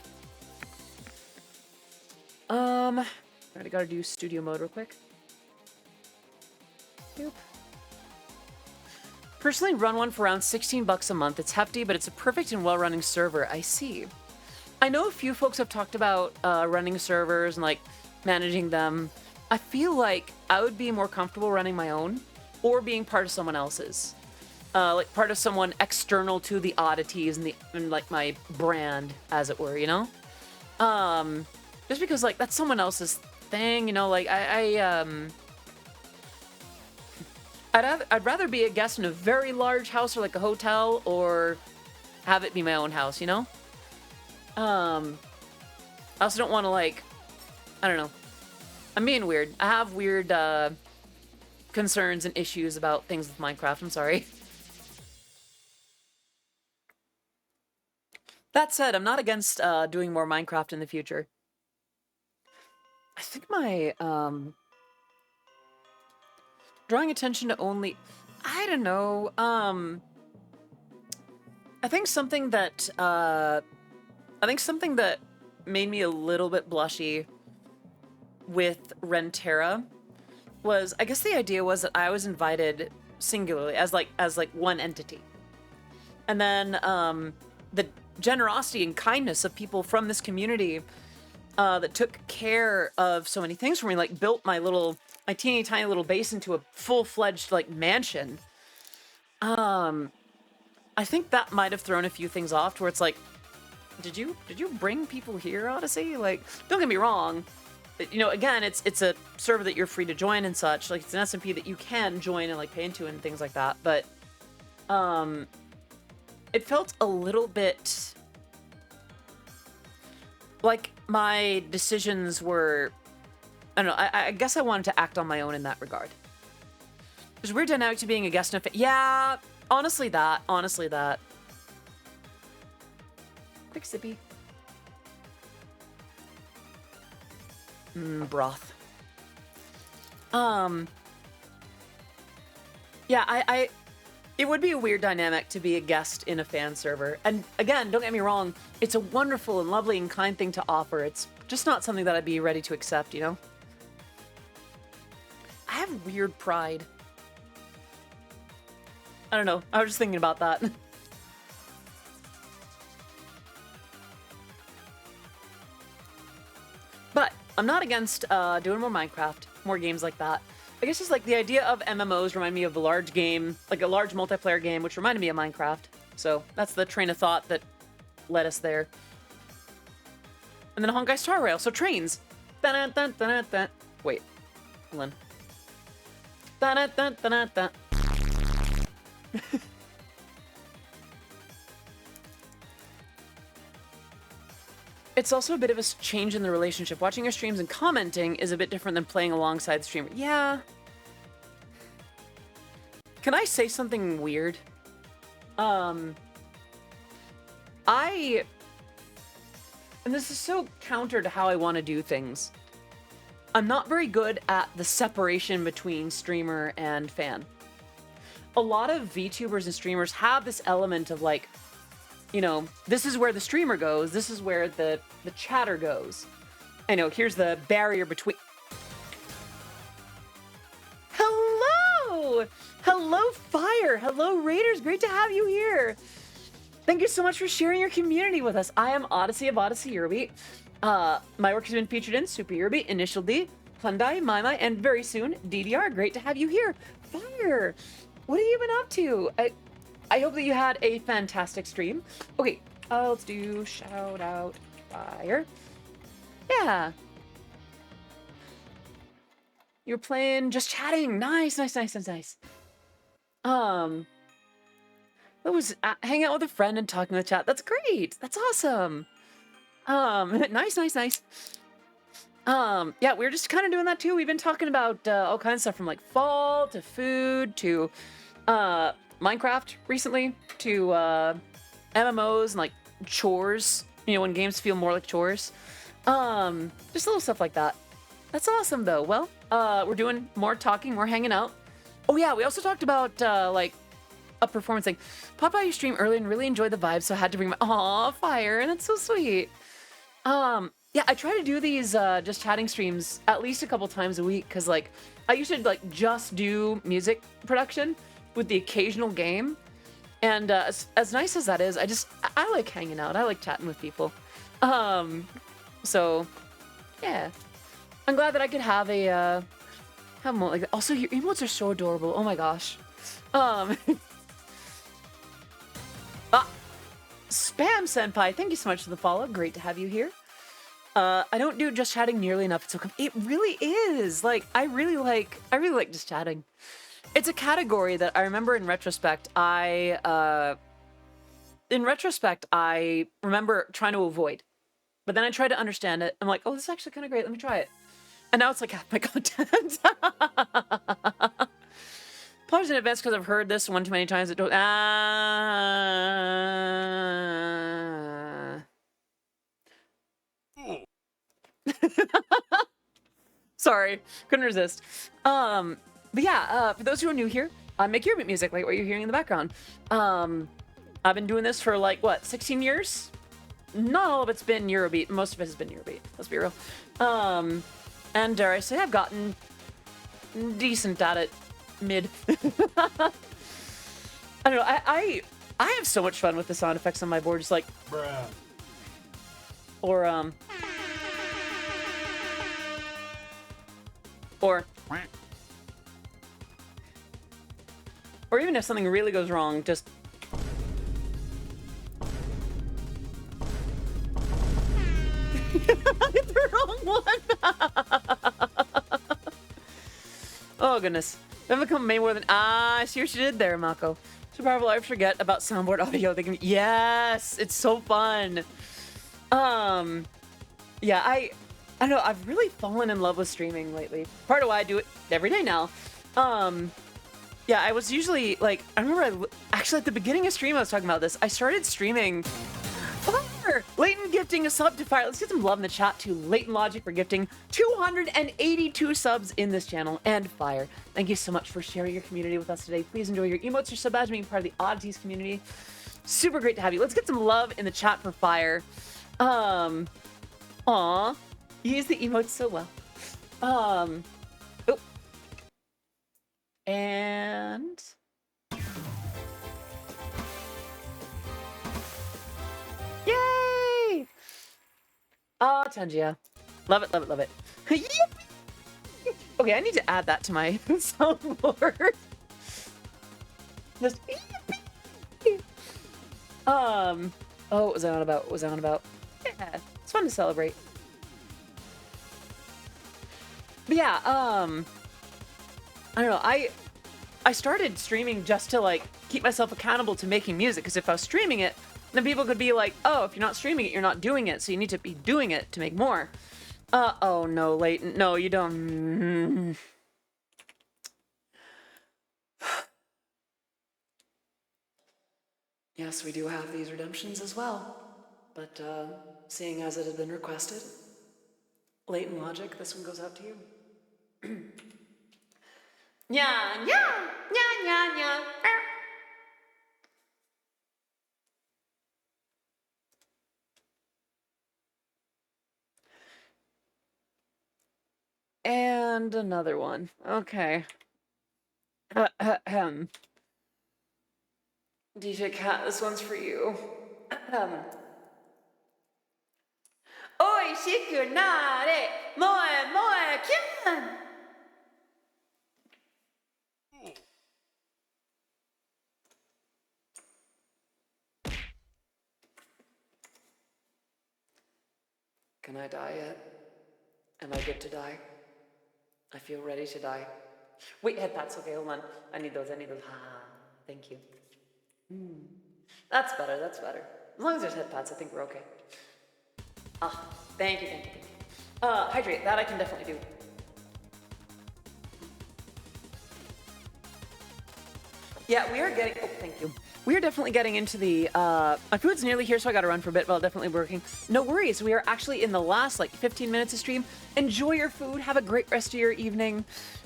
I gotta do studio mode real quick. Boop. Personally, run one for around $16 a month. It's hefty, but it's a perfect and well-running server. I see. I know a few folks have talked about running servers and like managing them. I feel like I would be more comfortable running my own or being part of someone else's. like part of someone external to the oddities and like my brand, as it were, you know? Just because like that's someone else's thing, you know, like I'd rather be a guest in a very large house or like a hotel or have it be my own house, you know? I also don't want to like, I don't know. I'm being weird. I have weird concerns and issues about things with Minecraft. I'm sorry. That said, I'm not against doing more Minecraft in the future. I think my drawing attention to only, I don't know. I think something that made me a little bit blushy with Renterra was, I guess the idea was that I was invited singularly as like one entity, and then the generosity and kindness of people from this community that took care of so many things for me, like built my teeny tiny little base into a full-fledged like mansion. I think that might have thrown a few things off to where it's like, did you bring people here, Odyssey? Like, don't get me wrong, you know, again, it's a server that you're free to join and such. Like, it's an SMP that you can join and like pay into and things like that. But it felt a little bit like my decisions were, I don't know, I guess I wanted to act on my own in that regard. There's a weird dynamic to being a guest in a yeah, honestly that. Quick sippy. Broth. Yeah, it would be a weird dynamic to be a guest in a fan server. And again, don't get me wrong, it's a wonderful and lovely and kind thing to offer. It's just not something that I'd be ready to accept, you know? I have weird pride. I don't know. I was just thinking about that. But I'm not against doing more Minecraft, more games like that. I guess just like the idea of MMOs remind me of a large game, like a large multiplayer game, which reminded me of Minecraft. So that's the train of thought that led us there. And then a Honkai Star Rail, so trains. Dun, dun, dun, dun, dun. Wait, hold on. Dun, dun, dun, dun, dun. It's also a bit of a change in the relationship. Watching your streams and commenting is a bit different than playing alongside the streamer. Yeah. Can I say something weird? And this is so counter to how I want to do things. I'm not very good at the separation between streamer and fan. A lot of VTubers and streamers have this element of like, you know, this is where the streamer goes, this is where the chatter goes. I know, here's the barrier between... Hello! Hello, Fire! Hello, Raiders! Great to have you here! Thank you so much for sharing your community with us. I am Odyssey of Odyssey Eurobeat. My work has been featured in Super Eurobeat, Initial D, Hyundai, Maimai, and very soon, DDR. Great to have you here. Fire! What have you been up to? I hope that you had a fantastic stream. Okay, let's do shout out Fire. Yeah. You're playing, just chatting. Nice. That was hanging out with a friend and talking in the chat. That's great. That's awesome. Nice. Yeah, we're just kind of doing that too. We've been talking about all kinds of stuff from like fall to food to Minecraft recently to MMOs and like chores. You know, when games feel more like chores. Just little stuff like that. That's awesome though. Well, we're doing more talking, more hanging out. Oh yeah, we also talked about like a performance thing. Popped by your stream early and really enjoyed the vibe, so I had to bring my Fire, and that's so sweet. Yeah, I try to do these just chatting streams at least a couple times a week because like I used to like just do music production with the occasional game, and as nice as that is, I like hanging out. I like chatting with people. So yeah, I'm glad that I could have a have more like that. Also, your emotes are so adorable. Oh my gosh. Spam Senpai, thank you so much for the follow. Great to have you here. I don't do just chatting nearly enough. It really is. Like, I really like just chatting. It's a category that I remember in retrospect, I remember trying to avoid. But then I tried to understand it. I'm like, oh, this is actually kind of great. Let me try it. And now it's like half my content. Apologies in advance because I've heard this one too many times. It don't. Sorry, couldn't resist. But yeah, for those who are new here, I make Eurobeat music, like what you're hearing in the background. I've been doing this for like what, 16 years? Not all of it's been Eurobeat. Most of it has been Eurobeat. Let's be real. And dare I say, I've gotten decent at it. Mid. I don't know. I have so much fun with the sound effects on my board. Just like, bruh. Or even if something really goes wrong, just hit the wrong one. Oh goodness. I've become way more than I see what you did there, Mako. So powerful, I forget about soundboard audio. They can, yes, it's so fun. Yeah, I don't know, I've really fallen in love with streaming lately. Part of why I do it every day now. Yeah, I was usually like, I remember actually at the beginning of stream I was talking about this. I started streaming Fire! Leighton gifting a sub to Fire. Let's get some love in the chat to Leighton Logic for gifting 282 subs in this channel. And Fire, thank you so much for sharing your community with us today. Please enjoy your emotes, your sub badge, being part of the Odysseys community. Super great to have you. Let's get some love in the chat for Fire. Aw, you use the emotes so well. Oh. And yay! Oh, Tangia. Love it, love it, love it. Okay, I need to add that to my soundboard. Just oh, what was I on about? What was I on about? Yeah, it's fun to celebrate. But yeah, I don't know, I started streaming just to like keep myself accountable to making music, because if I was streaming it, then people could be like, oh, if you're not streaming it, you're not doing it, so you need to be doing it to make more. Oh no, Leighton, no, you don't. Yes, we do have these redemptions as well, but seeing as it had been requested, Leighton Logic, this one goes out to you. Nya, nya, nya, nya, nya. And another one. Okay. DJ Cat, this one's for you. Oi, shiku nare, moe, moe, kyan! Can I die yet? Am I good to die? I feel ready to die. Wait, head pats. Okay, hold on. I need those. Ah, thank you. That's better. That's better. As long as there's head pats, I think we're okay. Ah, thank you. Hydrate. That I can definitely do. Yeah, we are getting... Oh, thank you. We are definitely getting into the... my food's nearly here, so I gotta run for a bit, but I'll definitely be working. No worries. We are actually in the last, 15 minutes of stream. Enjoy your food. Have a great rest of your evening.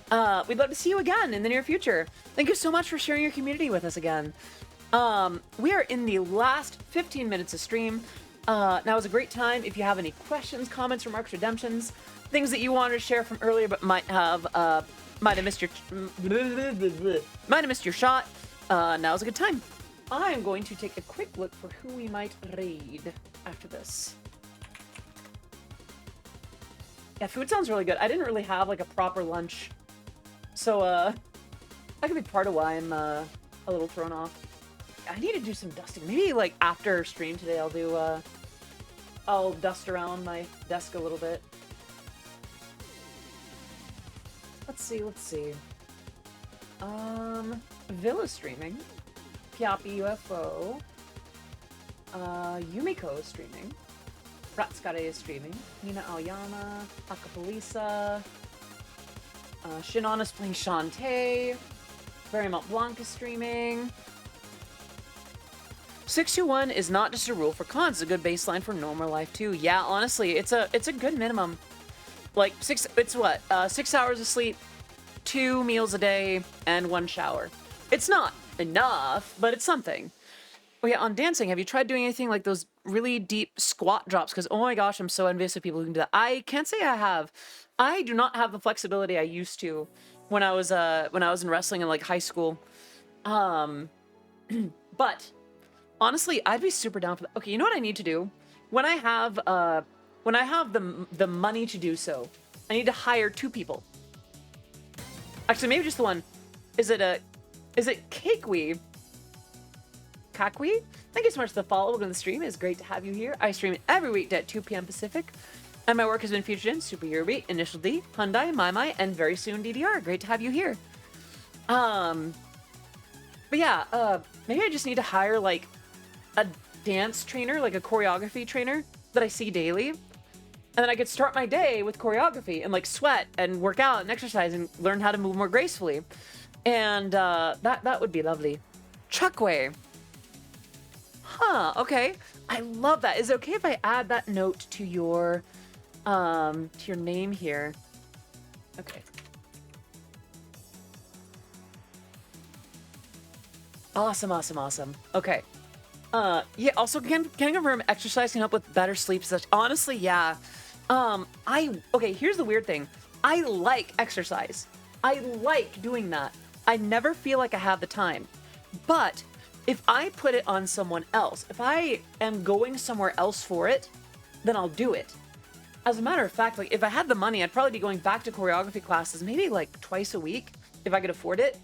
We'd love to see you again in the near future. Thank you so much for sharing your community with us again. We are in the last 15 minutes of stream. Now is a great time if you have any questions, comments, remarks, redemptions, things that you wanted to share from earlier but might have missed your shot. Now's a good time. I am going to take a quick look for who we might raid after this. Yeah, food sounds really good. I didn't really have a proper lunch, so that could be part of why I'm a little thrown off. I need to do some dusting. Maybe like after stream today, I'll do I'll dust around my desk a little bit. Let's see. Villa streaming. Piapi UFO. Yumiko is streaming. Ratskare is streaming. Nina Aoyama. Akapolisa. Shinon is playing Shantae. Verimont Blanc is streaming. 621 is not just a rule for cons, it's a good baseline for normal life too. Yeah, honestly, it's a good minimum. Like 6 hours of sleep, 2 meals a day, and 1 shower. It's not enough, but it's something. Oh yeah, on dancing, have you tried doing anything like those really deep squat drops? Because oh my gosh, I'm so envious of people who can do that. I can't say I have. I do not have the flexibility I used to when I was in wrestling in like high school. But honestly, I'd be super down for that. Okay, you know what I need to do? When I have the money to do so, I need to hire 2 people. Actually, maybe just the one. Is it Kakwe? Kakwe? Thank you so much for the follow. Welcome to the stream. It's great to have you here. I stream every weekday at 2 p.m. Pacific. And my work has been featured in Super Eurobeat, Initial D, Hyundai, My, and very soon DDR. Great to have you here. But yeah, maybe I just need to hire like a dance trainer, like a choreography trainer that I see daily. And then I could start my day with choreography and like sweat and work out and exercise and learn how to move more gracefully. And that would be lovely. Chuckway. Huh, okay. I love that. Is it okay if I add that note to your name here? Okay. Awesome. Okay. Yeah, also can I confirm exercise can help with better sleep? Such honestly, yeah. Okay, here's the weird thing. I like exercise. I like doing that. I never feel like I have the time. But if I put it on someone else, if I am going somewhere else for it, then I'll do it. As a matter of fact, like if I had the money, I'd probably be going back to choreography classes maybe like twice a week if I could afford it.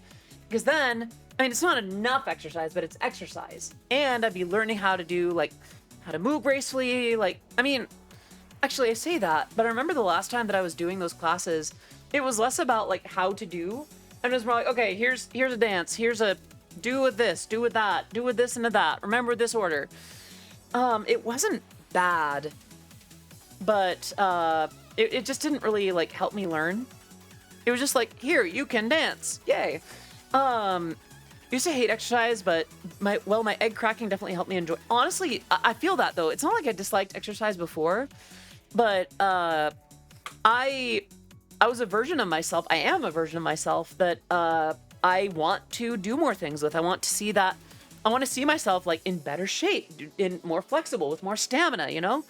Because then, I mean, it's not enough exercise, but it's exercise. And I'd be learning how to do like, how to move gracefully. Like, I mean, actually I say that, but I remember the last time that I was doing those classes, it was less about like how to do. And it was more like, okay, here's a dance. Here's a do with this, do with that, do with this and that. Remember this order. It wasn't bad, but it just didn't really like help me learn. It was just like, here, you can dance. Yay. Used to hate exercise, but my egg cracking definitely helped me enjoy. Honestly, I feel that though. It's not like I disliked exercise before, but I was a version of myself. I am a version of myself that I want to do more things with. I want to see that. I want to see myself like in better shape, in more flexible, with more stamina. You know,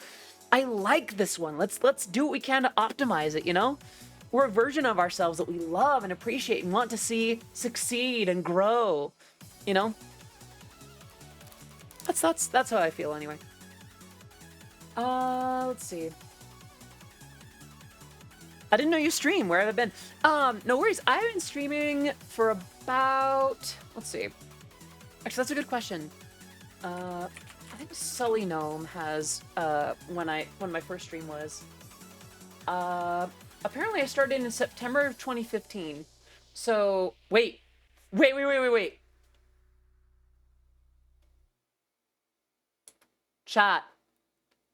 I like this one. Let's do what we can to optimize it. You know. We're a version of ourselves that we love and appreciate and want to see succeed and grow, you know? That's how I feel anyway. Let's see. I didn't know you stream. Where have I been? No worries. I've been streaming for about, let's see. Actually, that's a good question. I think Sully Gnome has when my first stream was. Apparently I started in September of 2015. So, wait. Chat.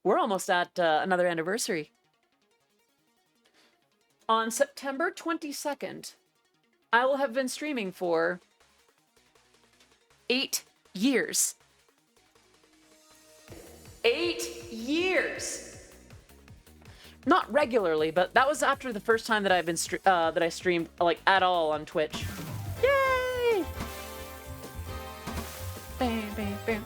We're almost at another anniversary. On September 22nd, I will have been streaming for 8 years. 8 years! Not regularly, but that was after the first time that I've been that I streamed like at all on Twitch. Yay! Bam, bam, bam.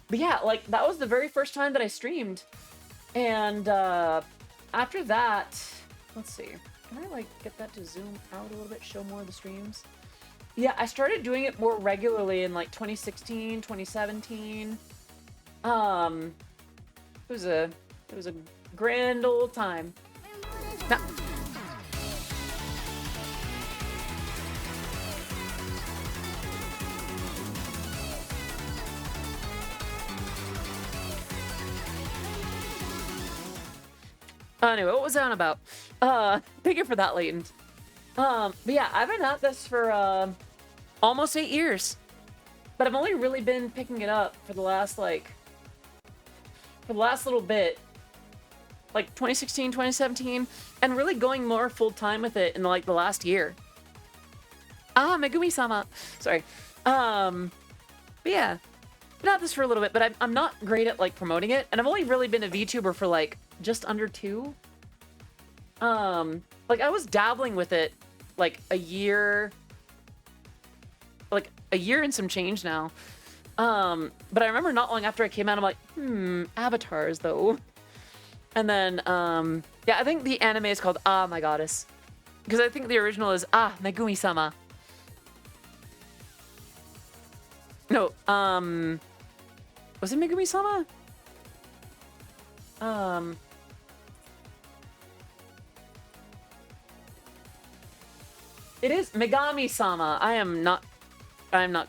But yeah, like that was the very first time that I streamed, and after that, let's see, can I like get that to zoom out a little bit, show more of the streams? Yeah, I started doing it more regularly in like 2016, 2017. It was a grand old time. Now, Anyway, what was I on about? Thank you for that, Latent. But yeah, I've been at this for almost 8 years. But I've only really been picking it up for the last, like, for the last little bit. Like 2016, 2017, and really going more full-time with it in, like, the last year. Megumi-sama. Sorry. But yeah. Been at this for a little bit, but I'm not great at, like, promoting it. And I've only really been a VTuber for, like, just under 2. Like, I was dabbling with it, like, a year and some change now. But I remember not long after I came out, I'm like, avatars, though. And then, yeah, I think the anime is called Ah, My Goddess. Because I think the original is Ah, Megumi-sama. No, was it Megumi-sama? It is Megami-sama. I am not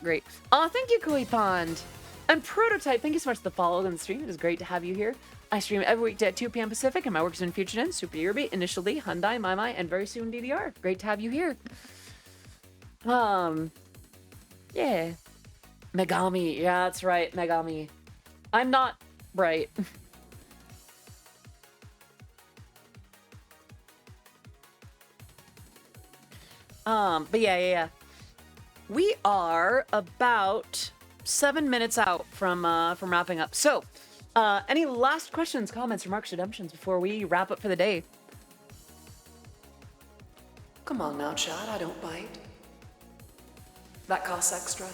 great. Oh, thank you, Koi Pond. And Prototype, thank you so much for the follow on the stream. It is great to have you here. I stream every weekday at 2 p.m. Pacific, and my work is in Future Gen, Super Eurobeat, initially Hyundai, Maimai, and very soon DDR. Great to have you here. Yeah. Megami. Yeah, that's right, Megami. I'm not right. But yeah. We are about 7 minutes out from wrapping up. So, any last questions, comments, remarks, redemptions before we wrap up for the day? Come on now, Chad, I don't bite. That costs extra.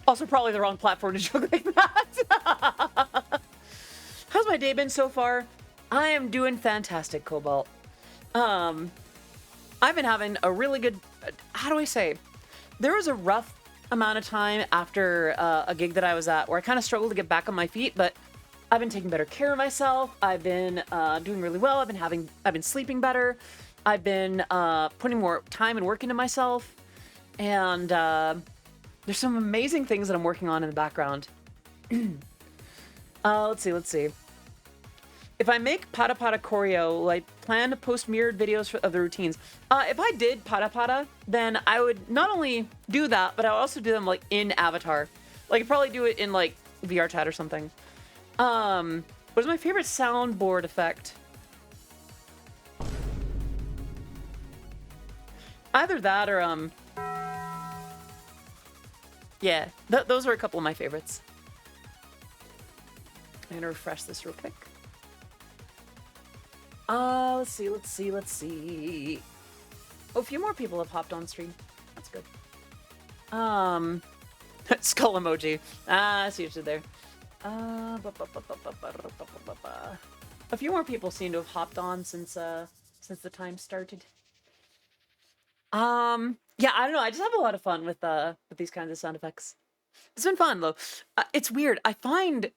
Also, probably the wrong platform to joke like that. How's my day been so far? I am doing fantastic, Cobalt. I've been having a really good... How do I say? There was a rough amount of time after a gig that I was at where I kind of struggled to get back on my feet, but I've been taking better care of myself. I've been doing really well. I've been sleeping better. I've been putting more time and work into myself. And there's some amazing things that I'm working on in the background. Let's see. If I make Pada Pada choreo, I plan to post mirrored videos of the routines. If I did Pada Pada, then I would not only do that, but I would also do them, like, in Avatar. Like, I'd probably do it in, like, VR chat or something. What is my favorite soundboard effect? Either that or, yeah, those are a couple of my favorites. I'm gonna refresh this real quick. Let's see. Oh, a few more people have hopped on stream. That's good. Skull emoji. I see what you did there. A few more people seem to have hopped on since the time started. Yeah, I don't know. I just have a lot of fun with these kinds of sound effects. It's been fun though. It's weird. I find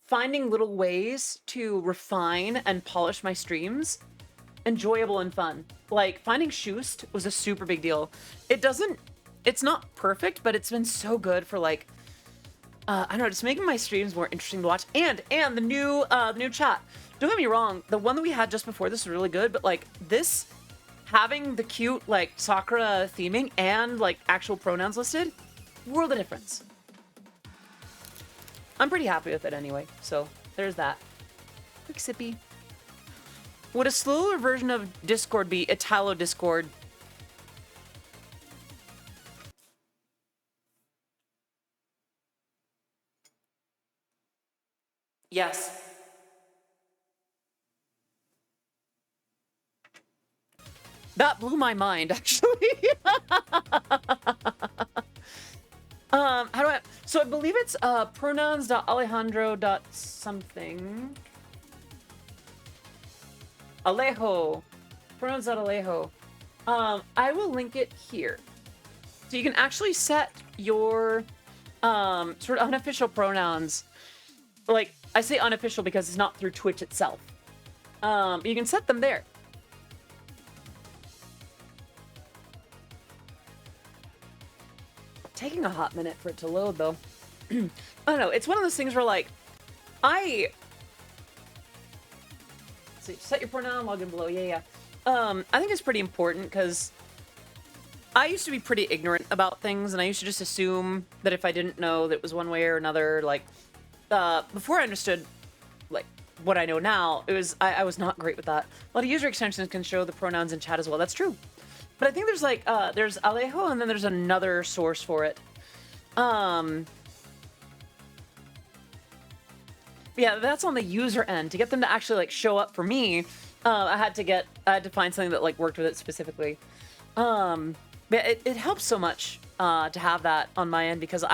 finding little ways to refine and polish my streams enjoyable and fun. Like, finding Shoost was a super big deal. It's not perfect, but it's been so good for, like, I don't know, just making my streams more interesting to watch. And the new chat. Don't get me wrong, the one that we had just before this was really good, but, like, this, having the cute, like, Sakura theming and, like, actual pronouns listed, world of difference. I'm pretty happy with it anyway, so there's that. Quick sippy. Would a slower version of Discord be Italo Discord? Yes. That blew my mind, actually. How do I... So I believe it's pronouns.alejandro.something. Alejo. Pronouns.alejo. I will link it here. So you can actually set your sort of unofficial pronouns. Like, I say unofficial because it's not through Twitch itself. But you can set them there. Taking a hot minute for it to load, though. I don't know. It's one of those things where, like, I see, set your pronoun, log in below. Yeah. I think it's pretty important because I used to be pretty ignorant about things, and I used to just assume that if I didn't know that it was one way or another, like, before I understood, like, what I know now, I was not great with that. A lot of user extensions can show the pronouns in chat as well. That's true. But I think there's, like, there's Alejo, and then there's another source for it. Yeah, that's on the user end. To get them to actually, like, show up for me, I had to find something that, like, worked with it specifically. But it helps so much to have that on my end because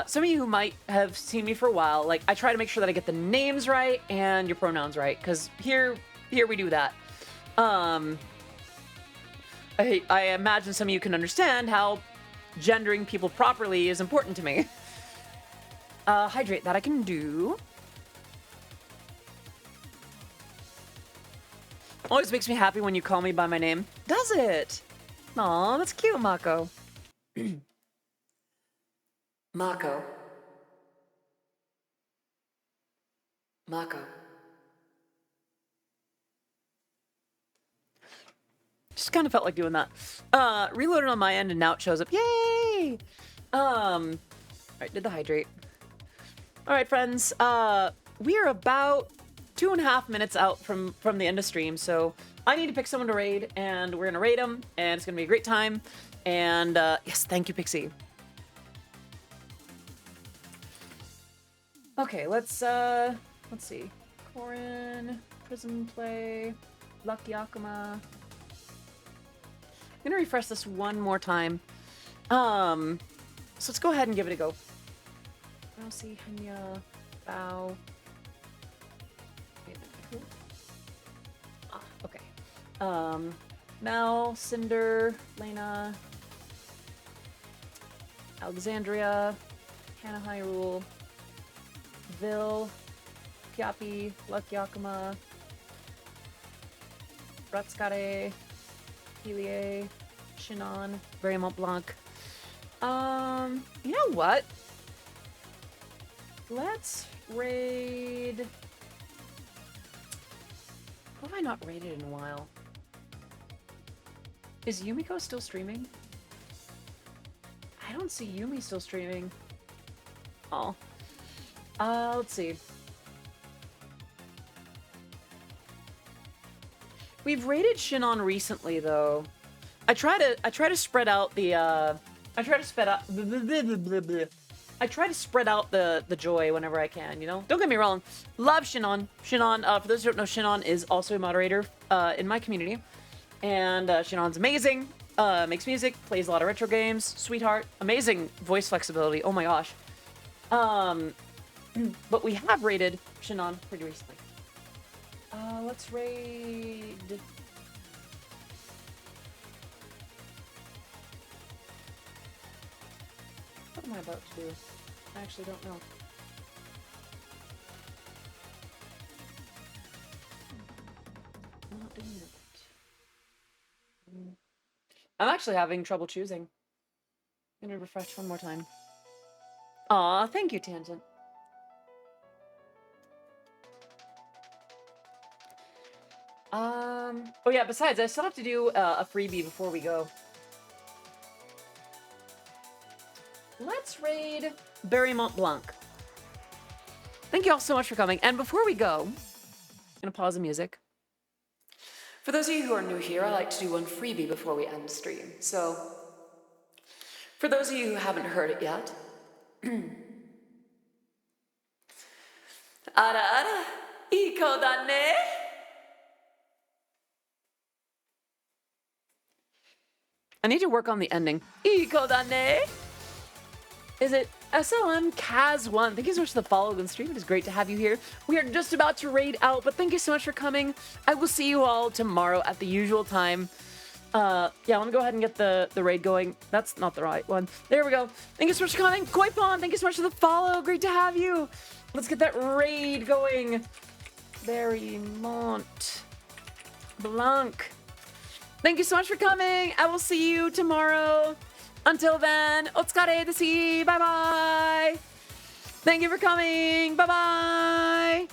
some of you who might have seen me for a while, like, I try to make sure that I get the names right and your pronouns right, because here we do that. I imagine some of you can understand how gendering people properly is important to me. Hydrate, that I can do. Always makes me happy when you call me by my name. Does it? Aw, that's cute, Mako. Mako. Mako. Just kind of felt like doing that. Reloaded on my end and now it shows up. Yay! Alright, did the hydrate. Alright, friends. We are about 2.5 minutes out from the end of stream, so I need to pick someone to raid, and we're gonna raid them, and it's gonna be a great time. And yes, thank you, Pixie. Okay, let's see. Corin, Prison Play, Luck Yakima. I'm gonna refresh this one more time. So let's go ahead and give it a go. Rousey, Henya, Bow. Okay. Mel, Cinder, Lena, Alexandria, Hannah Hyrule, Vil, Piapi, Luck Yakima, Ratskare, Helie, Shinon, Very Mont Blanc. You know what? Let's raid... What have I not raided in a while? Is Yumiko still streaming? I don't see Yumi still streaming. Oh. Let's see. We've raided Shinon recently, though. I try to spread out the I try to spread out the joy whenever I can, you know? Don't get me wrong. Love Shinon. Shinon, for those who don't know, Shinon is also a moderator in my community. And Shinon's amazing. Makes music, plays a lot of retro games. Sweetheart. Amazing voice flexibility. Oh my gosh. But we have raided Shinon pretty recently. Let's raid... What am I about to do? I actually don't know. I'm not doing it. I'm actually having trouble choosing. I'm gonna refresh one more time. Aw, thank you, Tangent. Oh yeah, besides, I still have to do a freebie before we go. Let's raid Berry Mont Blanc. Thank you all so much for coming. And before we go, I'm gonna pause the music. For those of you who are new here, I like to do one freebie before we end the stream. So, for those of you who haven't heard it yet, ara ara, iko da ne. I need to work on the ending. Iko da ne. Is it SLM Kaz1? Thank you so much for the follow and stream. It is great to have you here. We are just about to raid out, but thank you so much for coming. I will see you all tomorrow at the usual time. Yeah, let me go ahead and get the raid going. That's not the right one. There we go. Thank you so much for coming. Koipon, thank you so much for the follow. Great to have you. Let's get that raid going. Berry Mont Blanc. Thank you so much for coming. I will see you tomorrow. Until then, otsukare desu. Bye-bye. Thank you for coming. Bye-bye.